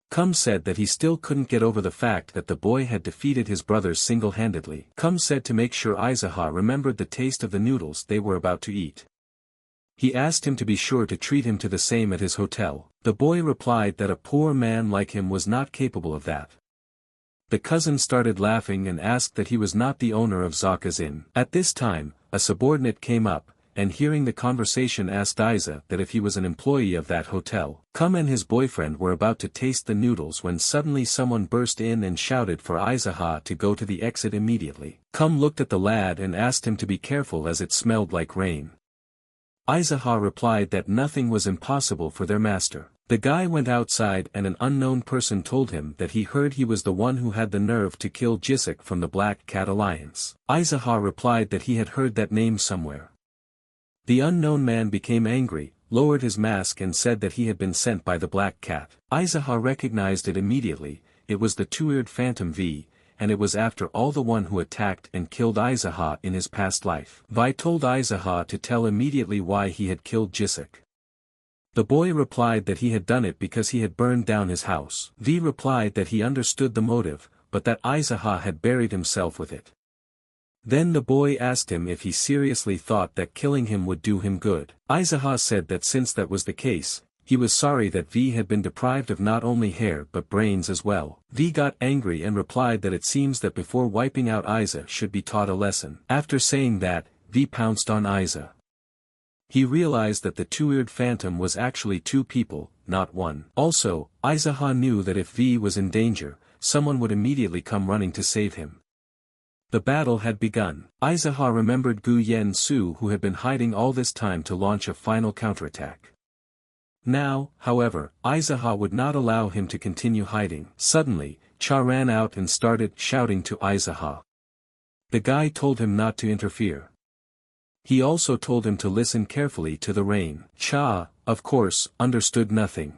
Kum said that he still couldn't get over the fact that the boy had defeated his brothers single-handedly. Kum said to make sure Aizaha remembered the taste of the noodles they were about to eat. He asked him to be sure to treat him to the same at his hotel. The boy replied that a poor man like him was not capable of that. The cousin started laughing and asked that he was not the owner of Zaka's inn. At this time, a subordinate came up, and hearing the conversation asked Aiza that if he was an employee of that hotel. Kum and his boyfriend were about to taste the noodles when suddenly someone burst in and shouted for Aizaha to go to the exit immediately. Kum looked at the lad and asked him to be careful as it smelled like rain. Aizaha replied that nothing was impossible for their master. The guy went outside and an unknown person told him that he heard he was the one who had the nerve to kill Jisik from the Black Cat Alliance. Aizaha replied that he had heard that name somewhere. The unknown man became angry, lowered his mask and said that he had been sent by the Black Cat. Aizaha recognized it immediately, it was the two-eared Phantom V, and it was after all the one who attacked and killed Aizaha in his past life. Vi told Aizaha to tell immediately why he had killed Jisik. The boy replied that he had done it because he had burned down his house. V replied that he understood the motive, but that Aizaha had buried himself with it. Then the boy asked him if he seriously thought that killing him would do him good. Aizaha said that since that was the case, he was sorry that V had been deprived of not only hair but brains as well. V got angry and replied that it seems that before wiping out Aiza should be taught a lesson. After saying that, V pounced on Aiza. He realized that the two-eared phantom was actually two people, not one. Also, Aizaha knew that if V was in danger, someone would immediately come running to save him. The battle had begun. Aizaha remembered Gu Yen Su who had been hiding all this time to launch a final counterattack. Now, however, Aizaha would not allow him to continue hiding. Suddenly, Cha ran out and started shouting to Aizaha. The guy told him not to interfere. He also told him to listen carefully to the rain. Cha, of course, understood nothing.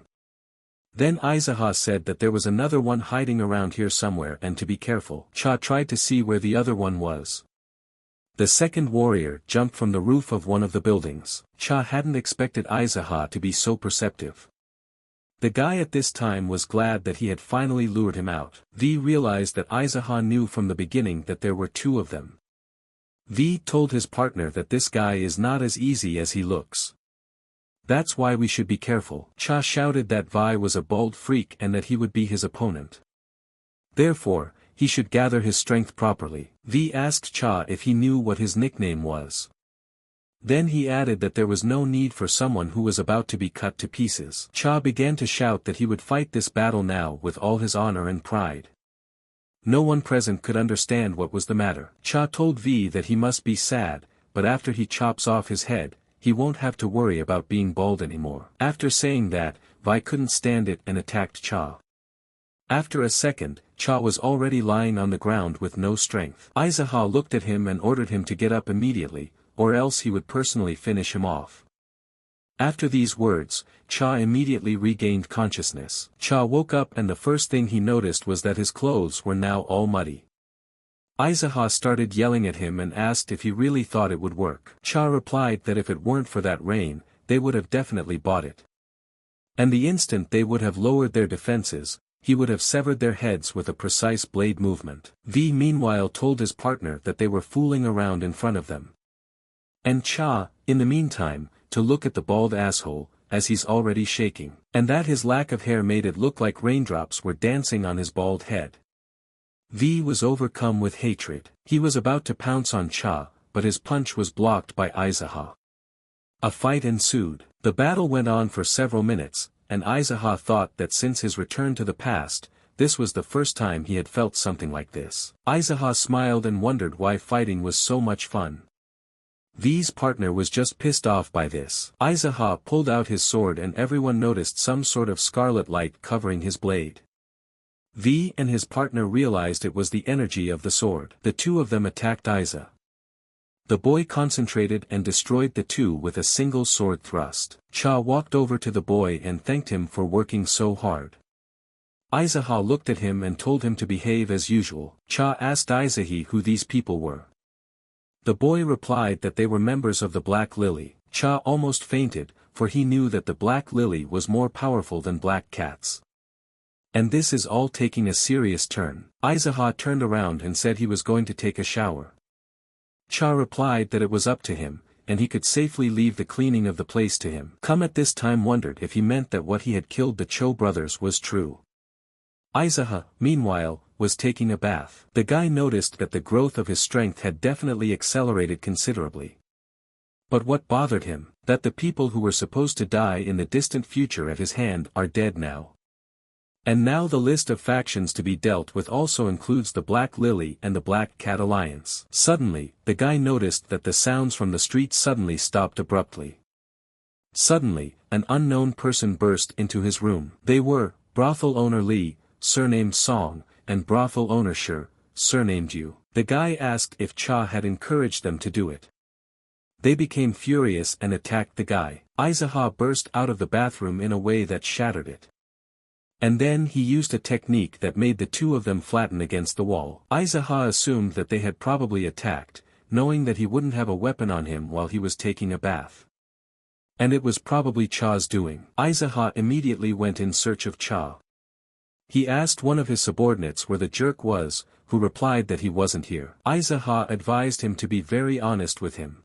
Then Aizaha said that there was another one hiding around here somewhere and to be careful. Cha tried to see where the other one was. The second warrior jumped from the roof of one of the buildings. Cha hadn't expected Aizaha to be so perceptive. The guy at this time was glad that he had finally lured him out. V realized that Aizaha knew from the beginning that there were two of them. V told his partner that this guy is not as easy as he looks. That's why we should be careful. Cha shouted that Vi was a bald freak and that he would be his opponent. Therefore, he should gather his strength properly. V asked Cha if he knew what his nickname was. Then he added that there was no need for someone who was about to be cut to pieces. Cha began to shout that he would fight this battle now with all his honor and pride. No one present could understand what was the matter. Cha told V that he must be sad, but after he chops off his head, he won't have to worry about being bald anymore. After saying that, Vi couldn't stand it and attacked Cha. After a second, Cha was already lying on the ground with no strength. Aizaha looked at him and ordered him to get up immediately, or else he would personally finish him off. After these words, Cha immediately regained consciousness. Cha woke up and the first thing he noticed was that his clothes were now all muddy. Aizaha started yelling at him and asked if he really thought it would work. Cha replied that if it weren't for that rain, they would have definitely bought it. And the instant they would have lowered their defenses, he would have severed their heads with a precise blade movement. V meanwhile told his partner that they were fooling around in front of them. And Cha, in the meantime, to look at the bald asshole, as he's already shaking. And that his lack of hair made it look like raindrops were dancing on his bald head. V was overcome with hatred. He was about to pounce on Cha, but his punch was blocked by Aizaha. A fight ensued. The battle went on for several minutes, and Aizaha thought that since his return to the past, this was the first time he had felt something like this. Aizaha smiled and wondered why fighting was so much fun. V's partner was just pissed off by this. Aizaha pulled out his sword and everyone noticed some sort of scarlet light covering his blade. V and his partner realized it was the energy of the sword. The two of them attacked Aiza. The boy concentrated and destroyed the two with a single sword thrust. Cha walked over to the boy and thanked him for working so hard. Aizaha looked at him and told him to behave as usual. Cha asked Aizahi who these people were. The boy replied that they were members of the Black Lily. Cha almost fainted, for he knew that the Black Lily was more powerful than black cats. And this is all taking a serious turn. Aizaha turned around and said he was going to take a shower. Cha replied that it was up to him, and he could safely leave the cleaning of the place to him. Come at this time wondered if he meant that what he had killed the Cho brothers was true. Aizaha, meanwhile, was taking a bath. The guy noticed that the growth of his strength had definitely accelerated considerably. But what bothered him, that the people who were supposed to die in the distant future at his hand are dead now. And now the list of factions to be dealt with also includes the Black Lily and the Black Cat Alliance. Suddenly, the guy noticed that the sounds from the street suddenly stopped abruptly. Suddenly, an unknown person burst into his room. They were, brothel owner Lee, surnamed Song, and brothel owner Shi, surnamed Yu. The guy asked if Cha had encouraged them to do it. They became furious and attacked the guy. Aizaha burst out of the bathroom in a way that shattered it. And then he used a technique that made the two of them flatten against the wall. Aizaha assumed that they had probably attacked, knowing that he wouldn't have a weapon on him while he was taking a bath. And it was probably Cha's doing. Aizaha immediately went in search of Cha. He asked one of his subordinates where the jerk was, who replied that he wasn't here. Aizaha advised him to be very honest with him.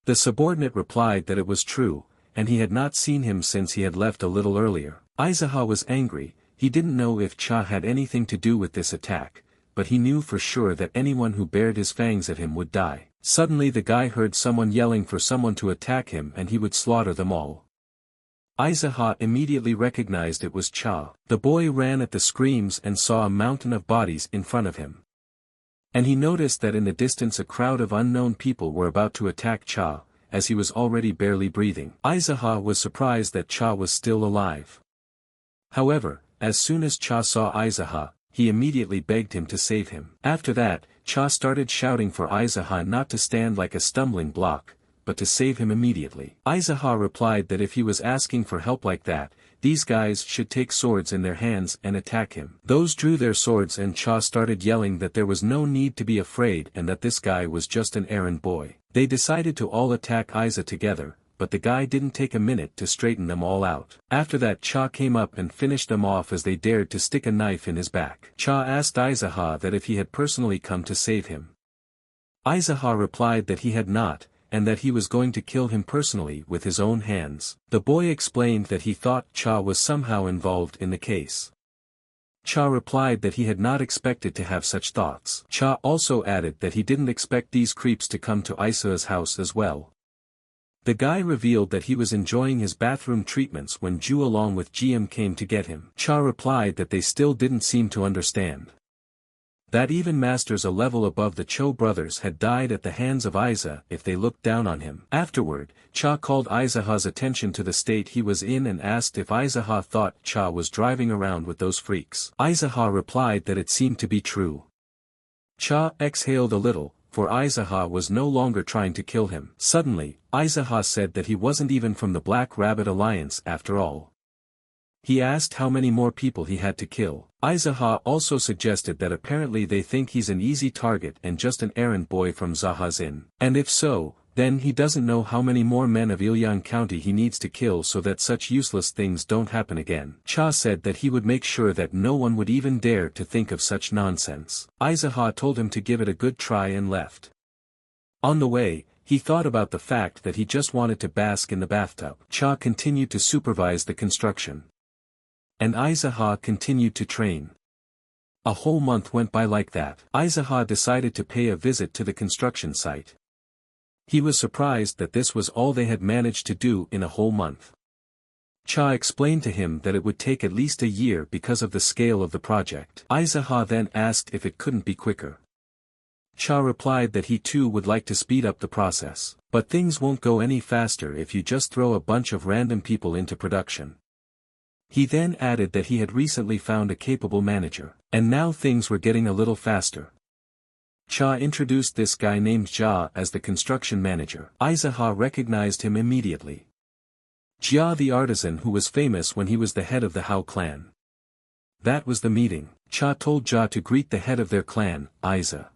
The subordinate replied that it was true, and he had not seen him since he had left a little earlier. Aizaha was angry. He didn't know if Cha had anything to do with this attack, but he knew for sure that anyone who bared his fangs at him would die. Suddenly the guy heard someone yelling for someone to attack him and he would slaughter them all. Aizaha immediately recognized it was Cha. The boy ran at the screams and saw a mountain of bodies in front of him. And he noticed that in the distance a crowd of unknown people were about to attack Cha, as he was already barely breathing. Aizaha was surprised that Cha was still alive. However, as soon as Cha saw Aizaha, he immediately begged him to save him. After that, Cha started shouting for Aizaha not to stand like a stumbling block, but to save him immediately. Aizaha replied that if he was asking for help like that, these guys should take swords in their hands and attack him. Those drew their swords and Cha started yelling that there was no need to be afraid and that this guy was just an errand boy. They decided to all attack Aiza together, but the guy didn't take a minute to straighten them all out. After that Cha came up and finished them off as they dared to stick a knife in his back. Cha asked Aizaha that if he had personally come to save him. Aizaha replied that he had not, and that he was going to kill him personally with his own hands. The boy explained that he thought Cha was somehow involved in the case. Cha replied that he had not expected to have such thoughts. Cha also added that he didn't expect these creeps to come to Isa's house as well. The guy revealed that he was enjoying his bathroom treatments when Ju along with GM came to get him. Cha replied that they still didn't seem to understand. That even masters a level above the Cho brothers had died at the hands of Isa if they looked down on him. Afterward, Cha called Isaha's attention to the state he was in and asked if Isaha thought Cha was driving around with those freaks. Isaha replied that it seemed to be true. Cha exhaled a little, for Isaha was no longer trying to kill him. Suddenly, Isaha said that he wasn't even from the Black Rabbit Alliance after all. He asked how many more people he had to kill. Isaha also suggested that apparently they think he's an easy target and just an errand boy from Zahazin. And if so, then he doesn't know how many more men of Ilyang County he needs to kill so that such useless things don't happen again. Cha said that he would make sure that no one would even dare to think of such nonsense. Isaha told him to give it a good try and left. On the way, he thought about the fact that he just wanted to bask in the bathtub. Cha continued to supervise the construction. And Isaha continued to train. A whole month went by like that. Isaha decided to pay a visit to the construction site. He was surprised that this was all they had managed to do in a whole month. Cha explained to him that it would take at least a year because of the scale of the project. Isaha then asked if it couldn't be quicker. Cha replied that he too would like to speed up the process. But things won't go any faster if you just throw a bunch of random people into production. He then added that he had recently found a capable manager, and now things were getting a little faster. Cha introduced this guy named Jia as the construction manager. Isaha recognized him immediately. Jia the artisan who was famous when he was the head of the Hao clan. That was the meeting. Cha told Jia to greet the head of their clan, Isa.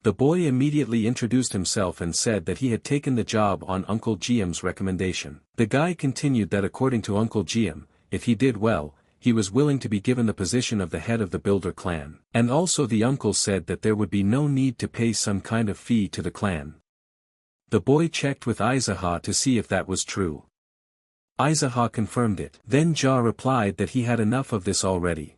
The boy immediately introduced himself and said that he had taken the job on Uncle Jiam's recommendation. The guy continued that according to Uncle Jiam, if he did well, he was willing to be given the position of the head of the builder clan. And also the uncle said that there would be no need to pay some kind of fee to the clan. The boy checked with Isaha to see if that was true. Isaha confirmed it. Then Jia replied that he had enough of this already.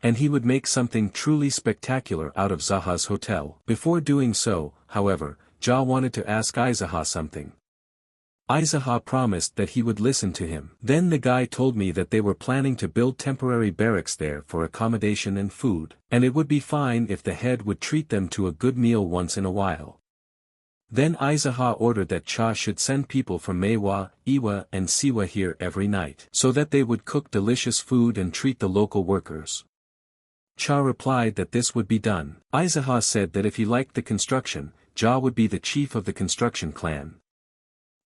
And he would make something truly spectacular out of Zaha's hotel. Before doing so, however, Jia wanted to ask Isaha something. Isaha promised that he would listen to him. Then the guy told me that they were planning to build temporary barracks there for accommodation and food, and it would be fine if the head would treat them to a good meal once in a while. Then Isaha ordered that Cha should send people from Manhwa, Iwa and Siwa here every night, so that they would cook delicious food and treat the local workers. Cha replied that this would be done. Isaha said that if he liked the construction, Jia would be the chief of the construction clan.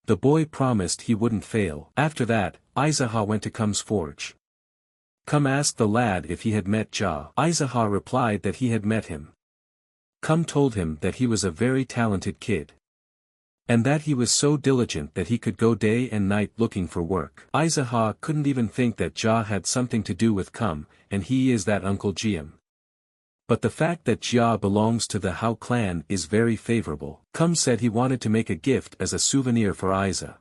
The boy promised he wouldn't fail. After that, Isaha went to Kum's forge. Kum asked the lad if he had met Jia. Isaha replied that he had met him. Kum told him that he was a very talented kid. And that he was so diligent that he could go day and night looking for work. Isaha couldn't even think that Jia had something to do with Kum, and he is that Uncle Jiam. But the fact that Jia belongs to the Hao clan is very favorable. Kum said he wanted to make a gift as a souvenir for Isa.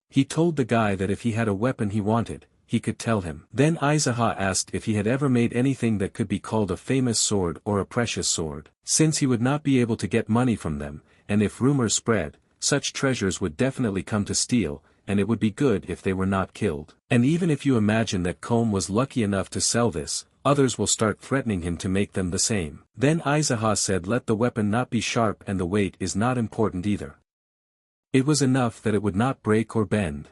He told the guy that if he had a weapon he wanted, he could tell him. Then Isaha asked if he had ever made anything that could be called a famous sword or a precious sword, since he would not be able to get money from them, and if rumors spread, such treasures would definitely come to steal, and it would be good if they were not killed. And even if you imagine that Kom was lucky enough to sell this, others will start threatening him to make them the same. Then Isaha said let the weapon not be sharp and the weight is not important either. It was enough that it would not break or bend.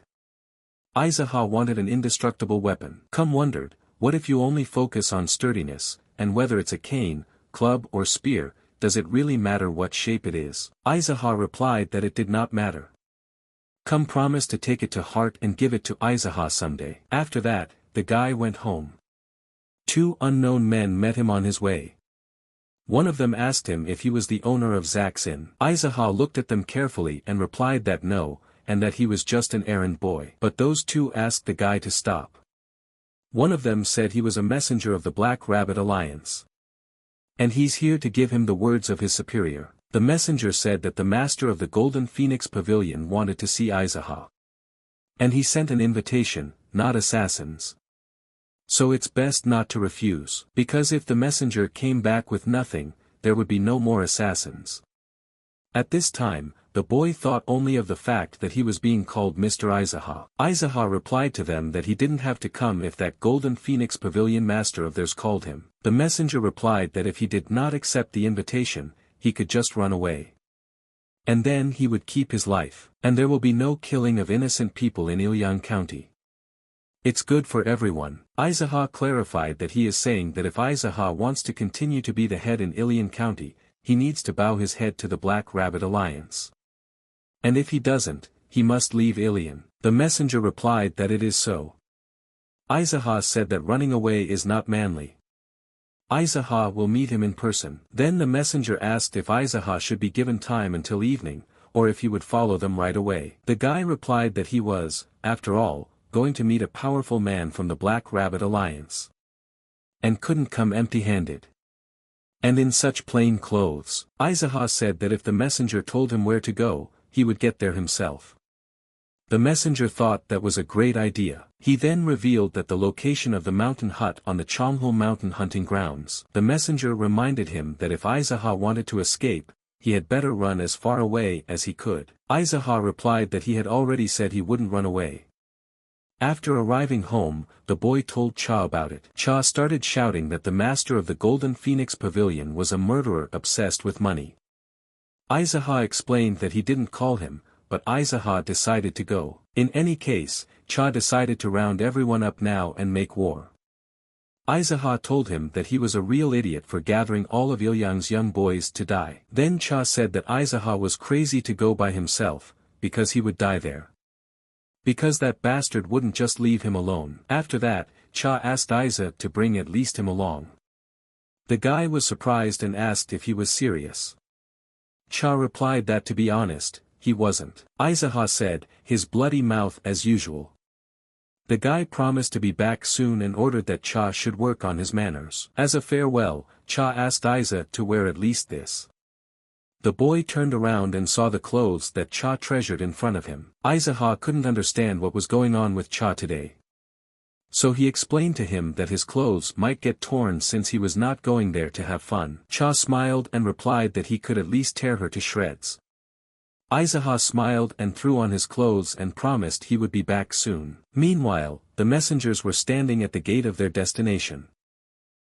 Isaha wanted an indestructible weapon. Kum wondered, what if you only focus on sturdiness, and whether it's a cane, club or spear, does it really matter what shape it is? Isaha replied that it did not matter. Kum promised to take it to heart and give it to Isaha someday. After that, the guy went home. Two unknown men met him on his way. One of them asked him if he was the owner of Zak's Inn. Isaha looked at them carefully and replied that no, and that he was just an errand boy. But those two asked the guy to stop. One of them said he was a messenger of the Black Rabbit Alliance. And he's here to give him the words of his superior. The messenger said that the master of the Golden Phoenix Pavilion wanted to see Isaha. And he sent an invitation, not assassins. So it's best not to refuse, because if the messenger came back with nothing, there would be no more assassins. At this time, the boy thought only of the fact that he was being called Mr. Aizaha. Aizaha replied to them that he didn't have to come if that Golden Phoenix Pavilion master of theirs called him. The messenger replied that if he did not accept the invitation, he could just run away. And then he would keep his life, and there will be no killing of innocent people in Ilyang County. It's good for everyone. Aizaha clarified that he is saying that if Aizaha wants to continue to be the head in Ilyang County, he needs to bow his head to the Black Rabbit Alliance. And if he doesn't, he must leave Ilyang. The messenger replied that it is so. Aizaha said that running away is not manly. Aizaha will meet him in person. Then the messenger asked if Aizaha should be given time until evening, or if he would follow them right away. The guy replied that he was, after all, going to meet a powerful man from the Black Rabbit Alliance. And couldn't come empty-handed. And in such plain clothes. Aizaha said that if the messenger told him where to go, he would get there himself. The messenger thought that was a great idea. He then revealed that the location of the mountain hut on the Chonghul mountain hunting grounds. The messenger reminded him that if Aizaha wanted to escape, he had better run as far away as he could. Aizaha replied that he had already said he wouldn't run away. After arriving home, the boy told Cha about it. Cha started shouting that the master of the Golden Phoenix Pavilion was a murderer obsessed with money. Aizaha explained that he didn't call him, but Aizaha decided to go. In any case, Cha decided to round everyone up now and make war. Aizaha told him that he was a real idiot for gathering all of Ilyang's young boys to die. Then Cha said that Aizaha was crazy to go by himself, because he would die there. Because that bastard wouldn't just leave him alone. After that, Cha asked Aiza to bring at least him along. The guy was surprised and asked if he was serious. Cha replied that to be honest, he wasn't. Aizaha said, his bloody mouth as usual. The guy promised to be back soon and ordered that Cha should work on his manners. As a farewell, Cha asked Aiza to wear at least this. The boy turned around and saw the clothes that Cha treasured in front of him. Aizaha couldn't understand what was going on with Cha today. So he explained to him that his clothes might get torn since he was not going there to have fun. Cha smiled and replied that he could at least tear her to shreds. Aizaha smiled and threw on his clothes and promised he would be back soon. Meanwhile, the messengers were standing at the gate of their destination.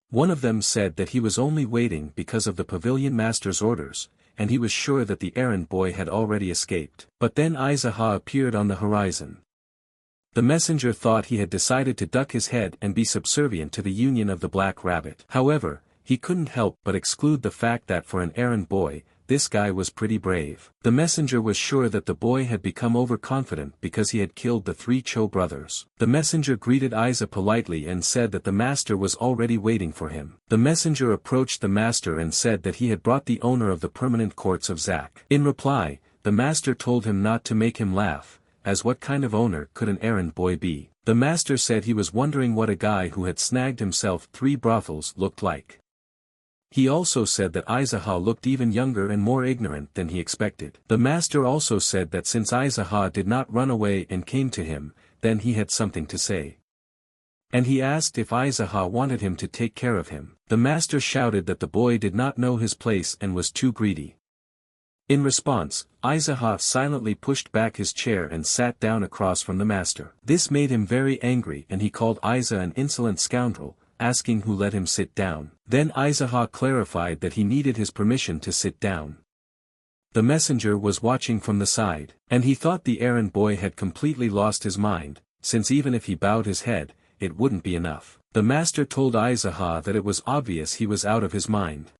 One of them said that he was only waiting because of the pavilion master's orders, and he was sure that the errand boy had already escaped. But then Aizaha appeared on the horizon. The messenger thought he had decided to duck his head and be subservient to the union of the Black Rabbit. However, he couldn't help but exclude the fact that for an errand boy, this guy was pretty brave. The messenger was sure that the boy had become overconfident because he had killed the 3 Cho brothers. The messenger greeted Aiza politely and said that the master was already waiting for him. The messenger approached the master and said that he had brought the owner of the permanent courts of Zack. In reply, the master told him not to make him laugh, as what kind of owner could an errand boy be? The master said he was wondering what a guy who had snagged himself 3 brothels looked like. He also said that Aizaha looked even younger and more ignorant than he expected. The master also said that since Aizaha did not run away and came to him, then he had something to say. And he asked if Aizaha wanted him to take care of him. The master shouted that the boy did not know his place and was too greedy. In response, Aizaha silently pushed back his chair and sat down across from the master. This made him very angry and he called Aiza an insolent scoundrel, asking who let him sit down. Then Aizaha clarified that he needed his permission to sit down. The messenger was watching from the side, and he thought the errand boy had completely lost his mind, since even if he bowed his head, it wouldn't be enough. The master told Aizaha that it was obvious he was out of his mind.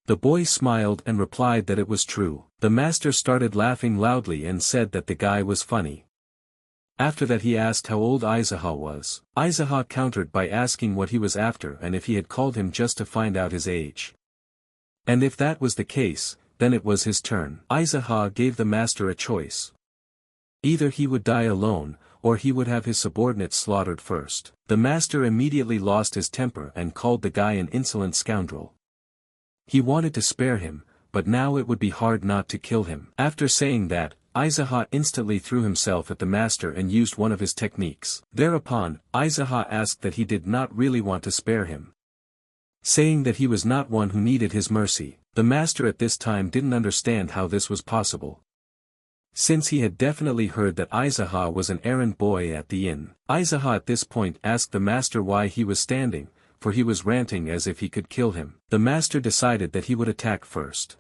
The boy smiled and replied that it was true. The master started laughing loudly and said that the guy was funny. After that he asked how old Aizaha was. Aizaha countered by asking what he was after and if he had called him just to find out his age. And if that was the case, then it was his turn. Aizaha gave the master a choice. Either he would die alone, or he would have his subordinates slaughtered first. The master immediately lost his temper and called the guy an insolent scoundrel. He wanted to spare him, but now it would be hard not to kill him. After saying that, Aizaha instantly threw himself at the master and used one of his techniques. Thereupon, Aizaha asked that he did not really want to spare him, saying that he was not one who needed his mercy. The master at this time didn't understand how this was possible, since he had definitely heard that Aizaha was an errand boy at the inn. Aizaha at this point asked the master why he was standing, for he was ranting as if he could kill him. The master decided that he would attack first.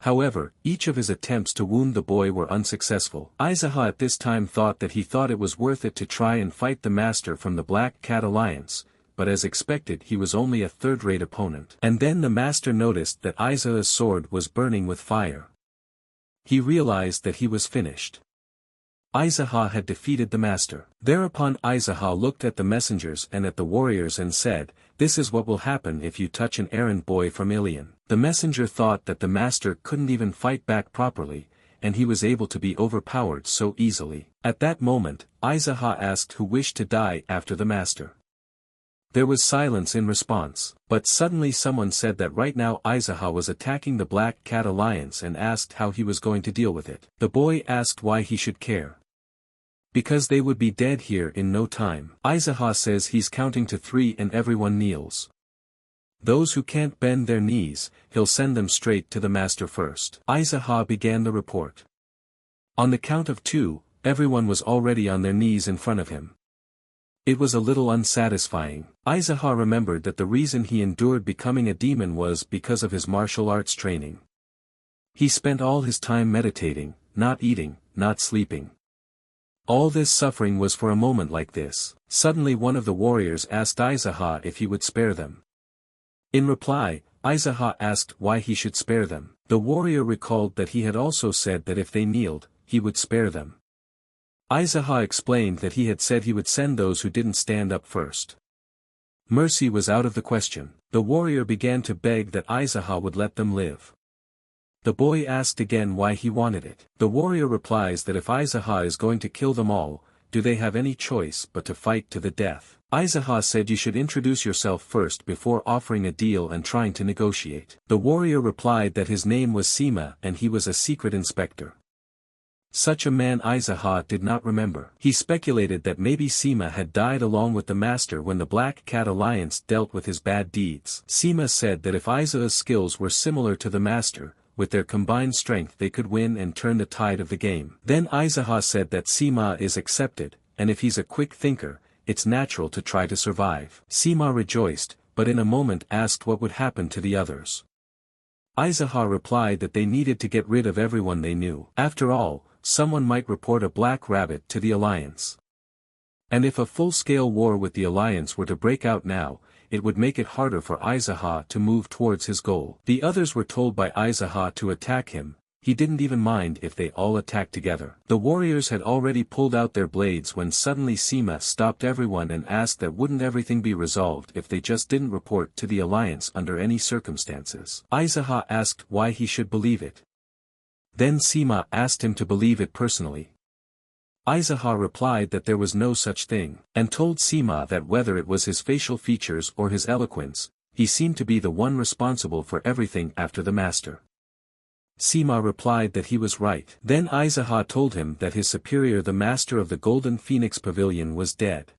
However, each of his attempts to wound the boy were unsuccessful. Aizaha at this time thought it was worth it to try and fight the master from the Black Cat Alliance, but as expected he was only a third-rate opponent. And then the master noticed that Aizaha's sword was burning with fire. He realized that he was finished. Aizaha had defeated the master. Thereupon Aizaha looked at the messengers and at the warriors and said, "This is what will happen if you touch an errand boy from Ilion." The messenger thought that the master couldn't even fight back properly, and he was able to be overpowered so easily. At that moment, Aizaha asked who wished to die after the master. There was silence in response, but suddenly someone said that right now Aizaha was attacking the Black Cat Alliance and asked how he was going to deal with it. The boy asked why he should care. Because they would be dead here in no time. Aizaha says he's counting to 3 and everyone kneels. Those who can't bend their knees, he'll send them straight to the master first. Aizaha began the report. On the count of 2, everyone was already on their knees in front of him. It was a little unsatisfying. Aizaha remembered that the reason he endured becoming a demon was because of his martial arts training. He spent all his time meditating, not eating, not sleeping. All this suffering was for a moment like this. Suddenly one of the warriors asked Aizaha if he would spare them. In reply, Aizaha asked why he should spare them. The warrior recalled that he had also said that if they kneeled, he would spare them. Aizaha explained that he had said he would send those who didn't stand up first. Mercy was out of the question. The warrior began to beg that Aizaha would let them live. The boy asked again why he wanted it. The warrior replies that if Aizaha is going to kill them all, do they have any choice but to fight to the death? Aizaha said you should introduce yourself first before offering a deal and trying to negotiate. The warrior replied that his name was Sima and he was a secret inspector. Such a man Aizaha did not remember. He speculated that maybe Sima had died along with the master when the Black Cat Alliance dealt with his bad deeds. Sima said that if Aizaha's skills were similar to the master, with their combined strength they could win and turn the tide of the game. Then Aizaha said that Sima is accepted, and if he's a quick thinker, it's natural to try to survive. Sima rejoiced, but in a moment asked what would happen to the others. Aizaha replied that they needed to get rid of everyone they knew. After all, someone might report a black rabbit to the Alliance. And if a full-scale war with the Alliance were to break out now, it would make it harder for Aizaha to move towards his goal. The others were told by Aizaha to attack him. He didn't even mind if they all attacked together. The warriors had already pulled out their blades when suddenly Sima stopped everyone and asked that wouldn't everything be resolved if they just didn't report to the Alliance under any circumstances. Aizaha asked why he should believe it. Then Sima asked him to believe it personally. Aizaha replied that there was no such thing, and told Sima that whether it was his facial features or his eloquence, he seemed to be the one responsible for everything after the master. Sima replied that he was right. Then Aizaha told him that his superior the master of the Golden Phoenix Pavilion was dead.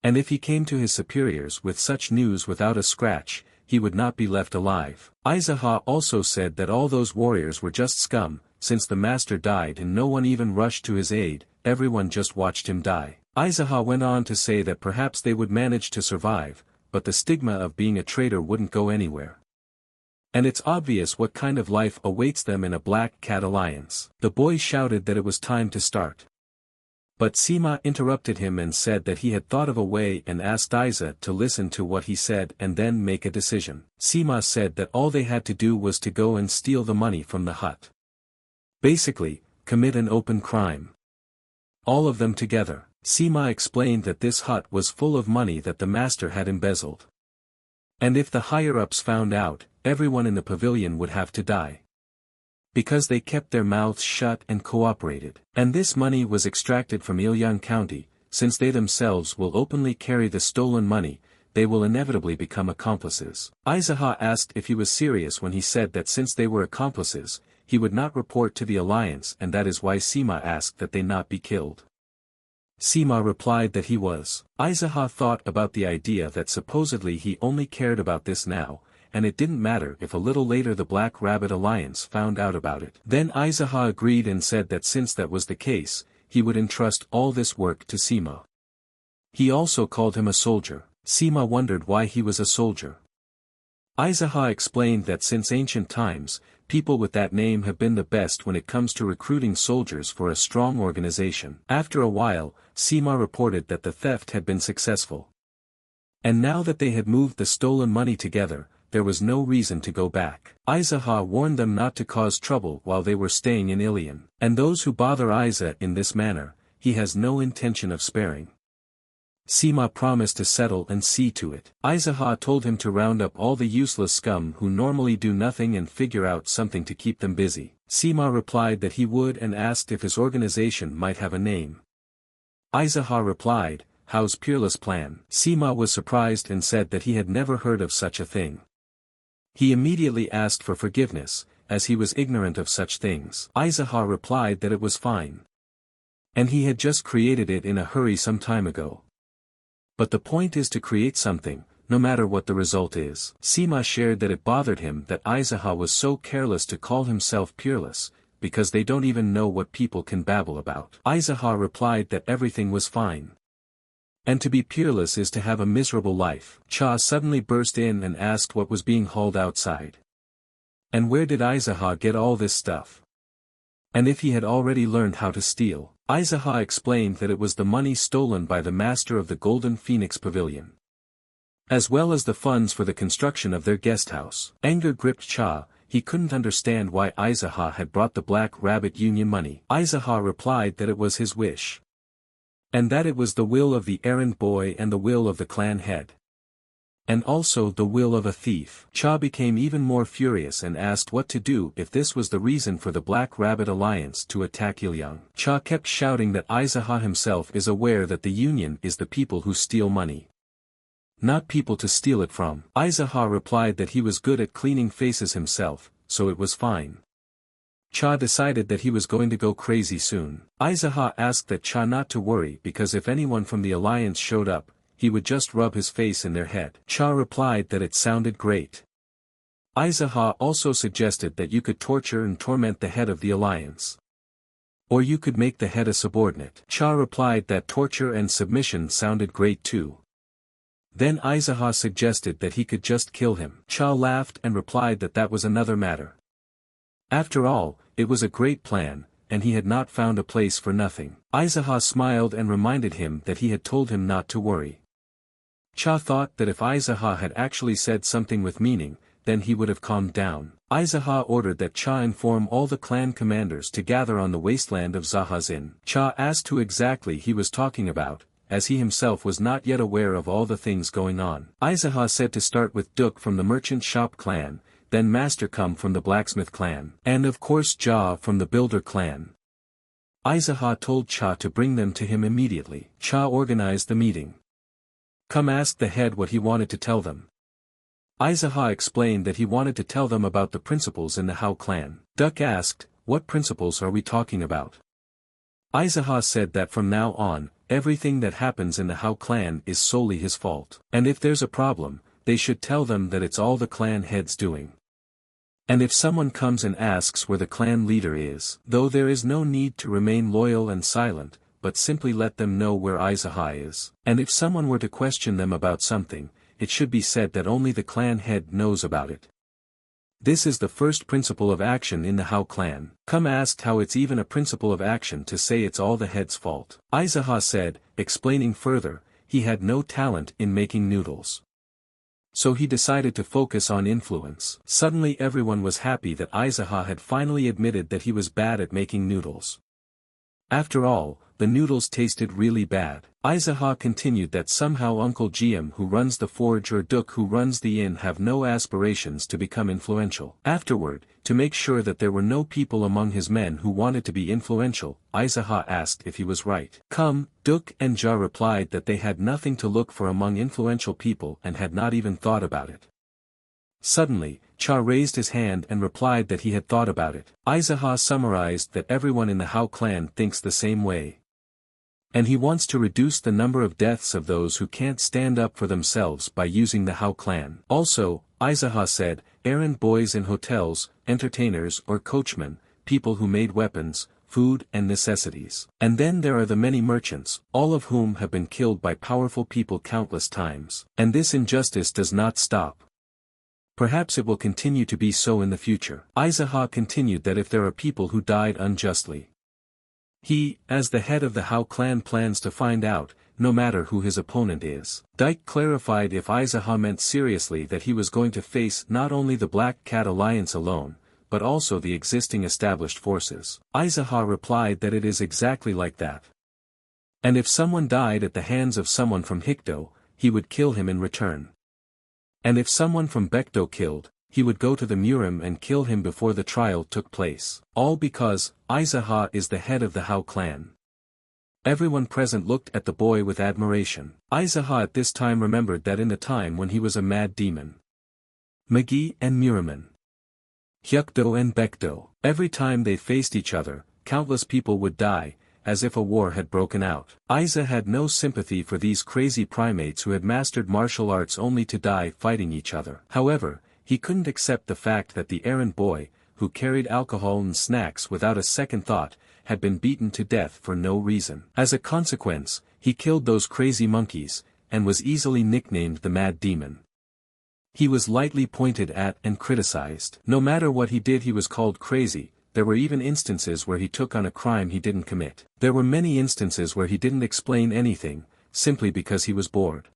And if he came to his superiors with such news without a scratch, he would not be left alive. Aizaha also said that all those warriors were just scum, since the master died and no one even rushed to his aid, everyone just watched him die. Aizaha went on to say that perhaps they would manage to survive, but the stigma of being a traitor wouldn't go anywhere. And it's obvious what kind of life awaits them in a Black Cat Alliance. The boy shouted that it was time to start. But Sima interrupted him and said that he had thought of a way and asked Aiza to listen to what he said and then make a decision. Sima said that all they had to do was to go and steal the money from the hut. Basically, commit an open crime. All of them together. Sima explained that this hut was full of money that the master had embezzled. And if the higher-ups found out, everyone in the pavilion would have to die. Because they kept their mouths shut and cooperated. And this money was extracted from Ilyang County, since they themselves will openly carry the stolen money, they will inevitably become accomplices. Aizaha asked if he was serious when he said that since they were accomplices, he would not report to the alliance, and that is why Sima asked that they not be killed. Sima replied that he was. Aizaha thought about the idea that supposedly he only cared about this now, and it didn't matter if a little later the Black Rabbit Alliance found out about it. Then Aizaha agreed and said that since that was the case, he would entrust all this work to Sima. He also called him a soldier. Sima wondered why he was a soldier. Aizaha explained that since ancient times, people with that name have been the best when it comes to recruiting soldiers for a strong organization. After a while, Sima reported that the theft had been successful. And now that they had moved the stolen money together, there was no reason to go back. Aizaha warned them not to cause trouble while they were staying in Ilion. And those who bother Aiza in this manner, he has no intention of sparing. Sima promised to settle and see to it. Aizaha told him to round up all the useless scum who normally do nothing and figure out something to keep them busy. Sima replied that he would and asked if his organization might have a name. Aizaha replied, "How's Peerless Plan?" Sima was surprised and said that he had never heard of such a thing. He immediately asked for forgiveness, as he was ignorant of such things. Aizaha replied that it was fine. And he had just created it in a hurry some time ago. But the point is to create something, no matter what the result is. Sima shared that it bothered him that Aizaha was so careless to call himself peerless, because they don't even know what people can babble about. Aizaha replied that everything was fine. And to be peerless is to have a miserable life. Cha suddenly burst in and asked what was being hauled outside. And where did Aizaha get all this stuff? And if he had already learned how to steal. Aizaha explained that it was the money stolen by the master of the Golden Phoenix Pavilion, as well as the funds for the construction of their guest house. Anger gripped Cha. He couldn't understand why Aizaha had brought the Black Rabbit Union money. Aizaha replied that it was his wish. And that it was the will of the errand boy and the will of the clan head. And also the will of a thief. Cha became even more furious and asked what to do if this was the reason for the Black Rabbit Alliance to attack Ilyang. Cha kept shouting that Aizaha himself is aware that the Union is the people who steal money, not people to steal it from. Aizaha replied that he was good at cleaning faces himself, so it was fine. Cha decided that he was going to go crazy soon. Aizaha asked that Cha not to worry because if anyone from the alliance showed up, he would just rub his face in their head. Cha replied that it sounded great. Aizaha also suggested that you could torture and torment the head of the alliance. Or you could make the head a subordinate. Cha replied that torture and submission sounded great too. Then Aizaha suggested that he could just kill him. Cha laughed and replied that that was another matter. After all, it was a great plan, and he had not found a place for nothing. Aizaha smiled and reminded him that he had told him not to worry. Cha thought that if Aizaha had actually said something with meaning, then he would have calmed down. Aizaha ordered that Cha inform all the clan commanders to gather on the wasteland of Zahazin. Cha asked who exactly he was talking about, as he himself was not yet aware of all the things going on. Aizaha said to start with Duk from the merchant shop clan, then Master Kum from the blacksmith clan, and of course Ja from the builder clan. Aizaha told Cha to bring them to him immediately. Cha organized the meeting. Kum asked the head what he wanted to tell them. Aizaha explained that he wanted to tell them about the principles in the Hao clan. Duk asked, "What principles are we talking about?" Aizaha said that from now on, everything that happens in the Hao clan is solely his fault. And if there's a problem, they should tell them that it's all the clan head's doing. And if someone comes and asks where the clan leader is, though there is no need to remain loyal and silent, but simply let them know where Aizaha is. And if someone were to question them about something, it should be said that only the clan head knows about it. This is the first principle of action in the Hao clan. Kum asked how it's even a principle of action to say it's all the head's fault. Aizaha said, explaining further, he had no talent in making noodles. So he decided to focus on influence. Suddenly everyone was happy that Aizaha had finally admitted that he was bad at making noodles. After all, the noodles tasted really bad. Aizaha continued that somehow Uncle Jiam who runs the forge or Duk who runs the inn have no aspirations to become influential. Afterward, to make sure that there were no people among his men who wanted to be influential, Aizaha asked if he was right. Kum, Duk and Ja replied that they had nothing to look for among influential people and had not even thought about it. Suddenly, Cha raised his hand and replied that he had thought about it. Aizaha summarized that everyone in the Hao clan thinks the same way. And he wants to reduce the number of deaths of those who can't stand up for themselves by using the Hao clan. Also, Aizaha said, errand boys in hotels, entertainers or coachmen, people who made weapons, food and necessities. And then there are the many merchants, all of whom have been killed by powerful people countless times. And this injustice does not stop. Perhaps it will continue to be so in the future. Aizaha continued that if there are people who died unjustly, he, as the head of the Hao clan, plans to find out, no matter who his opponent is. Dike clarified if Aizaha meant seriously that he was going to face not only the Black Cat Alliance alone, but also the existing established forces. Aizaha replied that it is exactly like that. And if someone died at the hands of someone from Hikdo, he would kill him in return. And if someone from Bekdo killed, he would go to the Murim and kill him before the trial took place. All because, Aizaha is the head of the Hao clan. Everyone present looked at the boy with admiration. Aizaha at this time remembered that in the time when he was a mad demon, Magi and Muriman, Hyukdo and Bekdo, every time they faced each other, countless people would die, as if a war had broken out. Aiza had no sympathy for these crazy primates who had mastered martial arts only to die fighting each other. However, he couldn't accept the fact that the errand boy, who carried alcohol and snacks without a second thought, had been beaten to death for no reason. As a consequence, he killed those crazy monkeys, and was easily nicknamed the Mad Demon. He was lightly pointed at and criticized. No matter what he did, he was called crazy. There were even instances where he took on a crime he didn't commit. There were many instances where he didn't explain anything, simply because he was bored.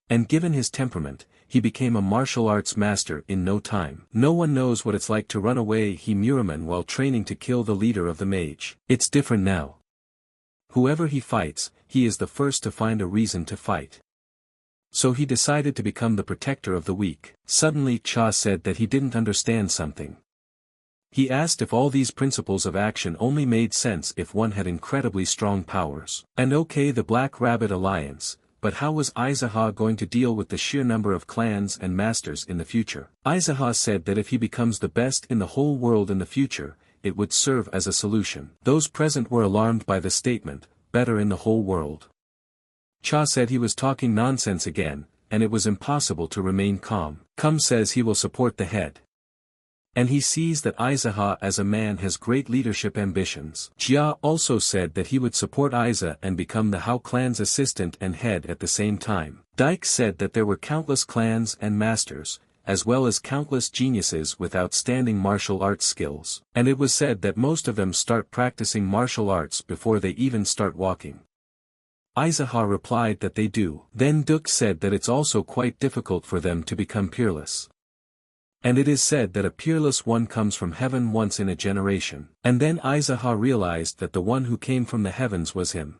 And given his temperament, he became a martial arts master in no time. No one knows what it's like to run away, he Muriman, while training to kill the leader of the mage. It's different now. Whoever he fights, he is the first to find a reason to fight. So he decided to become the protector of the weak. Suddenly Cha said that he didn't understand something. He asked if all these principles of action only made sense if one had incredibly strong powers. And okay, the Black Rabbit Alliance, but how was Aizaha going to deal with the sheer number of clans and masters in the future? Aizaha said that if he becomes the best in the whole world in the future, it would serve as a solution. Those present were alarmed by the statement, better in the whole world. Cha said he was talking nonsense again, and it was impossible to remain calm. Kum says he will support the head. And he sees that Aizaha as a man has great leadership ambitions. Jia also said that he would support Aiza and become the Hao clan's assistant and head at the same time. Dike said that there were countless clans and masters, as well as countless geniuses with outstanding martial arts skills. And it was said that most of them start practicing martial arts before they even start walking. Aizaha replied that they do. Then Duk said that it's also quite difficult for them to become peerless. And it is said that a peerless one comes from heaven once in a generation. And then Aizaha realized that the one who came from the heavens was him.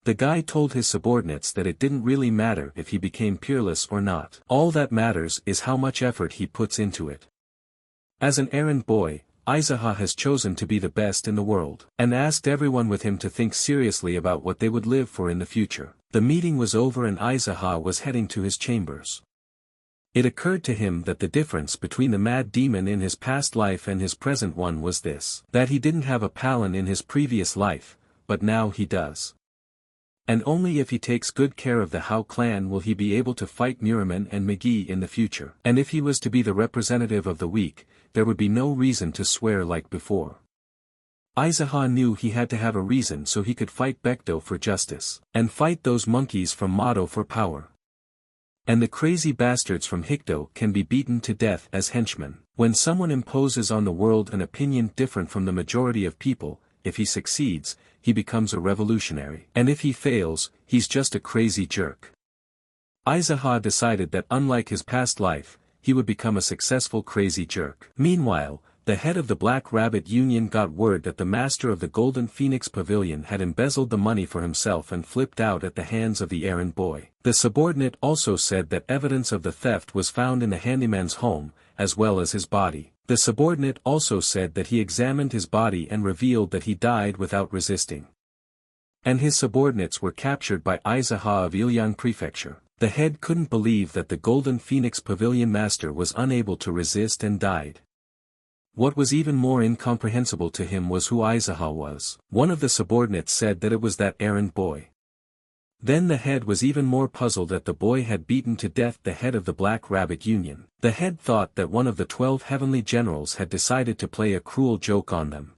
The guy told his subordinates that it didn't really matter if he became peerless or not. All that matters is how much effort he puts into it. As an errand boy, Aizaha has chosen to be the best in the world, and asked everyone with him to think seriously about what they would live for in the future. The meeting was over and Aizaha was heading to his chambers. It occurred to him that the difference between the mad demon in his past life and his present one was this: that he didn't have a Palin in his previous life, but now he does. And only if he takes good care of the Hao clan will he be able to fight Muriman and Magi in the future. And if he was to be the representative of the weak, there would be no reason to swear like before. Aizaha knew he had to have a reason so he could fight Bekdo for justice, and fight those monkeys from Mado for power. And the crazy bastards from Hikdo can be beaten to death as henchmen. When someone imposes on the world an opinion different from the majority of people, if he succeeds, he becomes a revolutionary. And if he fails, he's just a crazy jerk. Aizaha decided that unlike his past life, he would become a successful crazy jerk. Meanwhile, the head of the Black Rabbit Union got word that the master of the Golden Phoenix Pavilion had embezzled the money for himself and flipped out at the hands of the errand boy. The subordinate also said that evidence of the theft was found in the handyman's home, as well as his body. The subordinate also said that he examined his body and revealed that he died without resisting. And his subordinates were captured by Aizaha of Ilyang Prefecture. The head couldn't believe that the Golden Phoenix Pavilion Master was unable to resist and died. What was even more incomprehensible to him was who Aizaha was. One of the subordinates said that it was that errand boy. Then the head was even more puzzled that the boy had beaten to death the head of the Black Rabbit Union. The head thought that one of the 12 heavenly generals had decided to play a cruel joke on them.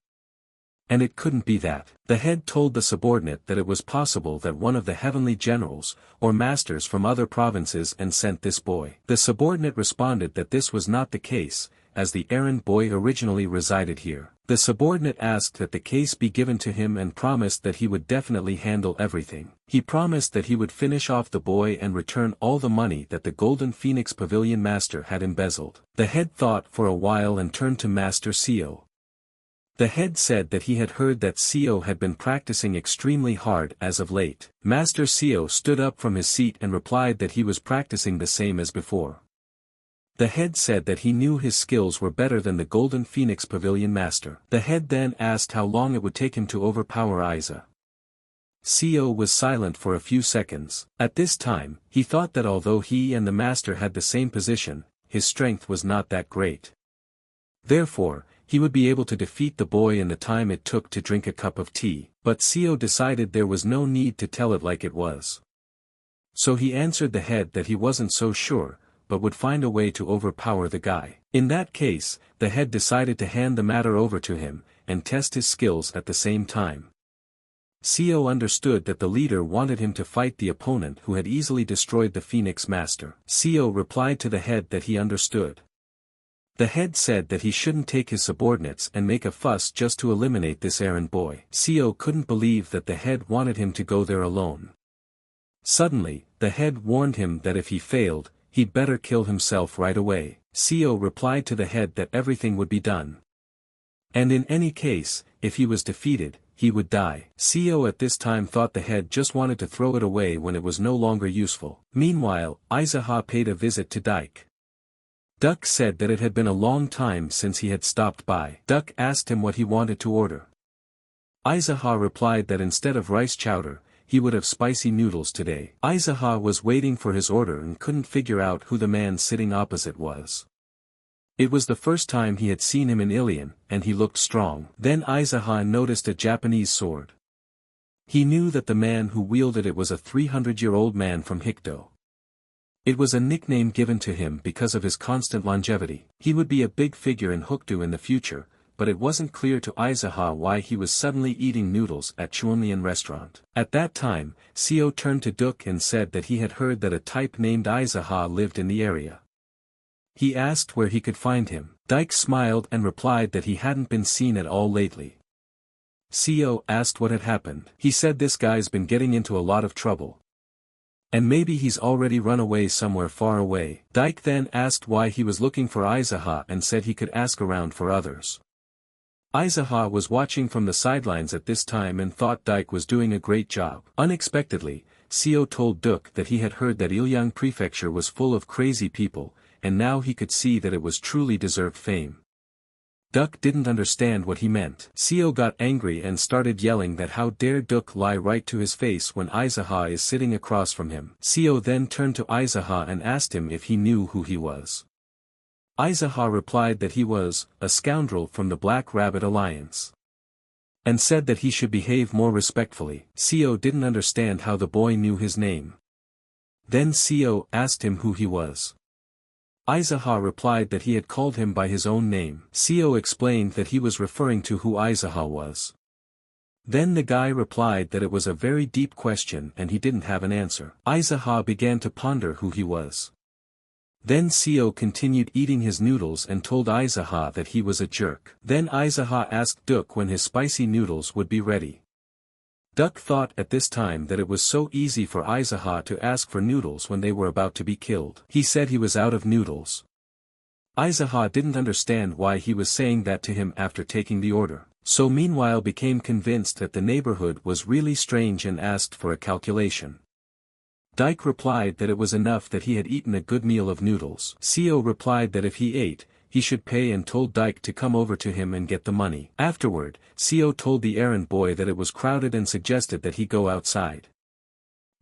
And it couldn't be that. The head told the subordinate that it was possible that one of the heavenly generals, or masters from other provinces and sent this boy. The subordinate responded that this was not the case, as the errand boy originally resided here. The subordinate asked that the case be given to him and promised that he would definitely handle everything. He promised that he would finish off the boy and return all the money that the Golden Phoenix Pavilion Master had embezzled. The head thought for a while and turned to Master Seo. The head said that he had heard that Seo had been practicing extremely hard as of late. Master Seo stood up from his seat and replied that he was practicing the same as before. The head said that he knew his skills were better than the Golden Phoenix Pavilion Master. The head then asked how long it would take him to overpower Aiza. Seo was silent for a few seconds. At this time, he thought that although he and the master had the same position, his strength was not that great. Therefore, he would be able to defeat the boy in the time it took to drink a cup of tea, but Seo decided there was no need to tell it like it was. So he answered the head that he wasn't so sure, but would find a way to overpower the guy. In that case, the head decided to hand the matter over to him, and test his skills at the same time. Seo understood that the leader wanted him to fight the opponent who had easily destroyed the Phoenix Master. Seo replied to the head that he understood. The head said that he shouldn't take his subordinates and make a fuss just to eliminate this errand boy. Seo couldn't believe that the head wanted him to go there alone. Suddenly, the head warned him that if he failed, he'd better kill himself right away. Seo replied to the head that everything would be done. And in any case, if he was defeated, he would die. Seo at this time thought the head just wanted to throw it away when it was no longer useful. Meanwhile, Aizaha paid a visit to Dike. Duck said that it had been a long time since he had stopped by. Duck asked him what he wanted to order. Aizaha replied that instead of rice chowder, he would have spicy noodles today. Aizaha was waiting for his order and couldn't figure out who the man sitting opposite was. It was the first time he had seen him in Ilion, and he looked strong. Then Aizaha noticed a Japanese sword. He knew that the man who wielded it was a 300-year-old man from Hikdo. It was a nickname given to him because of his constant longevity. He would be a big figure in Hoekdo in the future, but it wasn't clear to Aizaha why he was suddenly eating noodles at Chuanlian restaurant. At that time, Seo turned to Duck and said that he had heard that a type named Aizaha lived in the area. He asked where he could find him. Dike smiled and replied that he hadn't been seen at all lately. Seo asked what had happened. He said this guy's been getting into a lot of trouble. And maybe he's already run away somewhere far away. Dike then asked why he was looking for Aizaha and said he could ask around for others. Aizaha was watching from the sidelines at this time and thought Dike was doing a great job. Unexpectedly, Seo told Duck that he had heard that Ilyang Prefecture was full of crazy people, and now he could see that it was truly deserved fame. Duck didn't understand what he meant. Seo got angry and started yelling that how dare Duck lie right to his face when Aizaha is sitting across from him. Seo then turned to Aizaha and asked him if he knew who he was. Aizaha replied that he was a scoundrel from the Black Rabbit Alliance, and said that he should behave more respectfully. Seo didn't understand how the boy knew his name. Then Seo asked him who he was. Aizaha replied that he had called him by his own name. Seo explained that he was referring to who Aizaha was. Then the guy replied that it was a very deep question and he didn't have an answer. Aizaha began to ponder who he was. Then Seo continued eating his noodles and told Aizaha that he was a jerk. Then Aizaha asked Duck when his spicy noodles would be ready. Duck thought at this time that it was so easy for Aizaha to ask for noodles when they were about to be killed. He said he was out of noodles. Aizaha didn't understand why he was saying that to him after taking the order, so meanwhile became convinced that the neighborhood was really strange and asked for a calculation. Dike replied that it was enough that he had eaten a good meal of noodles. Seo replied that if he ate, he should pay and told Dike to come over to him and get the money. Afterward, Seo told the errand boy that it was crowded and suggested that he go outside.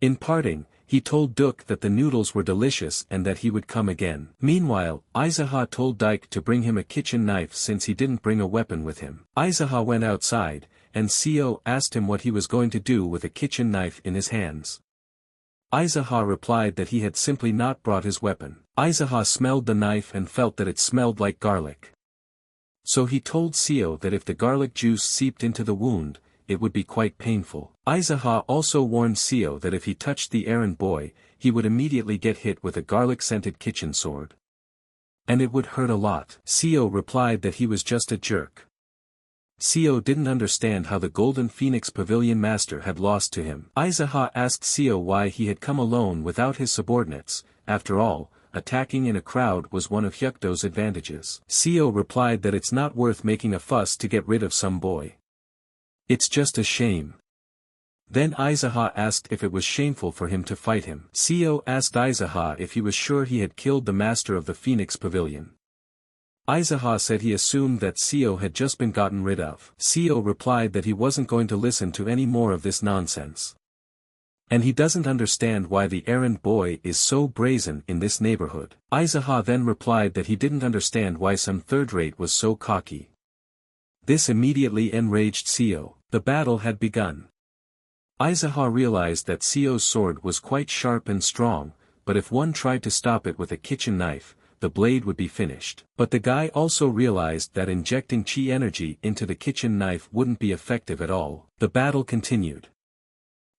In parting, He told Duk that the noodles were delicious and that he would come again. Meanwhile, Aizaha told Dike to bring him a kitchen knife since he didn't bring a weapon with him. Aizaha went outside, and Seo asked him what he was going to do with a kitchen knife in his hands. Aizaha replied that he had simply not brought his weapon. Aizaha smelled the knife and felt that it smelled like garlic. So he told Seo that if the garlic juice seeped into the wound, it would be quite painful. Aizaha also warned Seo that if he touched the errand boy, he would immediately get hit with a garlic-scented kitchen sword. And it would hurt a lot. Seo replied that he was just a jerk. Seo didn't understand how the Golden Phoenix Pavilion Master had lost to him. Aizaha asked Seo why he had come alone without his subordinates. After all, attacking in a crowd was one of Hyukdo's advantages. Seo replied that it's not worth making a fuss to get rid of some boy. It's just a shame. Then Aizaha asked if it was shameful for him to fight him. Seo asked Aizaha if he was sure he had killed the master of the Phoenix Pavilion. Aizaha said he assumed that Seo had just been gotten rid of. Seo replied that he wasn't going to listen to any more of this nonsense. And he doesn't understand why the errand boy is so brazen in this neighborhood. Aizaha then replied that he didn't understand why some third-rate was so cocky. This immediately enraged Seo. The battle had begun. Aizaha realized that Seo's sword was quite sharp and strong, but if one tried to stop it with a kitchen knife, the blade would be finished. But the guy also realized that injecting chi energy into the kitchen knife wouldn't be effective at all. The battle continued.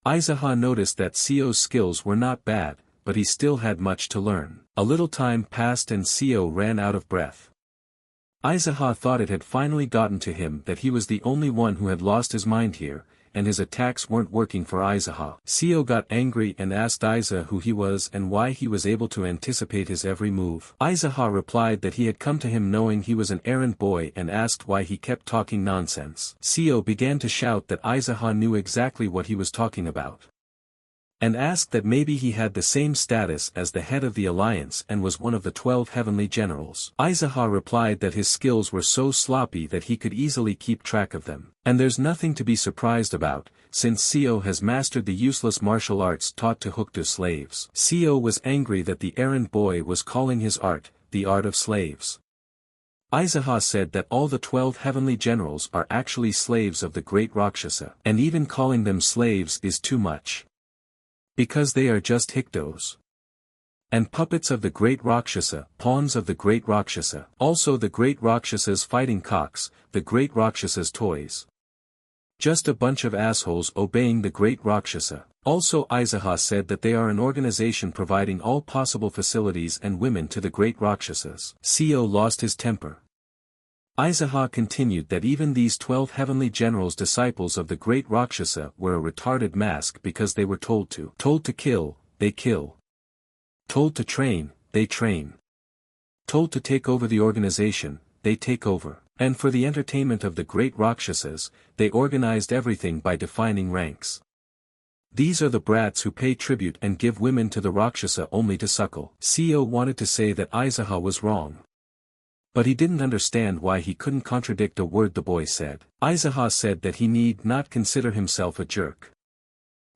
Aizaha noticed that Seo's skills were not bad, but he still had much to learn. A little time passed and Seo ran out of breath. Aizaha thought it had finally gotten to him that he was the only one who had lost his mind here, and his attacks weren't working for Aizaha. Seo got angry and asked Aizaha who he was and why he was able to anticipate his every move. Aizaha replied that he had come to him knowing he was an errand boy and asked why he kept talking nonsense. Seo began to shout that Aizaha knew exactly what he was talking about, and asked that maybe he had the same status as the head of the alliance and was one of the 12 heavenly generals. Aizaha replied that his skills were so sloppy that he could easily keep track of them. And there's nothing to be surprised about, since Seo has mastered the useless martial arts taught to Hoekdo slaves. Seo was angry that the errand boy was calling his art, the art of slaves. Aizaha said that all the 12 heavenly generals are actually slaves of the great Rakshasa, and even calling them slaves is too much. Because they are just Hyukdos. And puppets of the great Rakshasa, pawns of the great Rakshasa. Also the great Rakshasa's fighting cocks, the great Rakshasa's toys. Just a bunch of assholes obeying the great Rakshasa. Also Aizaha said that they are an organization providing all possible facilities and women to the great Rakshasas. Seo lost his temper. Aizaha continued that even these 12 heavenly generals disciples of the great Rakshasa were a retarded mask because they were told to. Told to kill, they kill. Told to train, they train. Told to take over the organization, they take over. And for the entertainment of the great Rakshasas, they organized everything by defining ranks. These are the brats who pay tribute and give women to the Rakshasa only to suckle. Seo wanted to say that Aizaha was wrong, but he didn't understand why he couldn't contradict a word the boy said. Aizaha said that he need not consider himself a jerk,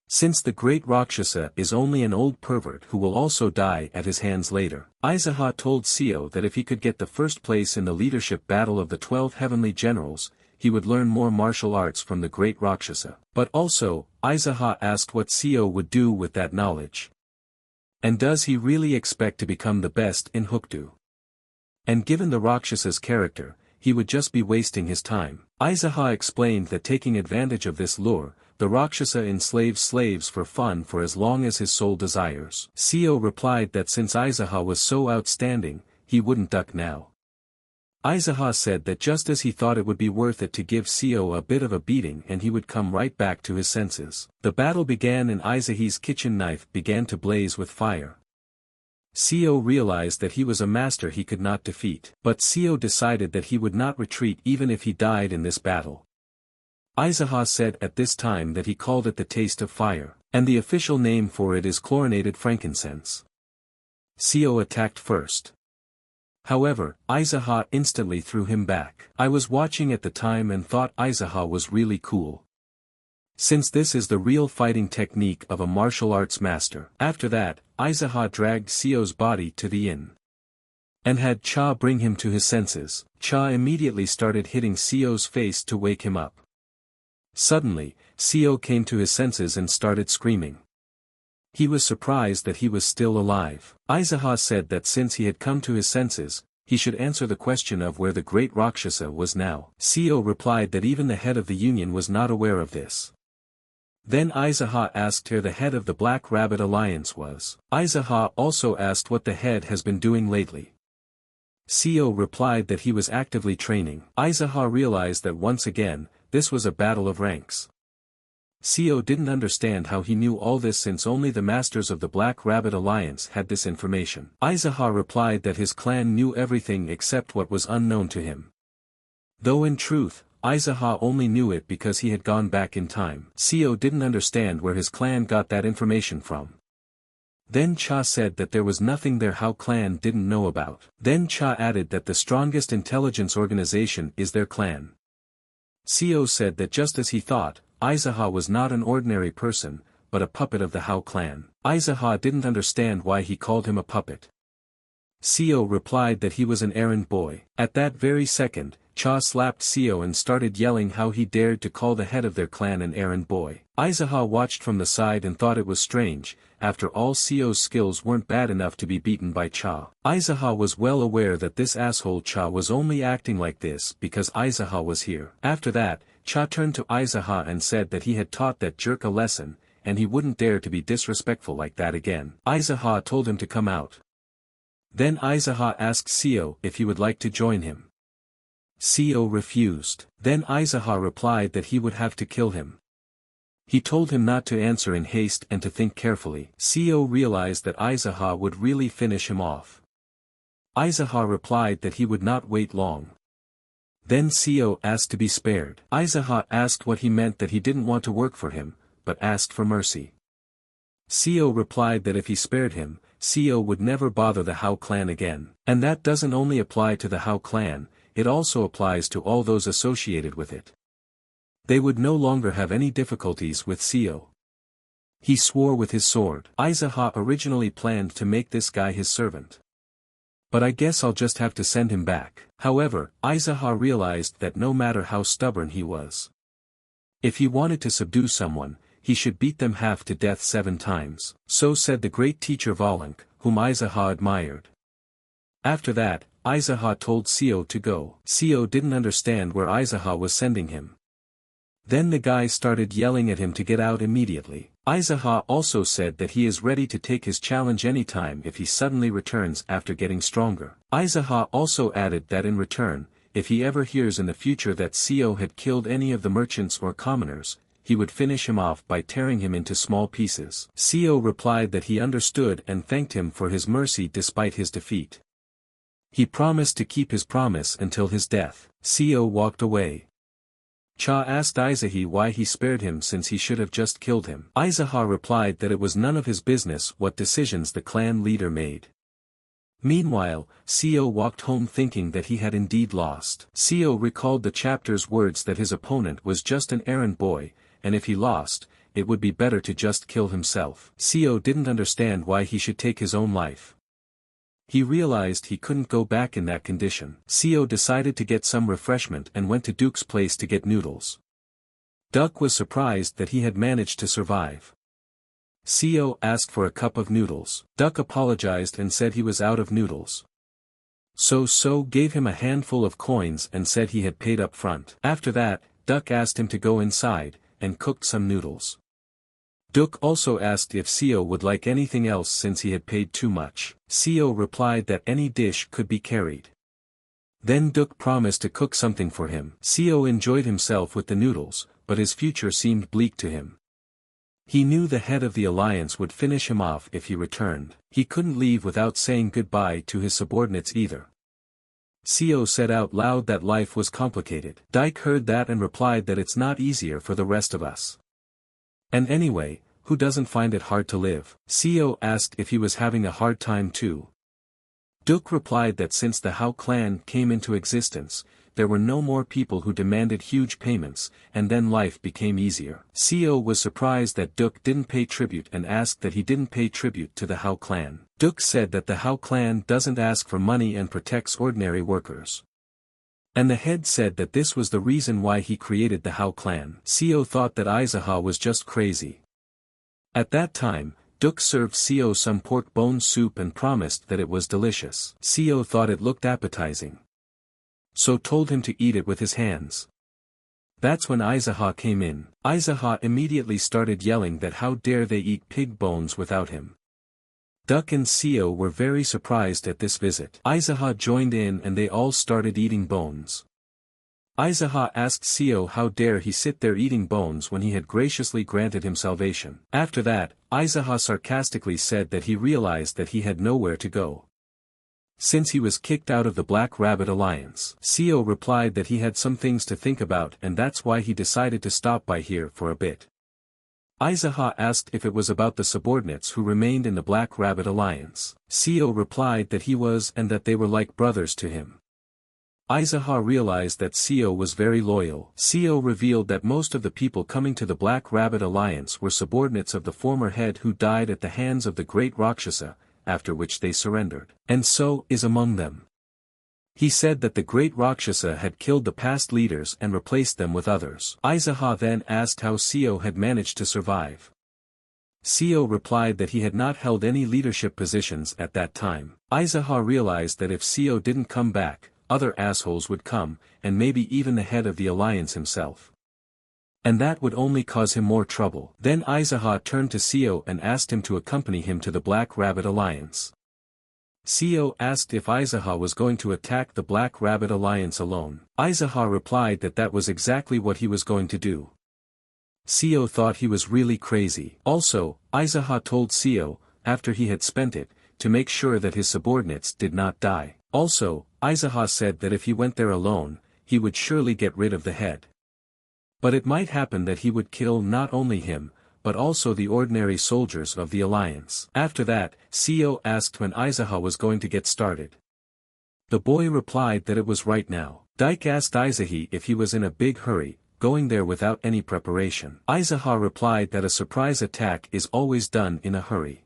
since the great Rakshasa is only an old pervert who will also die at his hands later. Aizaha told Seo that if he could get the first place in the leadership battle of the 12 heavenly generals, he would learn more martial arts from the great Rakshasa. But also, Aizaha asked what Seo would do with that knowledge. And does he really expect to become the best in Hoekdo? And given the Rakshasa's character, he would just be wasting his time. Aizaha explained that taking advantage of this lure, the Rakshasa enslaves slaves for fun for as long as his soul desires. Seo replied that since Aizaha was so outstanding, he wouldn't duck now. Aizaha said that just as he thought it would be worth it to give Seo a bit of a beating and he would come right back to his senses. The battle began and Aizahi's kitchen knife began to blaze with fire. Seo realized that he was a master he could not defeat. But Seo decided that he would not retreat even if he died in this battle. Aizaha said at this time that he called it the taste of fire, and the official name for it is chlorinated frankincense. Seo attacked first. However, Aizaha instantly threw him back. I was watching at the time and thought Aizaha was really cool. since this is the real fighting technique of a martial arts master. After that, Aizaha dragged Seo's body to the inn and had Cha bring him to his senses. Cha immediately started hitting Seo's face to wake him up. Suddenly, Seo came to his senses and started screaming. He was surprised that he was still alive. Aizaha said that since he had come to his senses, he should answer the question of where the great Rakshasa was now. Seo replied that even the head of the union was not aware of this. Then Aizaha asked where the head of the Black Rabbit Alliance was. Aizaha also asked what the head has been doing lately. Seo replied that he was actively training. Aizaha realized that once again, this was a battle of ranks. Seo didn't understand how he knew all this since only the masters of the Black Rabbit Alliance had this information. Aizaha replied that his clan knew everything except what was unknown to him. Though in truth, Aizaha only knew it because he had gone back in time. Seo didn't understand where his clan got that information from. Then Cha said that there was nothing their Hao clan didn't know about. Then Cha added that the strongest intelligence organization is their clan. Seo said that just as he thought, Aizaha was not an ordinary person, but a puppet of the Hao clan. Aizaha didn't understand why he called him a puppet. Seo replied that he was an errand boy. At that very second, Cha slapped Seo and started yelling how he dared to call the head of their clan an errand boy. Aizaha watched from the side and thought it was strange. After all, Seo's skills weren't bad enough to be beaten by Cha. Aizaha was well aware that this asshole Cha was only acting like this because Aizaha was here. After that, Cha turned to Aizaha and said that he had taught that jerk a lesson, and he wouldn't dare to be disrespectful like that again. Aizaha told him to come out. Then Aizaha asked Seo if he would like to join him. Seo refused. Then Aizaha replied that he would have to kill him. He told him not to answer in haste and to think carefully. Seo realized that Aizaha would really finish him off. Aizaha replied that he would not wait long. Then Seo asked to be spared. Aizaha asked what he meant, that he didn't want to work for him, but asked for mercy. Seo replied that if he spared him, Seo would never bother the Hao clan again. And that doesn't only apply to the Hao clan, it also applies to all those associated with it. They would no longer have any difficulties with Seo. He swore with his sword. Aizaha originally planned to make this guy his servant. But I guess I'll just have to send him back. However, Aizaha realized that no matter how stubborn he was, if he wanted to subdue someone, he should beat them half to death 7 times. So said the great teacher Valunk, whom Aizaha admired. After that, Aizaha told Seo to go. Seo didn't understand where Aizaha was sending him. Then the guy started yelling at him to get out immediately. Aizaha also said that he is ready to take his challenge anytime if he suddenly returns after getting stronger. Aizaha also added that in return, if he ever hears in the future that Seo had killed any of the merchants or commoners, he would finish him off by tearing him into small pieces. Seo replied that he understood and thanked him for his mercy despite his defeat. He promised to keep his promise until his death. Seo walked away. Cha asked Aizahi why he spared him since he should have just killed him. Aizaha replied that it was none of his business what decisions the clan leader made. Meanwhile, Seo walked home thinking that he had indeed lost. Seo recalled the chapter's words that his opponent was just an errand boy, and if he lost, it would be better to just kill himself. Seo didn't understand why he should take his own life. He realized he couldn't go back in that condition. Seo decided to get some refreshment and went to Duke's place to get noodles. Duck was surprised that he had managed to survive. Seo asked for a cup of noodles. Duck apologized and said he was out of noodles. So gave him a handful of coins and said he had paid up front. After that, Duck asked him to go inside, and cooked some noodles. Duck also asked if Seo would like anything else since he had paid too much. Seo replied that any dish could be carried. Then Duck promised to cook something for him. Seo enjoyed himself with the noodles, but his future seemed bleak to him. He knew the head of the alliance would finish him off if he returned. He couldn't leave without saying goodbye to his subordinates either. Seo said out loud that life was complicated. Dyke heard that and replied that it's not easier for the rest of us. And anyway, who doesn't find it hard to live? Seo asked if he was having a hard time too. Duke replied that since the Hao clan came into existence, there were no more people who demanded huge payments, and then life became easier. Seo was surprised that Duk didn't pay tribute and asked that he didn't pay tribute to the Hao clan. Duk said that the Hao clan doesn't ask for money and protects ordinary workers. And the head said that this was the reason why he created the Hao clan. Seo thought that Aizaha was just crazy. At that time, Duk served Seo some pork bone soup and promised that it was delicious. Seo thought it looked appetizing, so told him to eat it with his hands. That's when Aizaha came in. Aizaha immediately started yelling that how dare they eat pig bones without him. Duk and Seo were very surprised at this visit. Aizaha joined in and they all started eating bones. Aizaha asked Seo how dare he sit there eating bones when he had graciously granted him salvation. After that, Aizaha sarcastically said that he realized that he had nowhere to go, since he was kicked out of the Black Rabbit Alliance. Seo replied that he had some things to think about and that's why he decided to stop by here for a bit. Aizaha asked if it was about the subordinates who remained in the Black Rabbit Alliance. Seo replied that he was and that they were like brothers to him. Aizaha realized that Seo was very loyal. Seo revealed that most of the people coming to the Black Rabbit Alliance were subordinates of the former head who died at the hands of the great Rakshasa, after which they surrendered. And so is among them. He said that the great Rakshasa had killed the past leaders and replaced them with others. Aizaha then asked how Seo had managed to survive. Seo replied that he had not held any leadership positions at that time. Aizaha realized that if Seo didn't come back, other assholes would come, and maybe even the head of the alliance himself. And that would only cause him more trouble. Then Aizaha turned to Seo and asked him to accompany him to the Black Rabbit Alliance. Seo asked if Aizaha was going to attack the Black Rabbit Alliance alone. Aizaha replied that that was exactly what he was going to do. Seo thought he was really crazy. Also, Aizaha told Seo, after he had spent it, to make sure that his subordinates did not die. Also, Aizaha said that if he went there alone, he would surely get rid of the head. But it might happen that he would kill not only him, but also the ordinary soldiers of the alliance. After that, Seo asked when Aizaha was going to get started. The boy replied that it was right now. Dike asked Aizahi if he was in a big hurry, going there without any preparation. Aizaha replied that a surprise attack is always done in a hurry.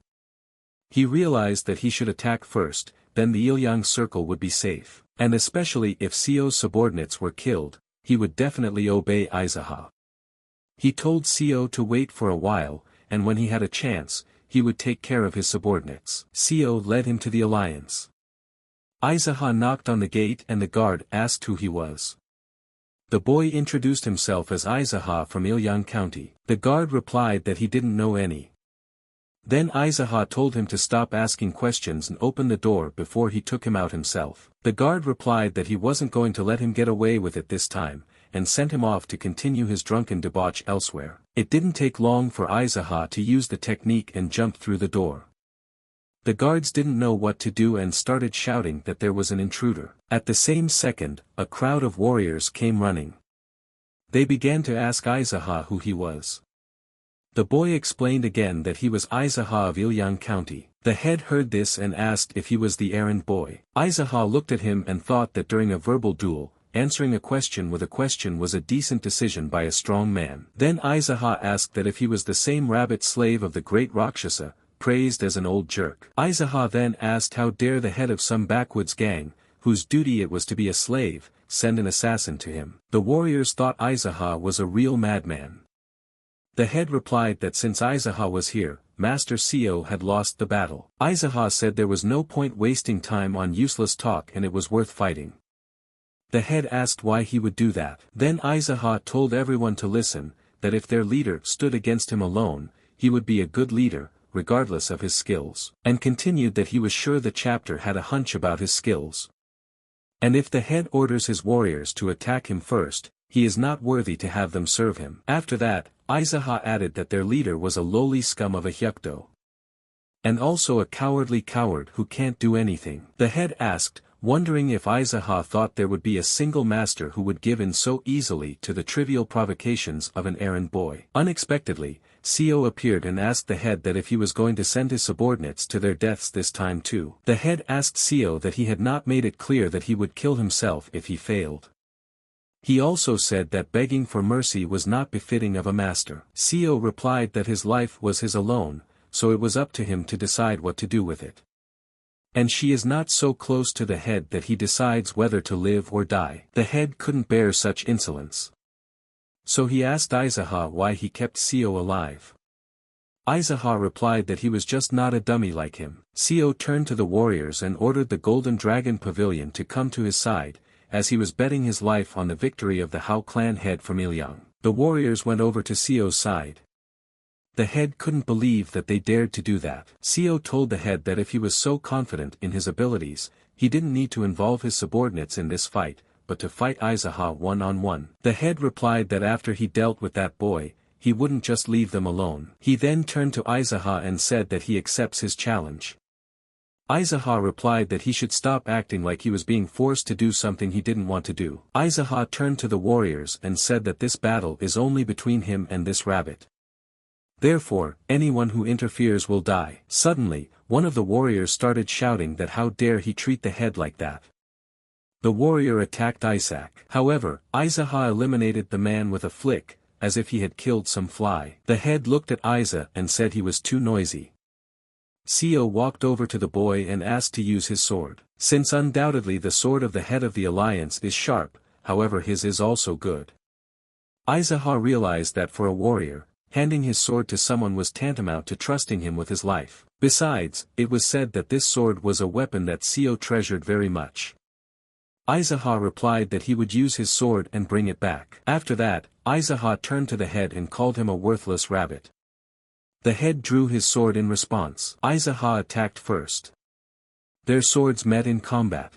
He realized that he should attack first, then the Ilyang circle would be safe. And especially if Seo's subordinates were killed, he would definitely obey Aizaha. He told Seo to wait for a while, and when he had a chance, he would take care of his subordinates. Seo led him to the alliance. Aizaha knocked on the gate and the guard asked who he was. The boy introduced himself as Aizaha from Ilyang County. The guard replied that he didn't know any. Then Aizaha told him to stop asking questions and open the door before he took him out himself. The guard replied that he wasn't going to let him get away with it this time, and sent him off to continue his drunken debauch elsewhere. It didn't take long for Aizaha to use the technique and jump through the door. The guards didn't know what to do and started shouting that there was an intruder. At the same second, a crowd of warriors came running. They began to ask Aizaha who he was. The boy explained again that he was Aizaha of Ilyang County. The head heard this and asked if he was the errand boy. Aizaha looked at him and thought that during a verbal duel, answering a question with a question was a decent decision by a strong man. Then Aizaha asked that if he was the same rabbit slave of the great Rakshasa, praised as an old jerk. Aizaha then asked how dare the head of some backwoods gang, whose duty it was to be a slave, send an assassin to him. The warriors thought Aizaha was a real madman. The head replied that since Aizaha was here, Master Seo had lost the battle. Aizaha said there was no point wasting time on useless talk and it was worth fighting. The head asked why he would do that. Then Aizaha told everyone to listen, that if their leader stood against him alone, he would be a good leader, regardless of his skills, and continued that he was sure the chapter had a hunch about his skills. And if the head orders his warriors to attack him first, he is not worthy to have them serve him. After that, Aizaha added that their leader was a lowly scum of a hyukdo. And also a cowardly coward who can't do anything. The head asked, wondering if Aizaha thought there would be a single master who would give in so easily to the trivial provocations of an errand boy. Unexpectedly, Seo appeared and asked the head that if he was going to send his subordinates to their deaths this time too. The head asked Seo that he had not made it clear that he would kill himself if he failed. He also said that begging for mercy was not befitting of a master. Seo replied that his life was his alone, so it was up to him to decide what to do with it. And she is not so close to the head that he decides whether to live or die. The head couldn't bear such insolence. So he asked Aizaha why he kept Seo alive. Aizaha replied that he was just not a dummy like him. Seo turned to the warriors and ordered the Golden Dragon Pavilion to come to his side, as he was betting his life on the victory of the Hao clan head from Ilyang. The warriors went over to Seo's side. The head couldn't believe that they dared to do that. Seo told the head that if he was so confident in his abilities, he didn't need to involve his subordinates in this fight, but to fight Aizaha one-on-one. The head replied that after he dealt with that boy, he wouldn't just leave them alone. He then turned to Aizaha and said that he accepts his challenge. Aizaha replied that he should stop acting like he was being forced to do something he didn't want to do. Aizaha turned to the warriors and said that this battle is only between him and this rabbit. Therefore, anyone who interferes will die. Suddenly, one of the warriors started shouting that how dare he treat the head like that. The warrior attacked Isaac. However, Aizaha eliminated the man with a flick, as if he had killed some fly. The head looked at Aiza and said he was too noisy. Seo walked over to the boy and asked to use his sword. Since undoubtedly the sword of the head of the alliance is sharp, however his is also good. Aizaha realized that for a warrior, handing his sword to someone was tantamount to trusting him with his life. Besides, it was said that this sword was a weapon that Seo treasured very much. Aizaha replied that he would use his sword and bring it back. After that, Aizaha turned to the head and called him a worthless rabbit. The head drew his sword in response. Aizaha attacked first. Their swords met in combat.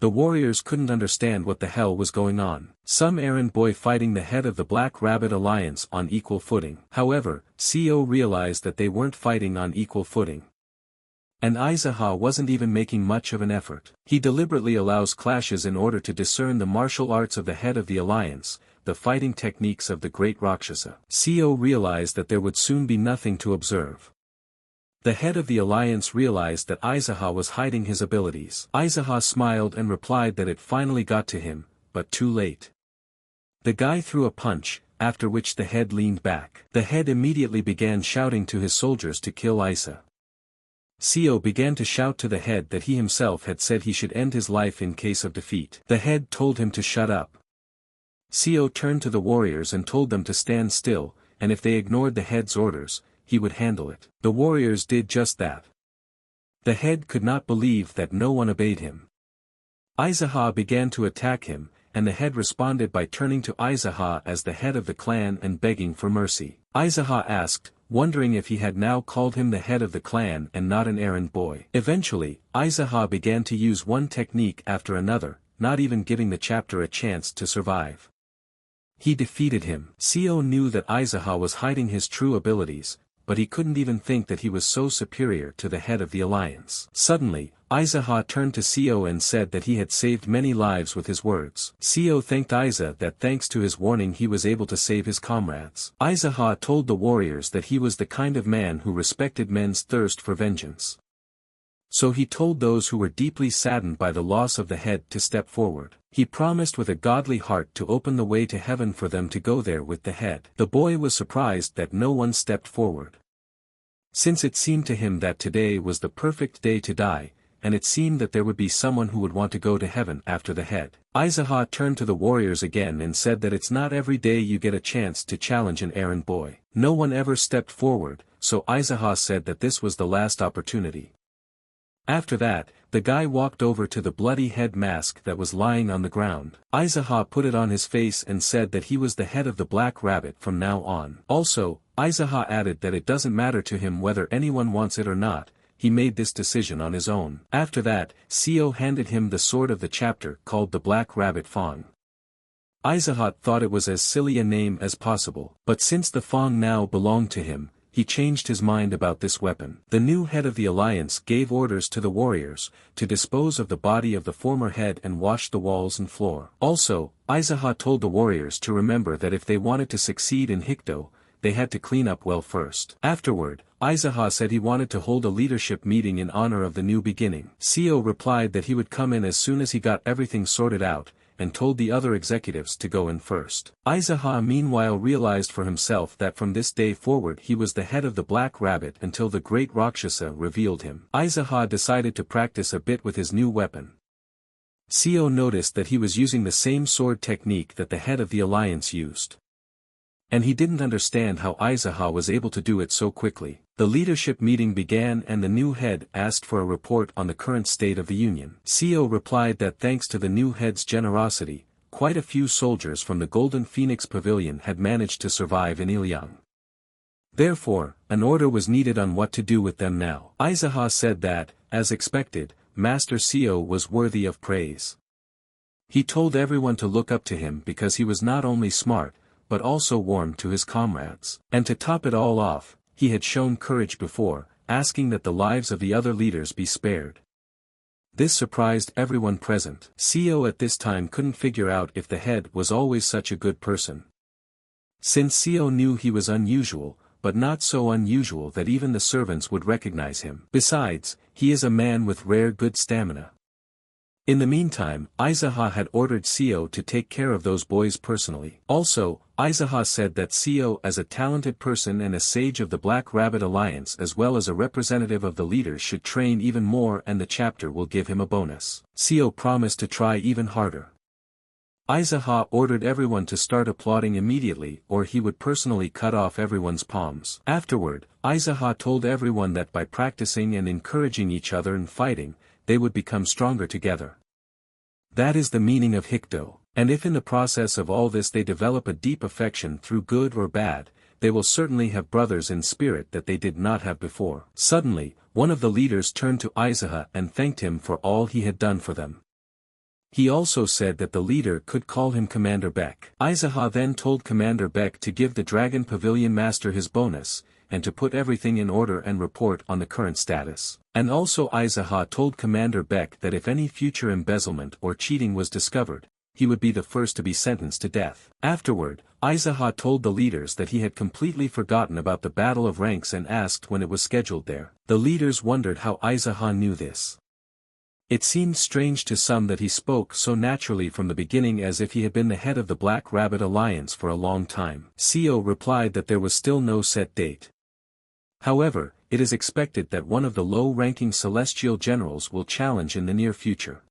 The warriors couldn't understand what the hell was going on. Some errand boy fighting the head of the Black Rabbit Alliance on equal footing. However, Seo realized that they weren't fighting on equal footing. And Aizaha wasn't even making much of an effort. He deliberately allows clashes in order to discern the martial arts of the head of the alliance, the fighting techniques of the great Rakshasa. Seo realized that there would soon be nothing to observe. The head of the alliance realized that Aizaha was hiding his abilities. Aizaha smiled and replied that it finally got to him, but too late. The guy threw a punch, after which the head leaned back. The head immediately began shouting to his soldiers to kill Aiza. Seo began to shout to the head that he himself had said he should end his life in case of defeat. The head told him to shut up. Seo turned to the warriors and told them to stand still, and if they ignored the head's orders, he would handle it. The warriors did just that. The head could not believe that no one obeyed him. Aizaha began to attack him, and the head responded by turning to Aizaha as the head of the clan and begging for mercy. Aizaha asked, wondering if he had now called him the head of the clan and not an errand boy. Eventually, Aizaha began to use one technique after another, not even giving the chapter a chance to survive. He defeated him. Seo knew that Aizaha was hiding his true abilities, but he couldn't even think that he was so superior to the head of the alliance. Suddenly, Aizaha turned to Seo and said that he had saved many lives with his words. Seo thanked Aiza that thanks to his warning he was able to save his comrades. Aizaha told the warriors that he was the kind of man who respected men's thirst for vengeance. So he told those who were deeply saddened by the loss of the head to step forward. He promised with a godly heart to open the way to heaven for them to go there with the head. The boy was surprised that no one stepped forward. Since it seemed to him that today was the perfect day to die, and it seemed that there would be someone who would want to go to heaven after the head. Aizaha turned to the warriors again and said that it's not every day you get a chance to challenge an errand boy. No one ever stepped forward, so Aizaha said that this was the last opportunity. After that, the guy walked over to the bloody head mask that was lying on the ground. Aizaha put it on his face and said that he was the head of the Black Rabbit from now on. Also, Aizaha added that it doesn't matter to him whether anyone wants it or not, he made this decision on his own. After that, Seo handed him the sword of the chapter called the Black Rabbit Fong. Aizaha thought it was as silly a name as possible, but since the Fong now belonged to him, he changed his mind about this weapon. The new head of the alliance gave orders to the warriors, to dispose of the body of the former head and wash the walls and floor. Also, Aizaha told the warriors to remember that if they wanted to succeed in Hikdo, they had to clean up well first. Afterward, Aizaha said he wanted to hold a leadership meeting in honor of the new beginning. Seo replied that he would come in as soon as he got everything sorted out, and told the other executives to go in first. Aizaha meanwhile realized for himself that from this day forward he was the head of the Black Rabbit until the great Rakshasa revealed him. Aizaha decided to practice a bit with his new weapon. Seo noticed that he was using the same sword technique that the head of the alliance used. And he didn't understand how Aizaha was able to do it so quickly. The leadership meeting began and the new head asked for a report on the current state of the Union. Seo replied that thanks to the new head's generosity, quite a few soldiers from the Golden Phoenix Pavilion had managed to survive in Ilyang. Therefore, an order was needed on what to do with them now. Aizaha said that, as expected, Master Seo was worthy of praise. He told everyone to look up to him because he was not only smart, but also warm to his comrades. And to top it all off, he had shown courage before, asking that the lives of the other leaders be spared. This surprised everyone present. Seo at this time couldn't figure out if the head was always such a good person. Since Seo knew he was unusual, but not so unusual that even the servants would recognize him. Besides, he is a man with rare good stamina. In the meantime, Aizaha had ordered Seo to take care of those boys personally. Also, Aizaha said that Seo as a talented person and a sage of the Black Rabbit Alliance as well as a representative of the leaders should train even more and the chapter will give him a bonus. Seo promised to try even harder. Aizaha ordered everyone to start applauding immediately or he would personally cut off everyone's palms. Afterward, Aizaha told everyone that by practicing and encouraging each other in fighting, they would become stronger together. That is the meaning of Hikdo, and if in the process of all this they develop a deep affection through good or bad, they will certainly have brothers in spirit that they did not have before. Suddenly, one of the leaders turned to Aizaha and thanked him for all he had done for them. He also said that the leader could call him Commander Beck. Aizaha then told Commander Beck to give the Dragon Pavilion Master his bonus, and to put everything in order and report on the current status. And also Aizaha told Commander Beck that if any future embezzlement or cheating was discovered, he would be the first to be sentenced to death. Afterward, Aizaha told the leaders that he had completely forgotten about the Battle of Ranks and asked when it was scheduled there. The leaders wondered how Aizaha knew this. It seemed strange to some that he spoke so naturally from the beginning as if he had been the head of the Black Rabbit Alliance for a long time. Seo replied that there was still no set date. However, it is expected that one of the low-ranking celestial generals will challenge in the near future.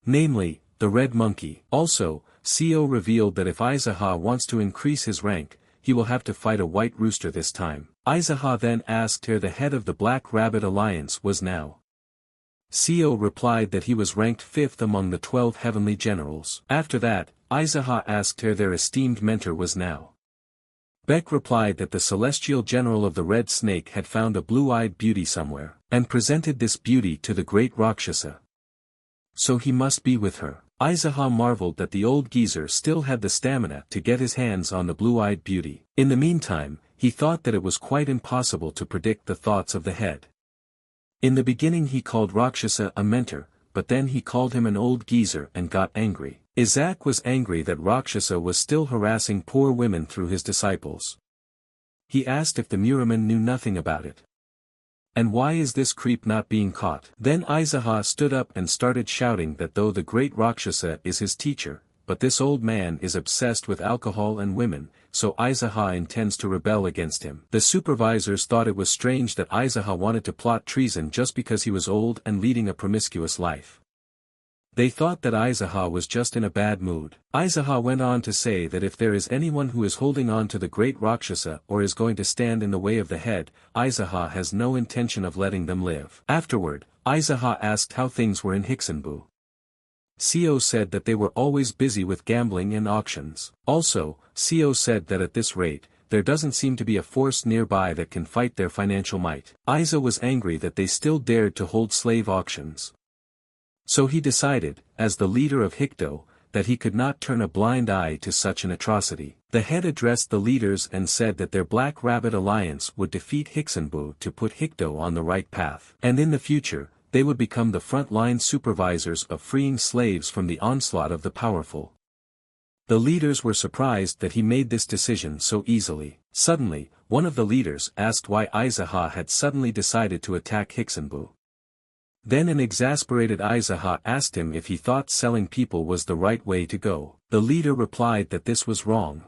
Namely, the Red Monkey. Also, Seo revealed that if Aizaha wants to increase his rank, he will have to fight a White Rooster this time. Aizaha then asked where the head of the Black Rabbit Alliance was now. Seo replied that he was ranked 5th among the 12 heavenly generals. After that, Aizaha asked where their esteemed mentor was now. Beck replied that the celestial general of the Red Snake had found a blue-eyed beauty somewhere, and presented this beauty to the great Rakshasa. So he must be with her. Aizaha marveled that the old geezer still had the stamina to get his hands on the blue-eyed beauty. In the meantime, he thought that it was quite impossible to predict the thoughts of the head. In the beginning he called Rakshasa a mentor, but then he called him an old geezer and got angry. Isaac was angry that Rakshasa was still harassing poor women through his disciples. He asked if the Muraman knew nothing about it. And why is this creep not being caught? Then Aizaha stood up and started shouting that though the great Rakshasa is his teacher, but this old man is obsessed with alcohol and women, so Aizaha intends to rebel against him. The supervisors thought it was strange that Aizaha wanted to plot treason just because he was old and leading a promiscuous life. They thought that Aizaha was just in a bad mood. Aizaha went on to say that if there is anyone who is holding on to the great Rakshasa or is going to stand in the way of the head, Aizaha has no intention of letting them live. Afterward, Aizaha asked how things were in Hixenbu. Seo said that they were always busy with gambling and auctions. Also, Seo said that at this rate, there doesn't seem to be a force nearby that can fight their financial might. Aiza was angry that they still dared to hold slave auctions. So he decided, as the leader of Hikdo, that he could not turn a blind eye to such an atrocity. The head addressed the leaders and said that their Black Rabbit Alliance would defeat Hixenbu to put Hikdo on the right path. And in the future, they would become the front-line supervisors of freeing slaves from the onslaught of the powerful. The leaders were surprised that he made this decision so easily. Suddenly, one of the leaders asked why Aizaha had suddenly decided to attack Hixenbu. Then an exasperated Aizaha asked him if he thought selling people was the right way to go. The leader replied that this was wrong.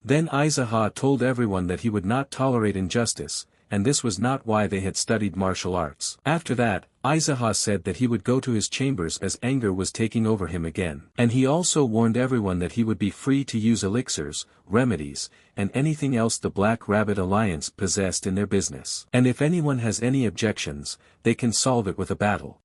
Then Aizaha told everyone that he would not tolerate injustice, and this was not why they had studied martial arts. After that, Aizaha said that he would go to his chambers as anger was taking over him again. And he also warned everyone that he would be free to use elixirs, remedies, and anything else the Black Rabbit Alliance possessed in their business. And if anyone has any objections, they can solve it with a battle.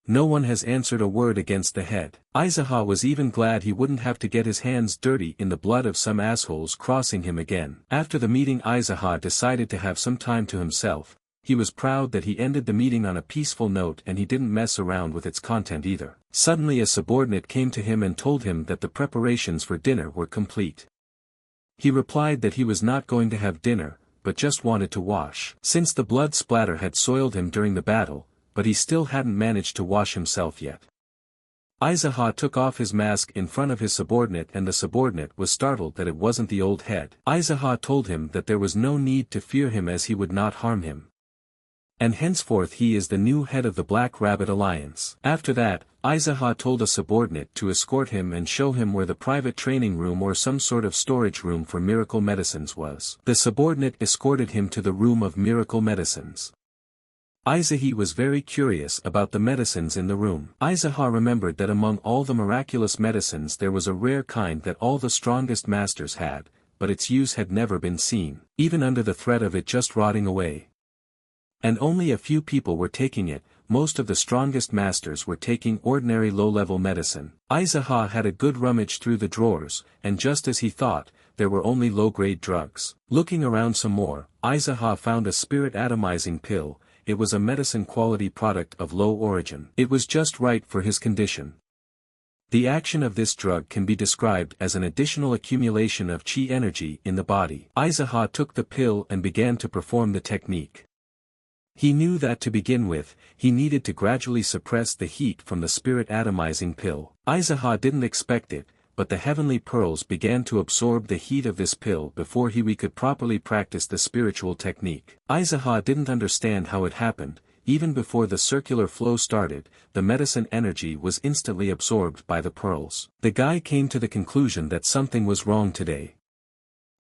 No one has answered a word against the head. Aizaha was even glad he wouldn't have to get his hands dirty in the blood of some assholes crossing him again. After the meeting, Aizaha decided to have some time to himself. He was proud that he ended the meeting on a peaceful note and he didn't mess around with its content either. Suddenly a subordinate came to him and told him that the preparations for dinner were complete. He replied that he was not going to have dinner, but just wanted to wash. Since the blood splatter had soiled him during the battle, but he still hadn't managed to wash himself yet. Aizaha took off his mask in front of his subordinate and the subordinate was startled that it wasn't the old head. Aizaha told him that there was no need to fear him as he would not harm him. And henceforth he is the new head of the Black Rabbit Alliance. After that, Aizaha told a subordinate to escort him and show him where the private training room or some sort of storage room for miracle medicines was. The subordinate escorted him to the room of miracle medicines. Aizahi was very curious about the medicines in the room. Aizaha remembered that among all the miraculous medicines there was a rare kind that all the strongest masters had, but its use had never been seen, even under the threat of it just rotting away. And only a few people were taking it. Most of the strongest masters were taking ordinary low-level medicine. Aizaha had a good rummage through the drawers, and just as he thought, there were only low-grade drugs. Looking around some more, Aizaha found a spirit atomizing pill. It was a medicine-quality product of low origin. It was just right for his condition. The action of this drug can be described as an additional accumulation of chi energy in the body. Aizaha took the pill and began to perform the technique. He knew that to begin with, he needed to gradually suppress the heat from the spirit atomizing pill. Aizaha didn't expect it, but the heavenly pearls began to absorb the heat of this pill before he could properly practice the spiritual technique. Aizaha didn't understand how it happened. Even before the circular flow started, the medicine energy was instantly absorbed by the pearls. The guy came to the conclusion that something was wrong today.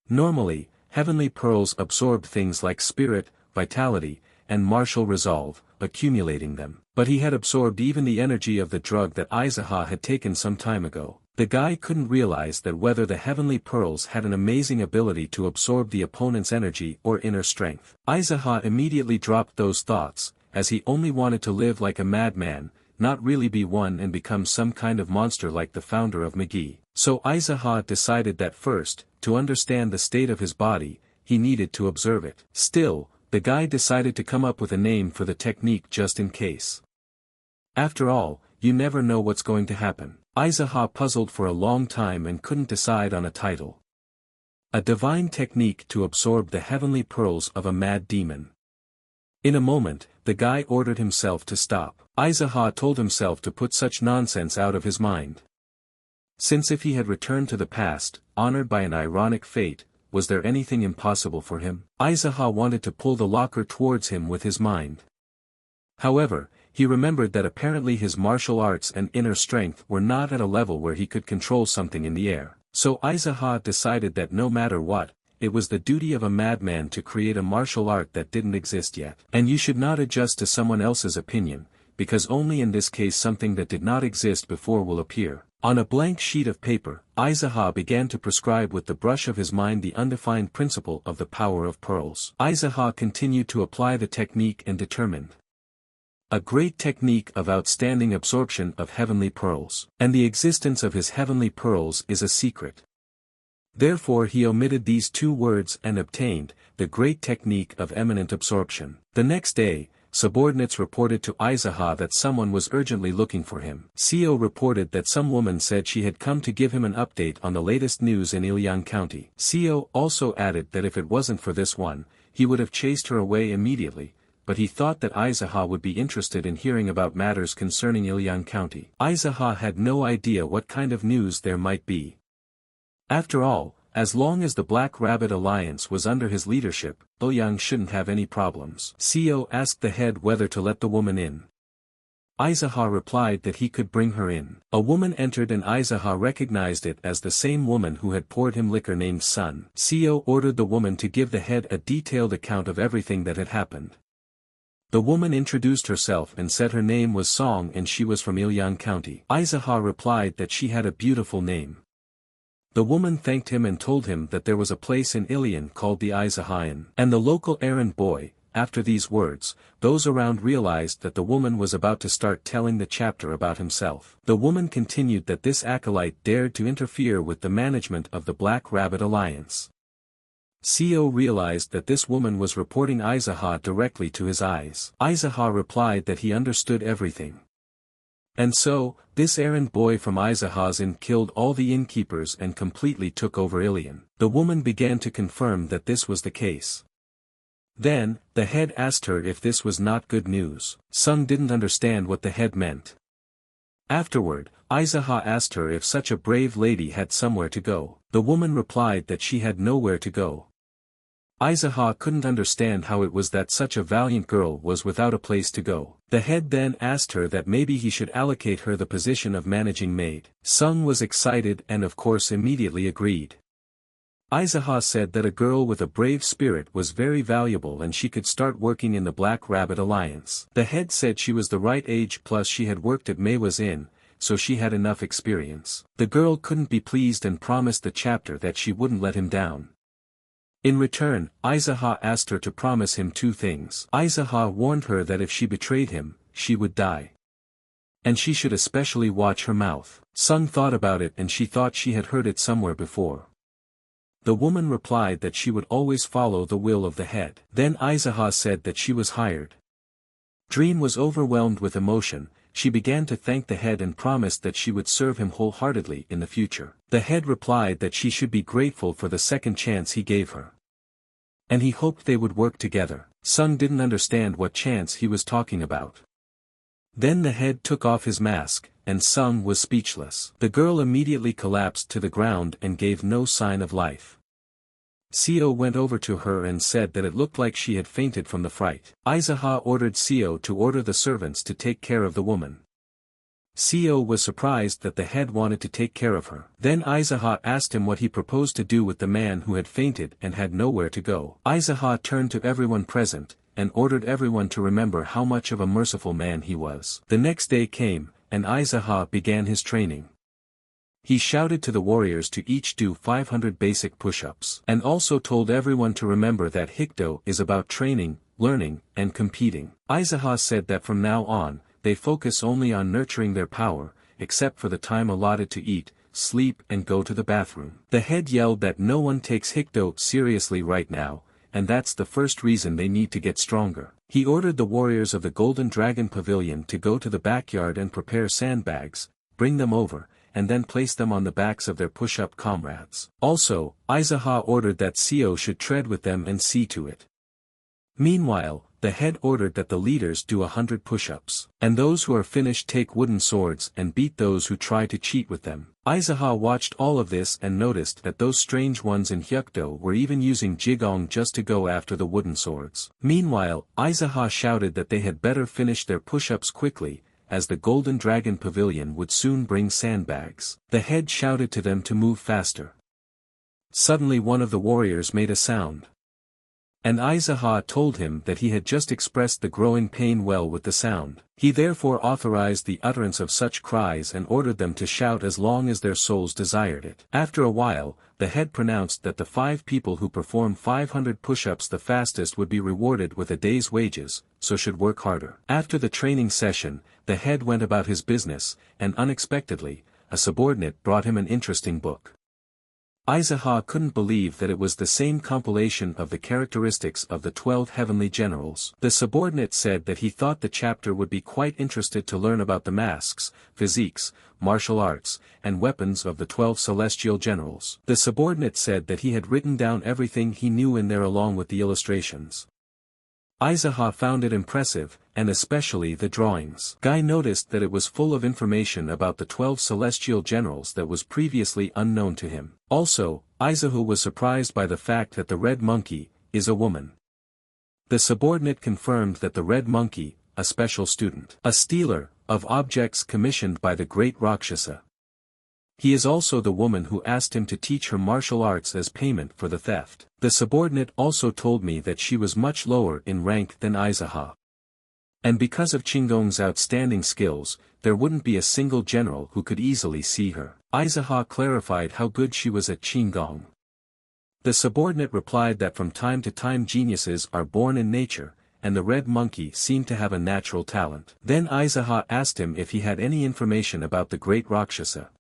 Normally, heavenly pearls absorbed things like spirit, vitality, and martial resolve, accumulating them. But he had absorbed even the energy of the drug that Aizaha had taken some time ago. The guy couldn't realize that whether the heavenly pearls had an amazing ability to absorb the opponent's energy or inner strength. Aizaha immediately dropped those thoughts, as he only wanted to live like a madman, not really be one and become some kind of monster like the founder of Magi. So Aizaha decided that first, to understand the state of his body, he needed to observe it. Still, the guy decided to come up with a name for the technique just in case. After all, you never know what's going to happen. Aizaha puzzled for a long time and couldn't decide on a title. A divine technique to absorb the heavenly pearls of a mad demon. In a moment, the guy ordered himself to stop. Aizaha told himself to put such nonsense out of his mind. Since if he had returned to the past, honored by an ironic fate, was there anything impossible for him? Aizaha wanted to pull the locker towards him with his mind. However, he remembered that apparently his martial arts and inner strength were not at a level where he could control something in the air. So Aizaha decided that no matter what, it was the duty of a madman to create a martial art that didn't exist yet. And you should not adjust to someone else's opinion, because only in this case something that did not exist before will appear. On a blank sheet of paper, Aizaha began to prescribe with the brush of his mind the undefined principle of the power of pearls. Aizaha continued to apply the technique and determined. A great technique of outstanding absorption of heavenly pearls. And the existence of his heavenly pearls is a secret. Therefore he omitted these two words and obtained the great technique of eminent absorption. The next day, subordinates reported to Aizaha that someone was urgently looking for him. CO reported that some woman said she had come to give him an update on the latest news in Ilyang County. CO also added that if it wasn't for this one, he would have chased her away immediately, but he thought that Aizaha would be interested in hearing about matters concerning Ilyang County. Aizaha had no idea what kind of news there might be. After all, as long as the Black Rabbit Alliance was under his leadership, Ilyang shouldn't have any problems. CO asked the head whether to let the woman in. Aizaha replied that he could bring her in. A woman entered and Aizaha recognized it as the same woman who had poured him liquor named Sun. Seo ordered the woman to give the head a detailed account of everything that had happened. The woman introduced herself and said her name was Song and she was from Ilyang County. Aizaha replied that she had a beautiful name. The woman thanked him and told him that there was a place in Ilion called the Aizahayan. And the local errand boy, after these words, those around realized that the woman was about to start telling the chapter about himself. The woman continued that this acolyte dared to interfere with the management of the Black Rabbit Alliance. Seo realized that this woman was reporting Aizaha directly to his eyes. Aizaha replied that he understood everything. And so, this errand boy from Aizaha's inn killed all the innkeepers and completely took over Ilion. The woman began to confirm that this was the case. Then, the head asked her if this was not good news. Sung didn't understand what the head meant. Afterward, Aizaha asked her if such a brave lady had somewhere to go. The woman replied that she had nowhere to go. Aizaha couldn't understand how it was that such a valiant girl was without a place to go. The head then asked her that maybe he should allocate her the position of managing maid. Sung was excited and of course immediately agreed. Aizaha said that a girl with a brave spirit was very valuable and she could start working in the Black Rabbit Alliance. The head said she was the right age plus she had worked at Maewa's inn, so she had enough experience. The girl couldn't be pleased and promised the chapter that she wouldn't let him down. In return, Aizaha asked her to promise him two things. Aizaha warned her that if she betrayed him, she would die. And she should especially watch her mouth. Sung thought about it and she thought she had heard it somewhere before. The woman replied that she would always follow the will of the head. Then Aizaha said that she was hired. Dream was overwhelmed with emotion. She began to thank the head and promised that she would serve him wholeheartedly in the future. The head replied that she should be grateful for the second chance he gave her. And he hoped they would work together. Sung didn't understand what chance he was talking about. Then the head took off his mask, and Sung was speechless. The girl immediately collapsed to the ground and gave no sign of life. Seo went over to her and said that it looked like she had fainted from the fright. Aizaha ordered Seo to order the servants to take care of the woman. Seo was surprised that the head wanted to take care of her. Then Aizaha asked him what he proposed to do with the man who had fainted and had nowhere to go. Aizaha turned to everyone present, and ordered everyone to remember how much of a merciful man he was. The next day came, and Aizaha began his training. He shouted to the warriors to each do 500 basic push-ups. And also told everyone to remember that Hikdo is about training, learning, and competing. Aizaha said that from now on, they focus only on nurturing their power, except for the time allotted to eat, sleep and go to the bathroom. The head yelled that no one takes Hikdo seriously right now, and that's the first reason they need to get stronger. He ordered the warriors of the Golden Dragon Pavilion to go to the backyard and prepare sandbags, bring them over, and then place them on the backs of their push-up comrades. Also, Aizaha ordered that Seo should tread with them and see to it. Meanwhile, the head ordered that the leaders do 100 push-ups, and those who are finished take wooden swords and beat those who try to cheat with them. Aizaha watched all of this and noticed that those strange ones in Hyukdo were even using Jigong just to go after the wooden swords. Meanwhile, Aizaha shouted that they had better finish their push-ups quickly, as the Golden Dragon Pavilion would soon bring sandbags. The head shouted to them to move faster. Suddenly one of the warriors made a sound. And Aizaha told him that he had just expressed the growing pain well with the sound. He therefore authorized the utterance of such cries and ordered them to shout as long as their souls desired it. After a while, the head pronounced that the 5 people who perform 500 push-ups the fastest would be rewarded with a day's wages, so should work harder. After the training session, the head went about his business, and unexpectedly, a subordinate brought him an interesting book. Aizaha couldn't believe that it was the same compilation of the characteristics of the 12 heavenly generals. The subordinate said that he thought the chapter would be quite interested to learn about the masks, physiques, martial arts, and weapons of the 12 celestial generals. The subordinate said that he had written down everything he knew in there along with the illustrations. Aizaha found it impressive, and especially the drawings. Guy noticed that it was full of information about the 12 celestial generals that was previously unknown to him. Also, Aizahu was surprised by the fact that the red monkey is a woman. The subordinate confirmed that the red monkey, a special student, a stealer, of objects commissioned by the great Rakshasa. He is also the woman who asked him to teach her martial arts as payment for the theft. The subordinate also told me that she was much lower in rank than Aizaha. And because of Qinggong's outstanding skills, there wouldn't be a single general who could easily see her. Aizaha clarified how good she was at Qinggong. The subordinate replied that from time to time geniuses are born in nature, and the red monkey seemed to have a natural talent. Then Aizaha asked him if he had any information about the great Rakshasa.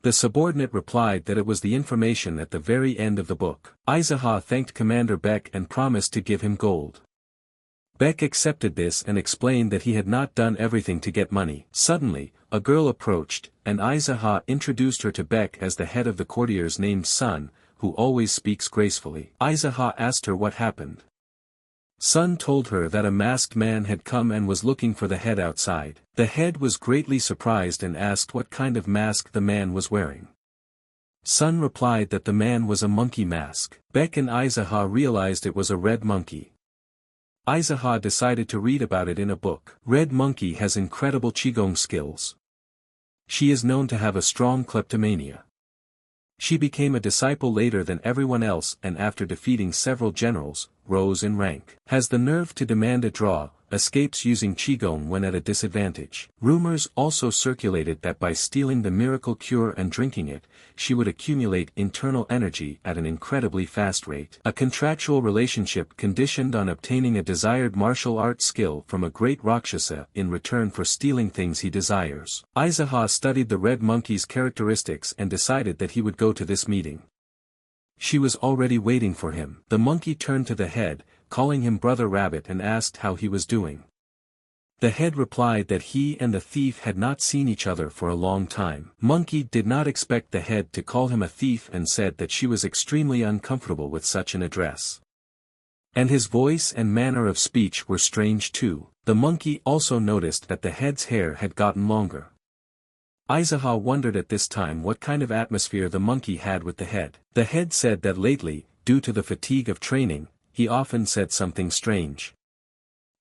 The subordinate replied that it was the information at the very end of the book. Aizaha thanked Commander Beck and promised to give him gold. Beck accepted this and explained that he had not done everything to get money. Suddenly, a girl approached, and Aizaha introduced her to Beck as the head of the courtiers named Sun, who always speaks gracefully. Aizaha asked her what happened. Sun told her that a masked man had come and was looking for the head outside. The head was greatly surprised and asked what kind of mask the man was wearing. Sun replied that the man was a monkey mask. Beck and Aizaha realized it was a red monkey. Aizaha decided to read about it in a book. Red Monkey has incredible Qigong skills. She is known to have a strong kleptomania. She became a disciple later than everyone else and after defeating several generals, rose in rank. Has the nerve to demand a draw, escapes using Qigong when at a disadvantage. Rumors also circulated that by stealing the miracle cure and drinking it, she would accumulate internal energy at an incredibly fast rate. A contractual relationship conditioned on obtaining a desired martial arts skill from a great Rakshasa in return for stealing things he desires. Aizaha studied the red monkey's characteristics and decided that he would go to this meeting. She was already waiting for him. The monkey turned to the head, calling him Brother Rabbit, and asked how he was doing. The head replied that he and the thief had not seen each other for a long time. Monkey did not expect the head to call him a thief and said that she was extremely uncomfortable with such an address. And his voice and manner of speech were strange too. The monkey also noticed that the head's hair had gotten longer. Aizaha wondered at this time what kind of atmosphere the monkey had with the head. The head said that lately, due to the fatigue of training, he often said something strange.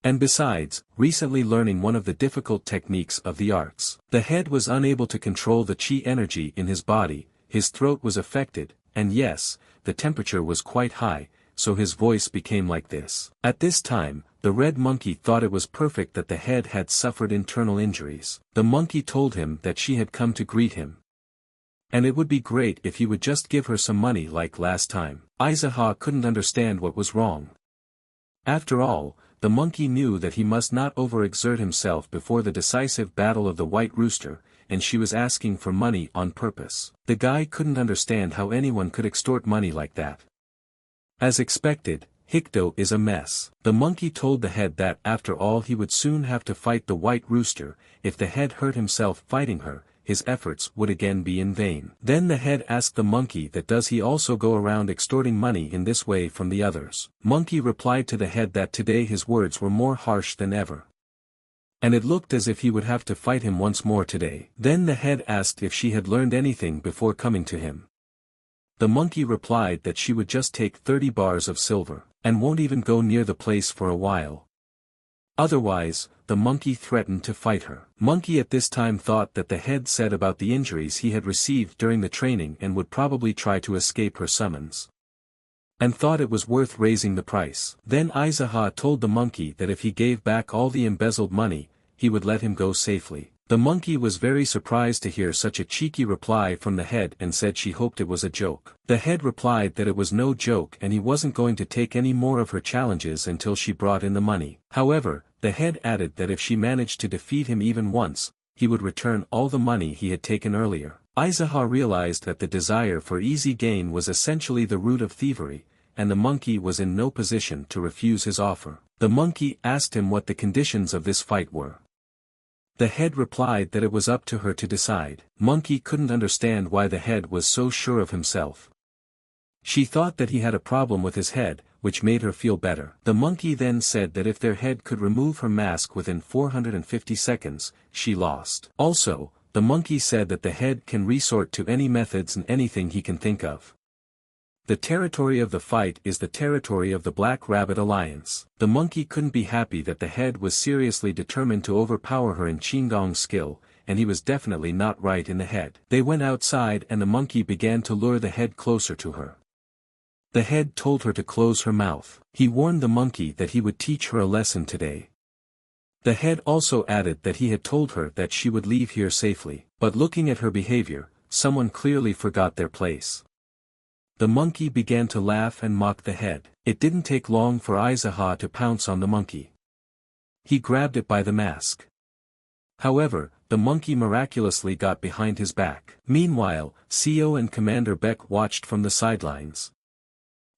And besides, recently learning one of the difficult techniques of the arts. The head was unable to control the chi energy in his body, his throat was affected, and yes, the temperature was quite high, so his voice became like this. At this time, the red monkey thought it was perfect that the head had suffered internal injuries. The monkey told him that she had come to greet him. And it would be great if he would just give her some money like last time. Aizaha couldn't understand what was wrong. After all, the monkey knew that he must not overexert himself before the decisive battle of the White Rooster, and she was asking for money on purpose. The guy couldn't understand how anyone could extort money like that. As expected, Hikdo is a mess. The monkey told the head that after all he would soon have to fight the White Rooster. If the head hurt himself fighting her, his efforts would again be in vain. Then the head asked the monkey that does he also go around extorting money in this way from the others. Monkey replied to the head that today his words were more harsh than ever. And it looked as if he would have to fight him once more today. Then the head asked if she had learned anything before coming to him. The monkey replied that she would just take 30 bars of silver, and won't even go near the place for a while. Otherwise, the monkey threatened to fight her. Monkey at this time thought that the head said about the injuries he had received during the training and would probably try to escape her summons. And thought it was worth raising the price. Then Aizaha told the monkey that if he gave back all the embezzled money, he would let him go safely. The monkey was very surprised to hear such a cheeky reply from the head and said she hoped it was a joke. The head replied that it was no joke and he wasn't going to take any more of her challenges until she brought in the money. However, the head added that if she managed to defeat him even once, he would return all the money he had taken earlier. Aizaha realized that the desire for easy gain was essentially the root of thievery, and the monkey was in no position to refuse his offer. The monkey asked him what the conditions of this fight were. The head replied that it was up to her to decide. Monkey couldn't understand why the head was so sure of himself. She thought that he had a problem with his head, which made her feel better. The monkey then said that if their head could remove her mask within 450 seconds, she lost. Also, the monkey said that the head can resort to any methods and anything he can think of. The territory of the fight is the territory of the Black Rabbit Alliance. The monkey couldn't be happy that the head was seriously determined to overpower her in Qigong skill, and he was definitely not right in the head. They went outside and the monkey began to lure the head closer to her. The head told her to close her mouth. He warned the monkey that he would teach her a lesson today. The head also added that he had told her that she would leave here safely, but looking at her behavior, someone clearly forgot their place. The monkey began to laugh and mock the head. It didn't take long for Aizaha to pounce on the monkey. He grabbed it by the mask. However, the monkey miraculously got behind his back. Meanwhile, Seo and Commander Beck watched from the sidelines.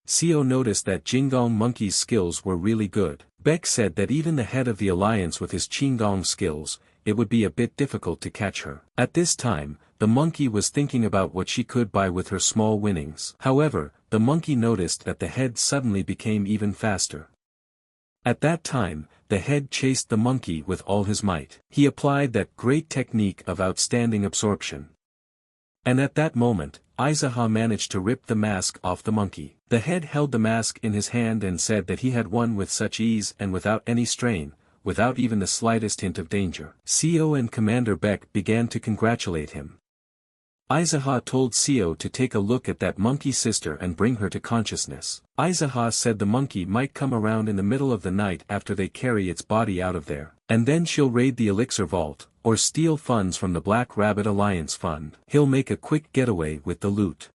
Seo noticed that Jingong Monkey's skills were really good. Beck said that even the head of the alliance with his Qigong skills, it would be a bit difficult to catch her. At this time, the monkey was thinking about what she could buy with her small winnings. However, the monkey noticed that the head suddenly became even faster. At that time, the head chased the monkey with all his might. He applied that great technique of outstanding absorption. And at that moment, Aizaha managed to rip the mask off the monkey. The head held the mask in his hand and said that he had won with such ease and without any strain, without even the slightest hint of danger. Seo and Commander Beck began to congratulate him. Aizaha told Seo to take a look at that monkey sister and bring her to consciousness. Aizaha said the monkey might come around in the middle of the night after they carry its body out of there, and then she'll raid the elixir vault, or steal funds from the Black Rabbit Alliance fund. He'll make a quick getaway with the loot.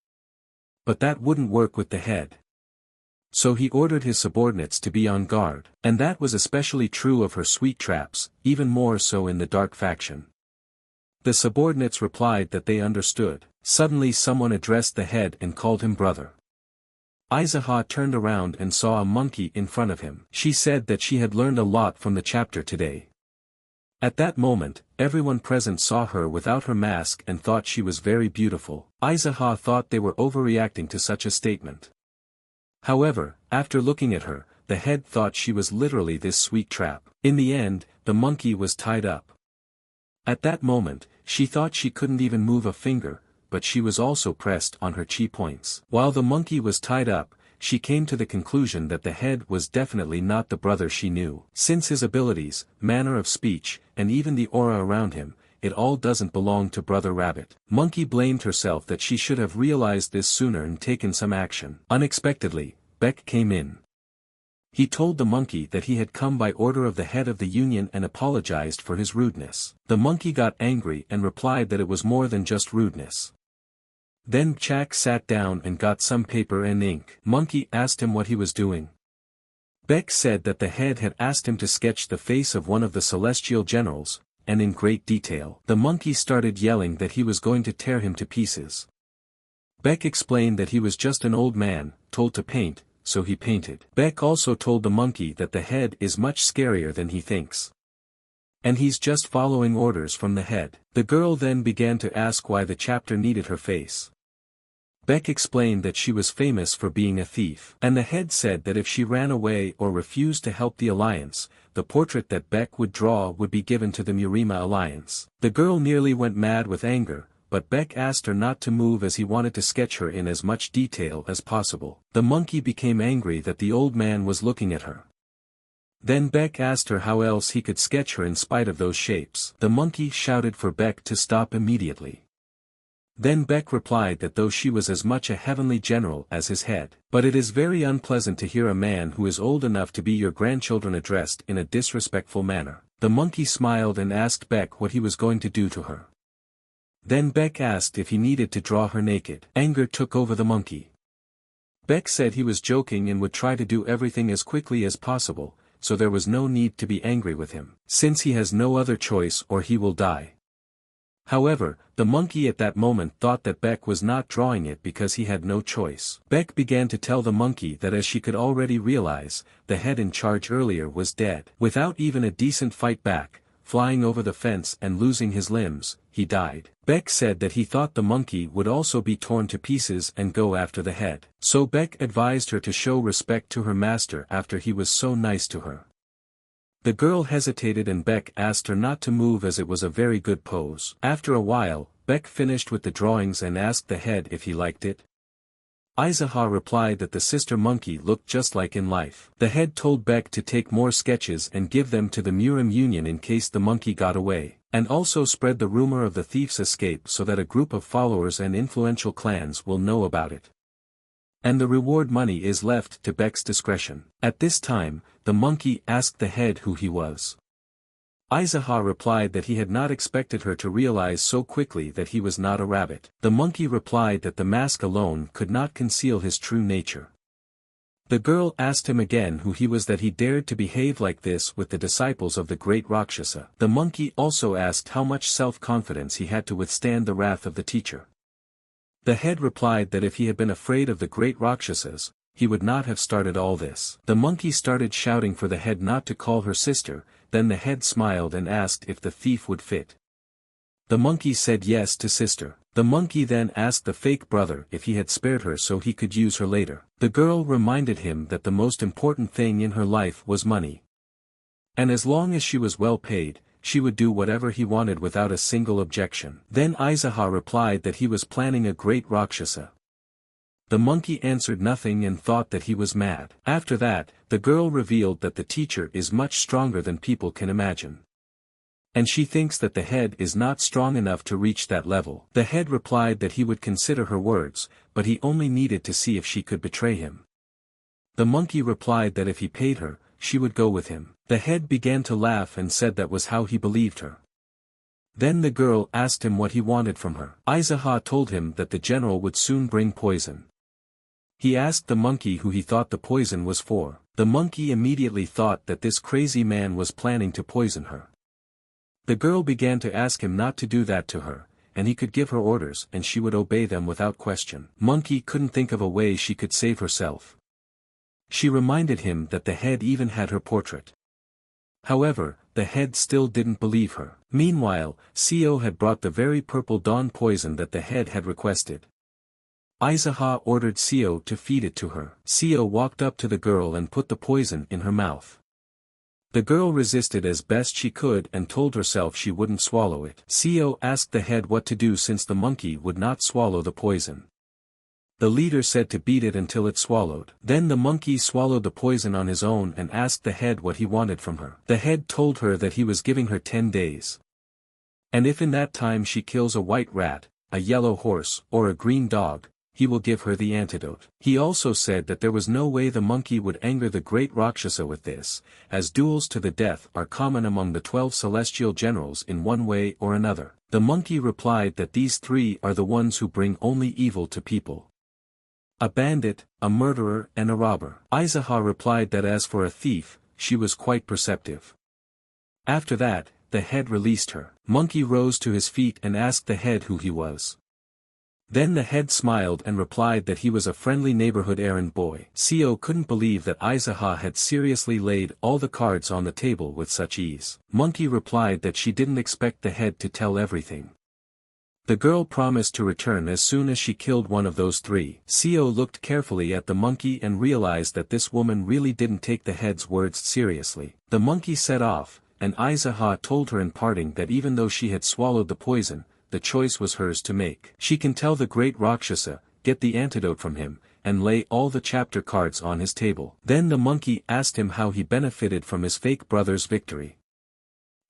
But that wouldn't work with the head. So he ordered his subordinates to be on guard, and that was especially true of her sweet traps, even more so in the dark faction. The subordinates replied that they understood. Suddenly someone addressed the head and called him brother. Aizaha turned around and saw a monkey in front of him. She said that she had learned a lot from the chapter today. At that moment, everyone present saw her without her mask and thought she was very beautiful. Aizaha thought they were overreacting to such a statement. However, after looking at her, the head thought she was literally this sweet trap. In the end, the monkey was tied up. At that moment, she thought she couldn't even move a finger, but she was also pressed on her chi points. While the monkey was tied up, she came to the conclusion that the head was definitely not the brother she knew. Since his abilities, manner of speech, and even the aura around him, it all doesn't belong to Brother Rabbit. Monkey blamed herself that she should have realized this sooner and taken some action. Unexpectedly, Beck came in. He told the monkey that he had come by order of the head of the union and apologized for his rudeness. The monkey got angry and replied that it was more than just rudeness. Then Chak sat down and got some paper and ink. Monkey asked him what he was doing. Beck said that the head had asked him to sketch the face of one of the celestial generals, and in great detail. The monkey started yelling that he was going to tear him to pieces. Beck explained that he was just an old man, told to paint, so he painted. Beck also told the monkey that the head is much scarier than he thinks. And he's just following orders from the head. The girl then began to ask why the chapter needed her face. Beck explained that she was famous for being a thief. And the head said that if she ran away or refused to help the alliance, the portrait that Beck would draw would be given to the Murima alliance. The girl nearly went mad with anger, but Beck asked her not to move as he wanted to sketch her in as much detail as possible. The monkey became angry that the old man was looking at her. Then Beck asked her how else he could sketch her in spite of those shapes. The monkey shouted for Beck to stop immediately. Then Beck replied that though she was as much a heavenly general as his head, but it is very unpleasant to hear a man who is old enough to be your grandchildren addressed in a disrespectful manner. The monkey smiled and asked Beck what he was going to do to her. Then Beck asked if he needed to draw her naked. Anger took over the monkey. Beck said he was joking and would try to do everything as quickly as possible, so there was no need to be angry with him, since he has no other choice or he will die. However, the monkey at that moment thought that Beck was not drawing it because he had no choice. Beck began to tell the monkey that as she could already realize, the head in charge earlier was dead. Without even a decent fight back, flying over the fence and losing his limbs, he died. Beck said that he thought the monkey would also be torn to pieces and go after the head. So Beck advised her to show respect to her master after he was so nice to her. The girl hesitated and Beck asked her not to move as it was a very good pose. After a while, Beck finished with the drawings and asked the head if he liked it. Aizaha replied that the sister monkey looked just like in life. The head told Beck to take more sketches and give them to the Murim Union in case the monkey got away, and also spread the rumor of the thief's escape so that a group of followers and influential clans will know about it. And the reward money is left to Beck's discretion. At this time, the monkey asked the head who he was. Aizaha replied that he had not expected her to realize so quickly that he was not a rabbit. The monkey replied that the mask alone could not conceal his true nature. The girl asked him again who he was that he dared to behave like this with the disciples of the great Rakshasa. The monkey also asked how much self-confidence he had to withstand the wrath of the teacher. The head replied that if he had been afraid of the great Rakshasas, he would not have started all this. The monkey started shouting for the head not to call her sister, then the head smiled and asked if the thief would fit. The monkey said yes to sister. The monkey then asked the fake brother if he had spared her so he could use her later. The girl reminded him that the most important thing in her life was money. And as long as she was well paid, she would do whatever he wanted without a single objection. Then Aizaha replied that he was planning a great Rakshasa. The monkey answered nothing and thought that he was mad. After that, the girl revealed that the teacher is much stronger than people can imagine. And she thinks that the head is not strong enough to reach that level. The head replied that he would consider her words, but he only needed to see if she could betray him. The monkey replied that if he paid her, she would go with him. The head began to laugh and said that was how he believed her. Then the girl asked him what he wanted from her. Aizaha told him that the general would soon bring poison. He asked the monkey who he thought the poison was for. The monkey immediately thought that this crazy man was planning to poison her. The girl began to ask him not to do that to her, and he could give her orders and she would obey them without question. Monkey couldn't think of a way she could save herself. She reminded him that the head even had her portrait. However, the head still didn't believe her. Meanwhile, Seo had brought the very purple dawn poison that the head had requested. Aizaha ordered Seo to feed it to her. Seo walked up to the girl and put the poison in her mouth. The girl resisted as best she could and told herself she wouldn't swallow it. Seo asked the head what to do since the monkey would not swallow the poison. The leader said to beat it until it swallowed. Then the monkey swallowed the poison on his own and asked the head what he wanted from her. The head told her that he was giving her 10 days. And if in that time she kills a white rat, a yellow horse, or a green dog, he will give her the antidote. He also said that there was no way the monkey would anger the great Rakshasa with this, as duels to the death are common among the 12 celestial generals in one way or another. The monkey replied that these 3 are the ones who bring only evil to people: a bandit, a murderer and a robber. Aizaha replied that as for a thief, she was quite perceptive. After that, the head released her. Monkey rose to his feet and asked the head who he was. Then the head smiled and replied that he was a friendly neighborhood errand boy. Seo couldn't believe that Aizaha had seriously laid all the cards on the table with such ease. Monkey replied that she didn't expect the head to tell everything. The girl promised to return as soon as she killed one of those 3. Seo looked carefully at the monkey and realized that this woman really didn't take the head's words seriously. The monkey set off, and Aizaha told her in parting that even though she had swallowed the poison, the choice was hers to make. She can tell the great Rakshasa, get the antidote from him, and lay all the chapter cards on his table. Then the monkey asked him how he benefited from his fake brother's victory.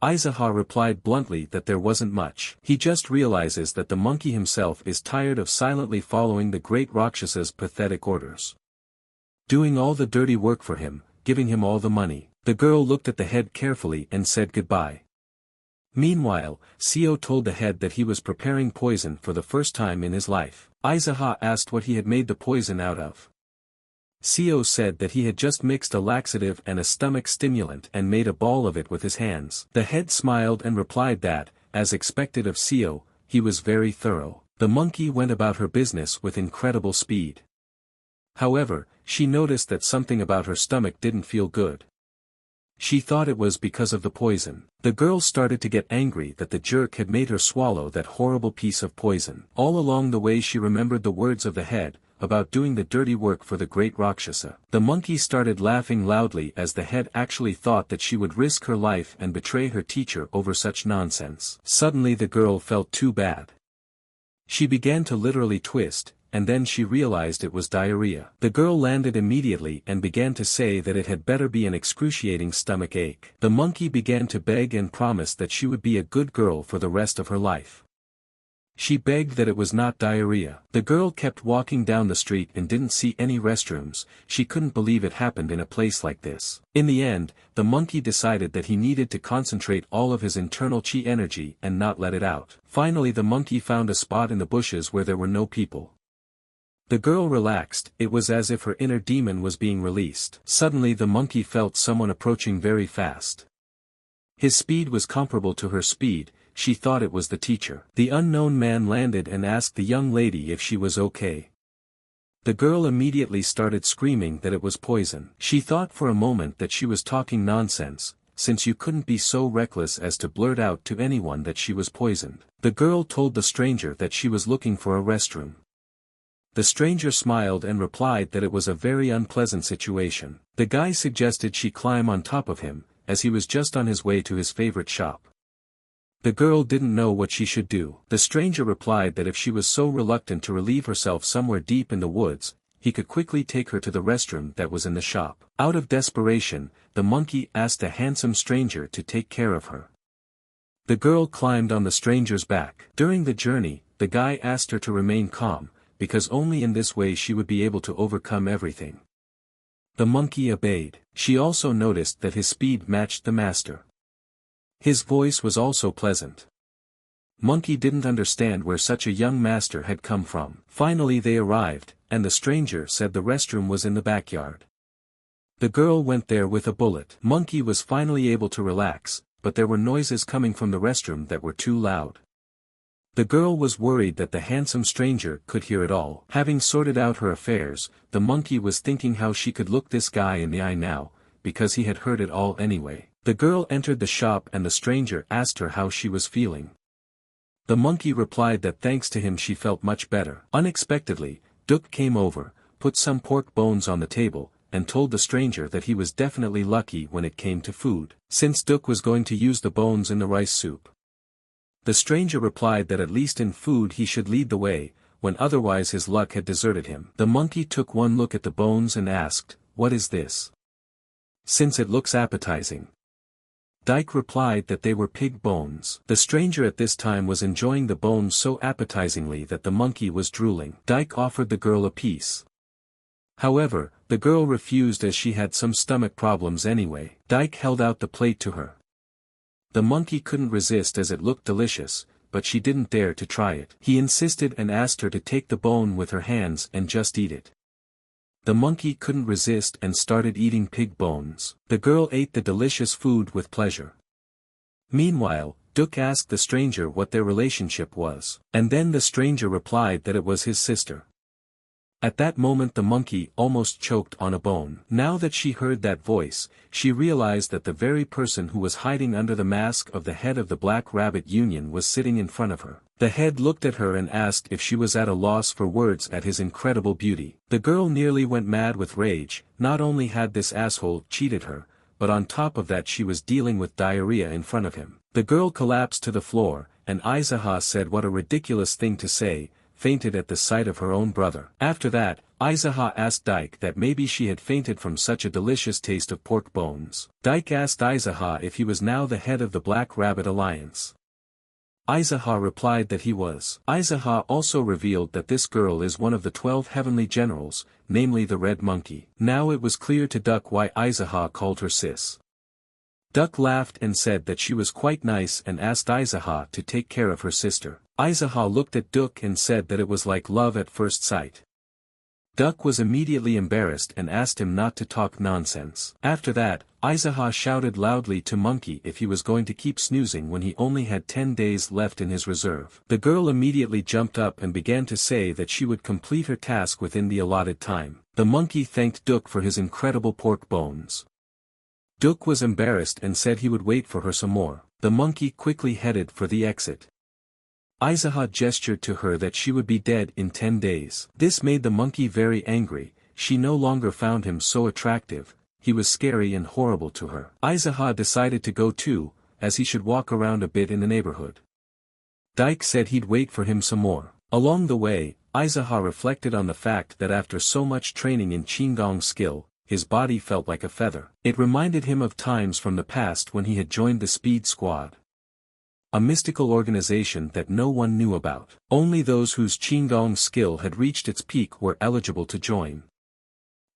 Aizaha replied bluntly that there wasn't much. He just realizes that the monkey himself is tired of silently following the great Rakshasa's pathetic orders, doing all the dirty work for him, giving him all the money. The girl looked at the head carefully and said goodbye. Meanwhile, Seo told the head that he was preparing poison for the first time in his life. Aizaha asked what he had made the poison out of. Seo said that he had just mixed a laxative and a stomach stimulant and made a ball of it with his hands. The head smiled and replied that, as expected of Seo, he was very thorough. The monkey went about her business with incredible speed. However, she noticed that something about her stomach didn't feel good. She thought it was because of the poison. The girl started to get angry that the jerk had made her swallow that horrible piece of poison. All along the way she remembered the words of the head, about doing the dirty work for the great Rakshasa. The monkey started laughing loudly as the head actually thought that she would risk her life and betray her teacher over such nonsense. Suddenly the girl felt too bad. She began to literally twist, and then she realized it was diarrhea. The girl landed immediately and began to say that it had better be an excruciating stomach ache. The monkey began to beg and promised that she would be a good girl for the rest of her life. She begged that it was not diarrhea. The girl kept walking down the street and didn't see any restrooms. She couldn't believe it happened in a place like this. In the end, the monkey decided that he needed to concentrate all of his internal chi energy and not let it out. Finally, the monkey found a spot in the bushes where there were no people. The girl relaxed. It was as if her inner demon was being released. Suddenly the monkey felt someone approaching very fast. His speed was comparable to her speed. She thought it was the teacher. The unknown man landed and asked the young lady if she was okay. The girl immediately started screaming that it was poison. She thought for a moment that she was talking nonsense, since you couldn't be so reckless as to blurt out to anyone that she was poisoned. The girl told the stranger that she was looking for a restroom. The stranger smiled and replied that it was a very unpleasant situation. The guy suggested she climb on top of him, as he was just on his way to his favorite shop. The girl didn't know what she should do. The stranger replied that if she was so reluctant to relieve herself somewhere deep in the woods, he could quickly take her to the restroom that was in the shop. Out of desperation, the monkey asked a handsome stranger to take care of her. The girl climbed on the stranger's back. During the journey, the guy asked her to remain calm, because only in this way she would be able to overcome everything. The monkey obeyed. She also noticed that his speed matched the master. His voice was also pleasant. Monkey didn't understand where such a young master had come from. Finally they arrived, and the stranger said the restroom was in the backyard. The girl went there with a bullet. Monkey was finally able to relax, but there were noises coming from the restroom that were too loud. The girl was worried that the handsome stranger could hear it all. Having sorted out her affairs, the monkey was thinking how she could look this guy in the eye now, because he had heard it all anyway. The girl entered the shop and the stranger asked her how she was feeling. The monkey replied that thanks to him she felt much better. Unexpectedly, Duck came over, put some pork bones on the table, and told the stranger that he was definitely lucky when it came to food, since Duck was going to use the bones in the rice soup. The stranger replied that at least in food he should lead the way, when otherwise his luck had deserted him. The monkey took one look at the bones and asked, "What is this? Since it looks appetizing." Dyke replied that they were pig bones. The stranger at this time was enjoying the bones so appetizingly that the monkey was drooling. Dyke offered the girl a piece. However, the girl refused as she had some stomach problems anyway. Dyke held out the plate to her. The monkey couldn't resist as it looked delicious, but she didn't dare to try it. He insisted and asked her to take the bone with her hands and just eat it. The monkey couldn't resist and started eating pig bones. The girl ate the delicious food with pleasure. Meanwhile, Duck asked the stranger what their relationship was, and then the stranger replied that it was his sister. At that moment the monkey almost choked on a bone. Now that she heard that voice, she realized that the very person who was hiding under the mask of the head of the Black Rabbit Union was sitting in front of her. The head looked at her and asked if she was at a loss for words at his incredible beauty. The girl nearly went mad with rage. Not only had this asshole cheated her, but on top of that she was dealing with diarrhea in front of him. The girl collapsed to the floor, and Aizaha said what a ridiculous thing to say, fainted at the sight of her own brother. After that, Aizaha asked Dyke that maybe she had fainted from such a delicious taste of pork bones. Dyke asked Aizaha if he was now the head of the Black Rabbit Alliance. Aizaha replied that he was. Aizaha also revealed that this girl is one of the 12 heavenly generals, namely the Red Monkey. Now it was clear to Duck why Aizaha called her sis. Duck laughed and said that she was quite nice and asked Aizaha to take care of her sister. Aizaha looked at Duck and said that it was like love at first sight. Duck was immediately embarrassed and asked him not to talk nonsense. After that, Aizaha shouted loudly to Monkey if he was going to keep snoozing when he only had 10 days left in his reserve. The girl immediately jumped up and began to say that she would complete her task within the allotted time. The monkey thanked Duck for his incredible pork bones. Duck was embarrassed and said he would wait for her some more. The monkey quickly headed for the exit. Aizaha gestured to her that she would be dead in 10 days. This made the monkey very angry. She no longer found him so attractive, he was scary and horrible to her. Aizaha decided to go too, as he should walk around a bit in the neighborhood. Dyke said he'd wait for him some more. Along the way, Aizaha reflected on the fact that after so much training in Qinggong skill, his body felt like a feather. It reminded him of times from the past when he had joined the Speed Squad, a mystical organization that no one knew about. Only those whose Qinggong skill had reached its peak were eligible to join.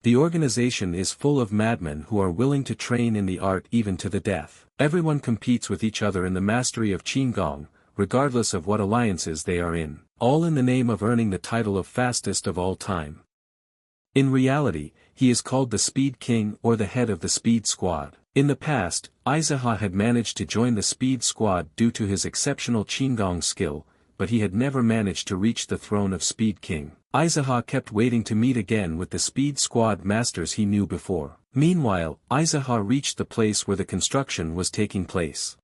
The organization is full of madmen who are willing to train in the art even to the death. Everyone competes with each other in the mastery of Qinggong, regardless of what alliances they are in, all in the name of earning the title of fastest of all time. In reality, he is called the Speed King or the head of the Speed Squad. In the past, Aizaha had managed to join the Speed Squad due to his exceptional Qinggong skill, but he had never managed to reach the throne of Speed King. Aizaha kept waiting to meet again with the Speed Squad masters he knew before. Meanwhile, Aizaha reached the place where the construction was taking place.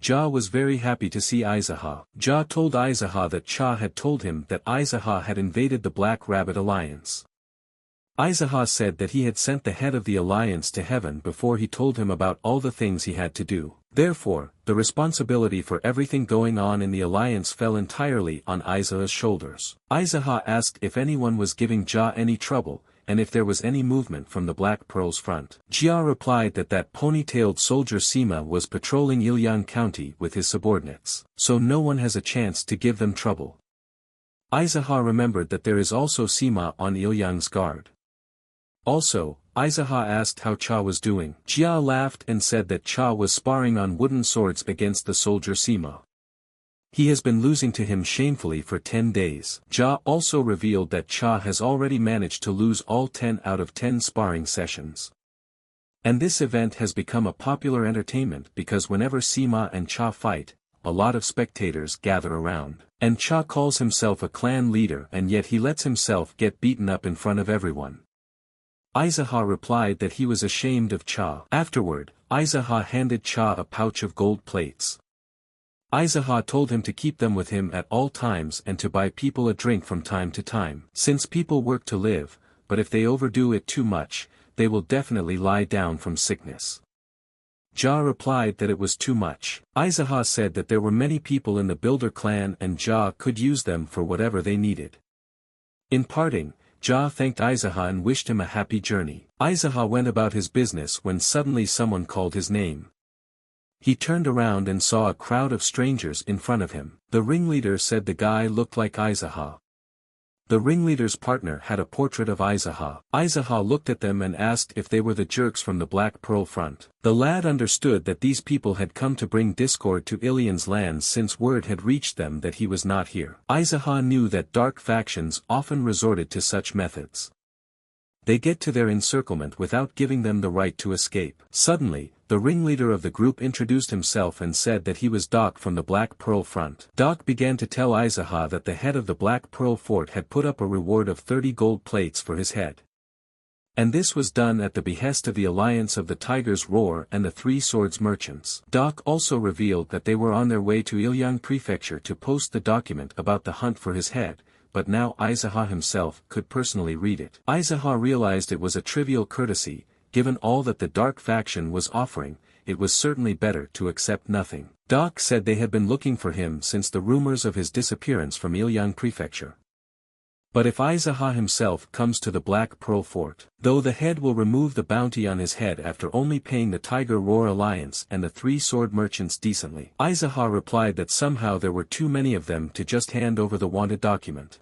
Ja was very happy to see Aizaha. Ja told Aizaha that Cha had told him that Aizaha had invaded the Black Rabbit Alliance. Aizaha said that he had sent the head of the alliance to heaven before he told him about all the things he had to do. Therefore, the responsibility for everything going on in the alliance fell entirely on Aizaha's shoulders. Aizaha asked if anyone was giving Ja any trouble, and if there was any movement from the Black Pearl's front. Jia replied that ponytailed soldier Sima was patrolling Ilyang County with his subordinates, so no one has a chance to give them trouble. Aizaha remembered that there is also Sima on Ilyang's guard. Also, Aizaha asked how Cha was doing. Jia laughed and said that Cha was sparring on wooden swords against the soldier Sima. He has been losing to him shamefully for 10 days. Ja also revealed that Cha has already managed to lose all 10 out of 10 sparring sessions. And this event has become a popular entertainment because whenever Sima and Cha fight, a lot of spectators gather around. And Cha calls himself a clan leader and yet he lets himself get beaten up in front of everyone. Aizaha replied that he was ashamed of Cha. Afterward, Aizaha handed Cha a pouch of gold plates. Aizaha told him to keep them with him at all times and to buy people a drink from time to time. Since people work to live, but if they overdo it too much, they will definitely lie down from sickness. Ja replied that it was too much. Aizaha said that there were many people in the Builder clan and Ja could use them for whatever they needed. In parting, Ja thanked Aizaha and wished him a happy journey. Aizaha went about his business when suddenly someone called his name. He turned around and saw a crowd of strangers in front of him. The ringleader said the guy looked like Aizaha. The ringleader's partner had a portrait of Aizaha. Aizaha looked at them and asked if they were the jerks from the Black Pearl front. The lad understood that these people had come to bring discord to Ilian's lands since word had reached them that he was not here. Aizaha knew that dark factions often resorted to such methods. They get to their encirclement without giving them the right to escape. Suddenly, the ringleader of the group introduced himself and said that he was Doc from the Black Pearl front. Doc began to tell Aizaha that the head of the Black Pearl fort had put up a reward of 30 gold plates for his head. And this was done at the behest of the alliance of the Tiger's Roar and the Three Swords merchants. Doc also revealed that they were on their way to Ilyang Prefecture to post the document about the hunt for his head, but now Aizaha himself could personally read it. Aizaha realized it was a trivial courtesy. Given all that the dark faction was offering, it was certainly better to accept nothing. Doc said they had been looking for him since the rumors of his disappearance from Ilyang Prefecture. But if Aizaha himself comes to the Black Pearl Fort, though the head will remove the bounty on his head after only paying the Tiger Roar Alliance and the Three Sword merchants decently. Aizaha replied that somehow there were too many of them to just hand over the wanted document.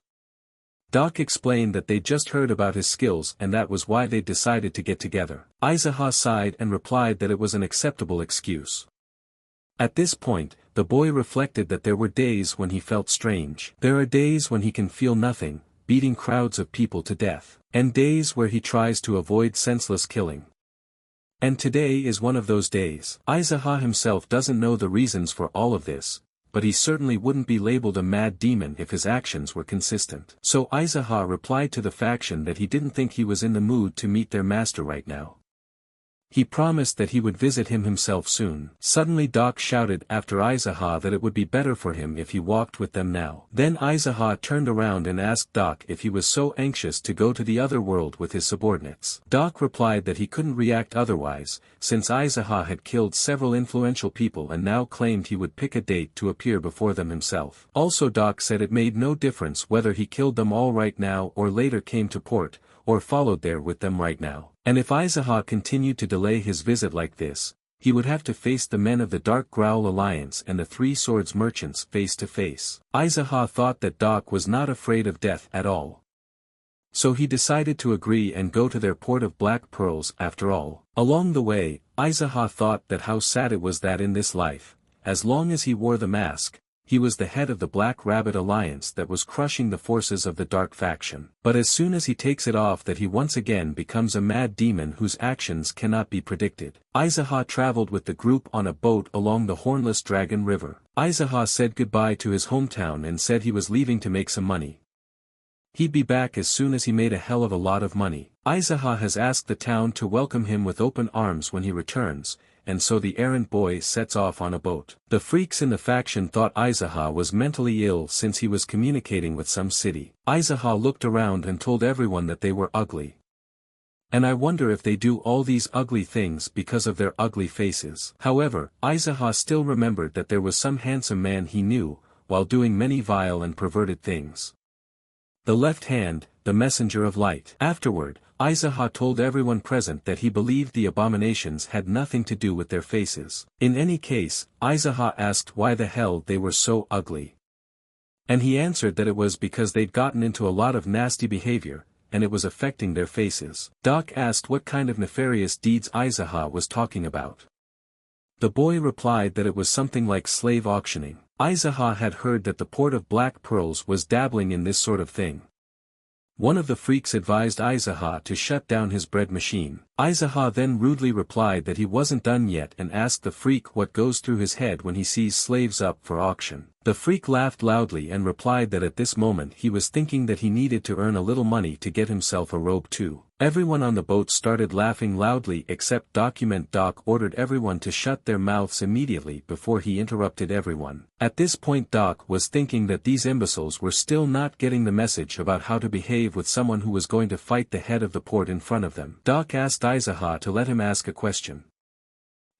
Doc explained that they just heard about his skills and that was why they decided to get together. Aizaha sighed and replied that it was an acceptable excuse. At this point, the boy reflected that there were days when he felt strange. There are days when he can feel nothing, beating crowds of people to death, and days where he tries to avoid senseless killing. And today is one of those days. Aizaha himself doesn't know the reasons for all of this, but he certainly wouldn't be labeled a mad demon if his actions were consistent. So Aizaha replied to the faction that he didn't think he was in the mood to meet their master right now. He promised that he would visit him himself soon. Suddenly Doc shouted after Aizaha that it would be better for him if he walked with them now. Then Aizaha turned around and asked Doc if he was so anxious to go to the other world with his subordinates. Doc replied that he couldn't react otherwise, since Aizaha had killed several influential people and now claimed he would pick a date to appear before them himself. Also Doc said it made no difference whether he killed them all right now or later came to port, or followed there with them right now. And if Aizaha continued to delay his visit like this, he would have to face the men of the Dark Growl Alliance and the Three Swords merchants face to face. Aizaha thought that Doc was not afraid of death at all. So he decided to agree and go to their port of Black Pearls after all. Along the way, Aizaha thought that how sad it was that in this life, as long as he wore the mask, he was the head of the Black Rabbit Alliance that was crushing the forces of the Dark Faction. But as soon as he takes it off that he once again becomes a mad demon whose actions cannot be predicted. Aizaha traveled with the group on a boat along the Hornless Dragon River. Aizaha said goodbye to his hometown and said he was leaving to make some money. He'd be back as soon as he made a hell of a lot of money. Aizaha has asked the town to welcome him with open arms when he returns, and so the errand boy sets off on a boat. The freaks in the faction thought Aizaha was mentally ill since he was communicating with some city. Aizaha looked around and told everyone that they were ugly. And I wonder if they do all these ugly things because of their ugly faces. However, Aizaha still remembered that there was some handsome man he knew, while doing many vile and perverted things. The left hand, the messenger of light. Afterward, Aizaha told everyone present that he believed the abominations had nothing to do with their faces. In any case, Aizaha asked why the hell they were so ugly. And he answered that it was because they'd gotten into a lot of nasty behavior, and it was affecting their faces. Doc asked what kind of nefarious deeds Aizaha was talking about. The boy replied that it was something like slave auctioning. Aizaha had heard that the port of Black Pearls was dabbling in this sort of thing. One of the freaks advised Aizaha to shut down his bread machine. Aizaha then rudely replied that he wasn't done yet and asked the freak what goes through his head when he sees slaves up for auction. The freak laughed loudly and replied that at this moment he was thinking that he needed to earn a little money to get himself a robe too. Everyone on the boat started laughing loudly except Doc ordered everyone to shut their mouths immediately before he interrupted everyone. At this point Doc was thinking that these imbeciles were still not getting the message about how to behave with someone who was going to fight the head of the port in front of them. Doc asked Aizaha to let him ask a question.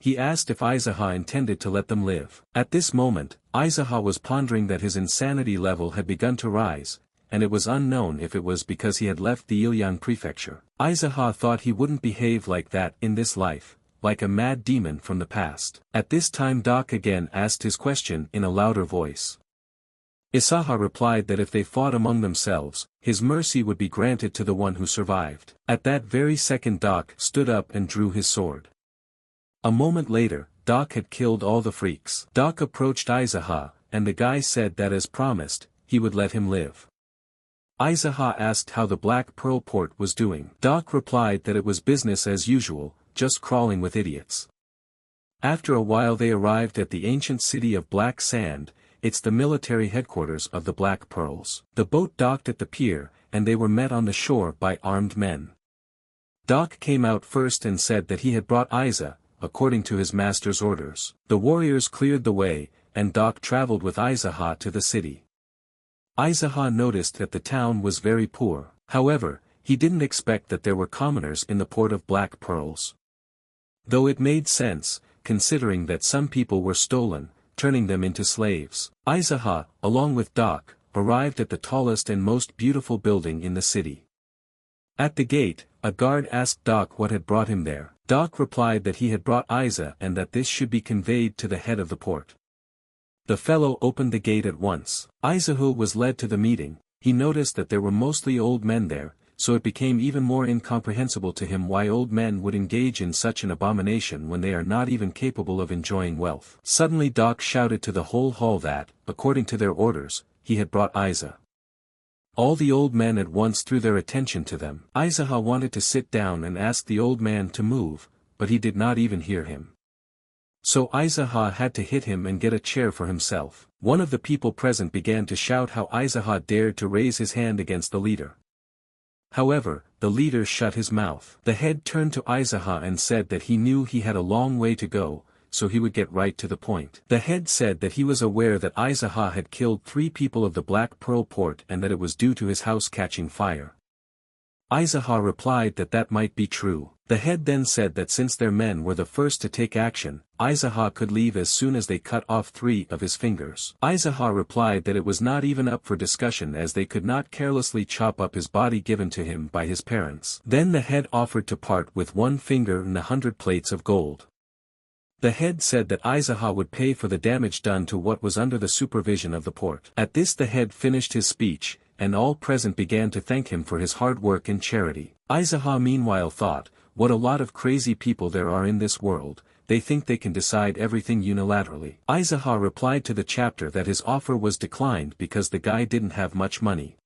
He asked if Aizaha intended to let them live. At this moment, Aizaha was pondering that his insanity level had begun to rise, and it was unknown if it was because he had left the Ilyang prefecture. Aizaha thought he wouldn't behave like that in this life, like a mad demon from the past. At this time Doc again asked his question in a louder voice. Isaha replied that if they fought among themselves, his mercy would be granted to the one who survived. At that very second Doc stood up and drew his sword. A moment later, Doc had killed all the freaks. Doc approached Aizaha, and the guy said that as promised, he would let him live. Aizaha asked how the Black Pearl port was doing. Doc replied that it was business as usual, just crawling with idiots. After a while they arrived at the ancient city of Black Sand. It's the military headquarters of the Black Pearls. The boat docked at the pier, and they were met on the shore by armed men. Doc came out first and said that he had brought Aiza, according to his master's orders. The warriors cleared the way, and Doc traveled with Aizaha to the city. Aizaha noticed that the town was very poor. However, he didn't expect that there were commoners in the port of Black Pearls. Though it made sense, considering that some people were stolen, turning them into slaves. Aizaha, along with Doc, arrived at the tallest and most beautiful building in the city. At the gate, a guard asked Doc what had brought him there. Doc replied that he had brought Aiza and that this should be conveyed to the head of the port. The fellow opened the gate at once. Aizahu was led to the meeting. He noticed that there were mostly old men there, so it became even more incomprehensible to him why old men would engage in such an abomination when they are not even capable of enjoying wealth. Suddenly Doc shouted to the whole hall that, according to their orders, he had brought Aiza. All the old men at once threw their attention to them. Aizaha wanted to sit down and ask the old man to move, but he did not even hear him. So Aizaha had to hit him and get a chair for himself. One of the people present began to shout how Aizaha dared to raise his hand against the leader. However, the leader shut his mouth. The head turned to Aizaha and said that he knew he had a long way to go, so he would get right to the point. The head said that he was aware that Aizaha had killed 3 people of the Black Pearl Port and that it was due to his house catching fire. Aizaha replied that that might be true. The head then said that since their men were the first to take action, Aizaha could leave as soon as they cut off 3 of his fingers. Aizaha replied that it was not even up for discussion as they could not carelessly chop up his body given to him by his parents. Then the head offered to part with 1 finger and 100 plates of gold. The head said that Aizaha would pay for the damage done to what was under the supervision of the port. At this the head finished his speech, and all present began to thank him for his hard work and charity. Aizaha meanwhile thought, what a lot of crazy people there are in this world, they think they can decide everything unilaterally. Aizaha replied to the chapter that his offer was declined because the guy didn't have much money.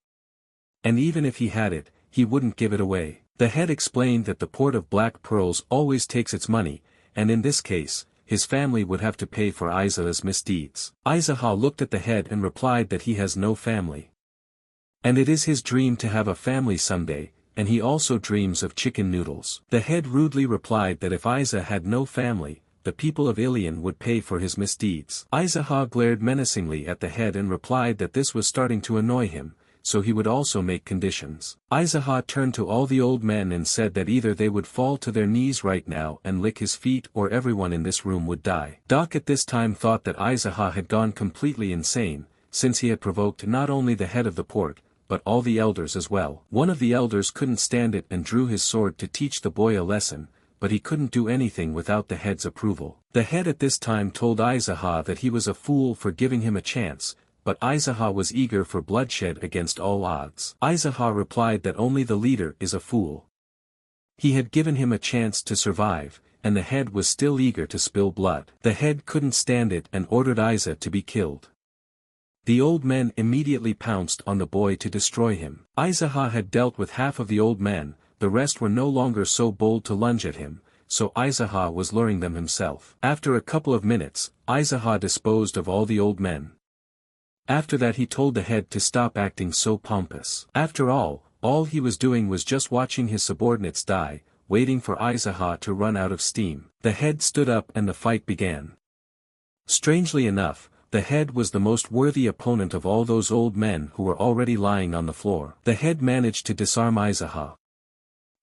And even if he had it, he wouldn't give it away. The head explained that the port of Black Pearls always takes its money, and in this case, his family would have to pay for Aizaha's misdeeds. Aizaha looked at the head and replied that he has no family. And it is his dream to have a family someday, and he also dreams of chicken noodles. The head rudely replied that if Aizaha had no family, the people of Ilion would pay for his misdeeds. Aizaha glared menacingly at the head and replied that this was starting to annoy him, so he would also make conditions. Aizaha turned to all the old men and said that either they would fall to their knees right now and lick his feet or everyone in this room would die. Doc at this time thought that Aizaha had gone completely insane, since he had provoked not only the head of the port, but all the elders as well. One of the elders couldn't stand it and drew his sword to teach the boy a lesson, but he couldn't do anything without the head's approval. The head at this time told Aizaha that he was a fool for giving him a chance, but Aizaha was eager for bloodshed against all odds. Aizaha replied that only the leader is a fool. He had given him a chance to survive, and the head was still eager to spill blood. The head couldn't stand it and ordered Aizaha to be killed. The old men immediately pounced on the boy to destroy him. Aizaha had dealt with half of the old men, the rest were no longer so bold to lunge at him, so Aizaha was luring them himself. After a couple of minutes, Aizaha disposed of all the old men. After that he told the head to stop acting so pompous. After all he was doing was just watching his subordinates die, waiting for Aizaha to run out of steam. The head stood up and the fight began. Strangely enough, the head was the most worthy opponent of all those old men who were already lying on the floor. The head managed to disarm Aizaha.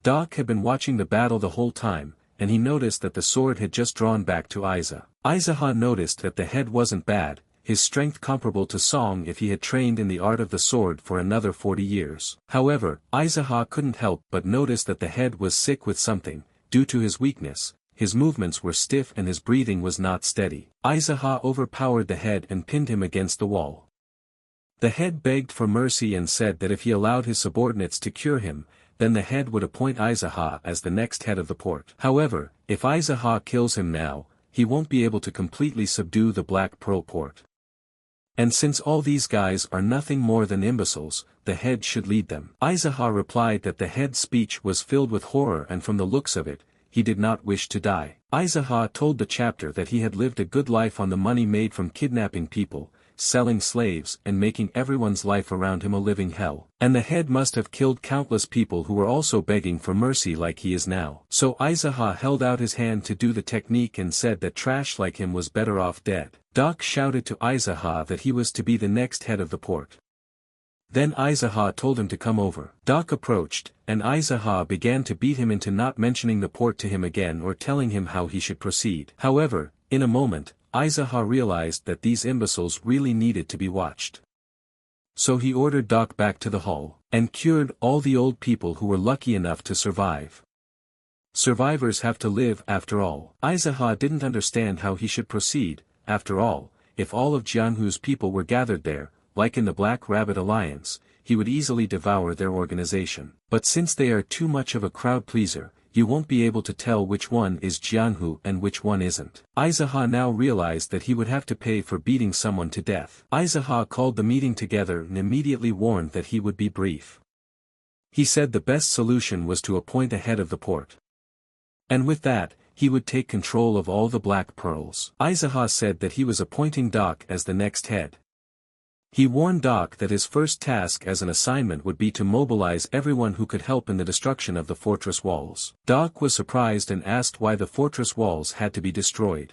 Doc had been watching the battle the whole time, and he noticed that the sword had just drawn back to Aizaha. Aizaha noticed that the head wasn't bad, his strength comparable to Song if he had trained in the art of the sword for another 40 years. However, Aizaha couldn't help but notice that the head was sick with something, due to his weakness. His movements were stiff and his breathing was not steady. Aizaha overpowered the head and pinned him against the wall. The head begged for mercy and said that if he allowed his subordinates to cure him, then the head would appoint Aizaha as the next head of the port. However, if Aizaha kills him now, he won't be able to completely subdue the Black Pearl Port. And since all these guys are nothing more than imbeciles, the head should lead them. Aizaha replied that the head's speech was filled with horror and from the looks of it, he did not wish to die. Aizaha told the chapter that he had lived a good life on the money made from kidnapping people, selling slaves and making everyone's life around him a living hell. And the head must have killed countless people who were also begging for mercy like he is now. So Aizaha held out his hand to do the technique and said that trash like him was better off dead. Doc shouted to Aizaha that he was to be the next head of the port. Then Aizaha told him to come over. Doc approached, and Aizaha began to beat him into not mentioning the port to him again or telling him how he should proceed. However, in a moment, Aizaha realized that these imbeciles really needed to be watched. So he ordered Doc back to the hall, and cured all the old people who were lucky enough to survive. Survivors have to live after all. Aizaha didn't understand how he should proceed. After all, if all of Jianghu's people were gathered there, like in the Black Rabbit Alliance, he would easily devour their organization. But since they are too much of a crowd pleaser, you won't be able to tell which one is Jianghu and which one isn't. Aizaha now realized that he would have to pay for beating someone to death. Aizaha called the meeting together and immediately warned that he would be brief. He said the best solution was to appoint a head of the port. And with that, he would take control of all the Black Pearls. Aizaha said that he was appointing Doc as the next head. He warned Doc that his first task as an assignment would be to mobilize everyone who could help in the destruction of the fortress walls. Doc was surprised and asked why the fortress walls had to be destroyed.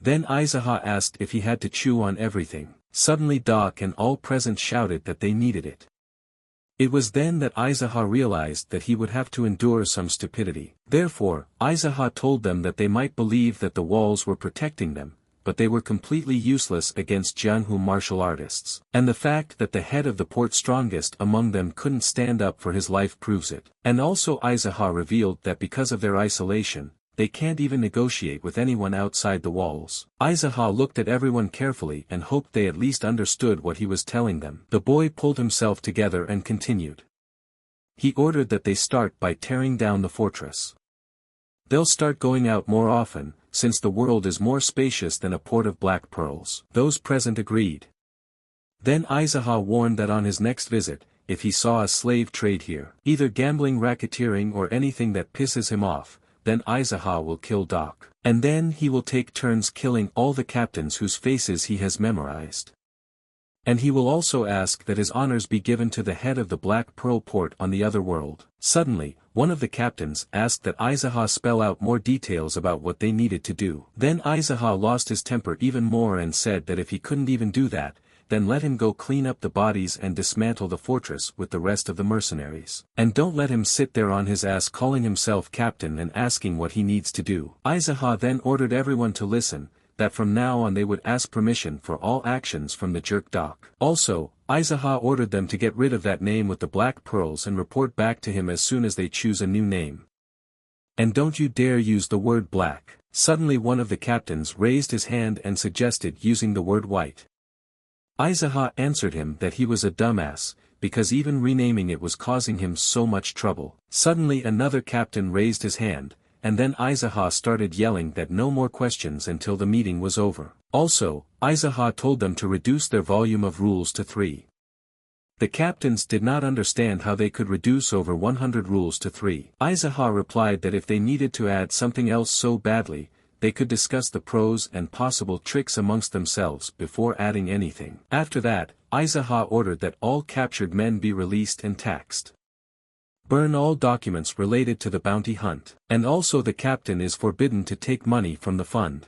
Then Aizaha asked if he had to chew on everything. Suddenly Doc and all present shouted that they needed it. It was then that Aizaha realized that he would have to endure some stupidity. Therefore, Aizaha told them that they might believe that the walls were protecting them, but they were completely useless against Jianhu martial artists. And the fact that the head of the port strongest among them couldn't stand up for his life proves it. And also Aizaha revealed that because of their isolation, they can't even negotiate with anyone outside the walls. Aizaha looked at everyone carefully and hoped they at least understood what he was telling them. The boy pulled himself together and continued. He ordered that they start by tearing down the fortress. They'll start going out more often, since the world is more spacious than a port of black pearls. Those present agreed. Then Aizaha warned that on his next visit, if he saw a slave trade here, either gambling, racketeering or anything that pisses him off, then Aizaha will kill Doc. And then he will take turns killing all the captains whose faces he has memorized. And he will also ask that his honors be given to the head of the Black Pearl Port on the other world. Suddenly, one of the captains asked that Aizaha spell out more details about what they needed to do. Then Aizaha lost his temper even more and said that if he couldn't even do that, then let him go clean up the bodies and dismantle the fortress with the rest of the mercenaries. And don't let him sit there on his ass calling himself captain and asking what he needs to do. Aizaha then ordered everyone to listen, that from now on they would ask permission for all actions from the jerk Doc. Also, Aizaha ordered them to get rid of that name with the black pearls and report back to him as soon as they choose a new name. And don't you dare use the word black. Suddenly one of the captains raised his hand and suggested using the word white. Aizaha answered him that he was a dumbass, because even renaming it was causing him so much trouble. Suddenly another captain raised his hand, and then Aizaha started yelling that no more questions until the meeting was over. Also, Aizaha told them to reduce their volume of rules to 3. The captains did not understand how they could reduce over 100 rules to 3. Aizaha replied that if they needed to add something else so badly, they could discuss the pros and possible tricks amongst themselves before adding anything. After that, Aizaha ordered that all captured men be released and taxed. Burn all documents related to the bounty hunt. And also the captain is forbidden to take money from the fund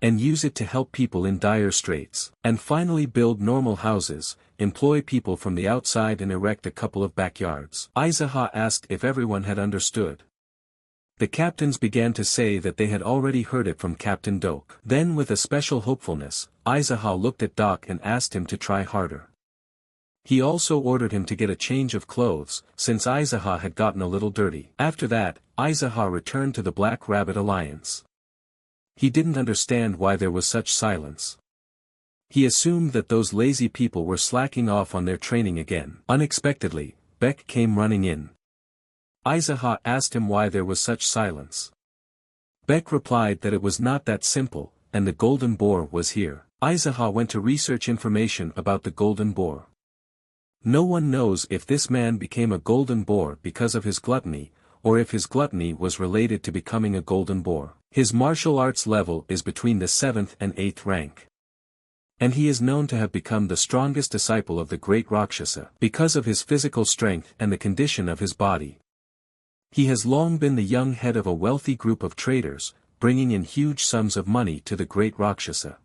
and use it to help people in dire straits. And finally build normal houses, employ people from the outside and erect a couple of backyards. Aizaha asked if everyone had understood. The captains began to say that they had already heard it from Captain Doke. Then with a special hopefulness, Aizaha looked at Doc and asked him to try harder. He also ordered him to get a change of clothes, since Aizaha had gotten a little dirty. After that, Aizaha returned to the Black Rabbit Alliance. He didn't understand why there was such silence. He assumed that those lazy people were slacking off on their training again. Unexpectedly, Beck came running in. Aizaha asked him why there was such silence. Beck replied that it was not that simple, and the golden boar was here. Aizaha went to research information about the golden boar. No one knows if this man became a golden boar because of his gluttony, or if his gluttony was related to becoming a golden boar. His martial arts level is between the 7th and 8th rank. And he is known to have become the strongest disciple of the great Rakshasa because of his physical strength and the condition of his body. He has long been the young head of a wealthy group of traders, bringing in huge sums of money to the great Rakshasa.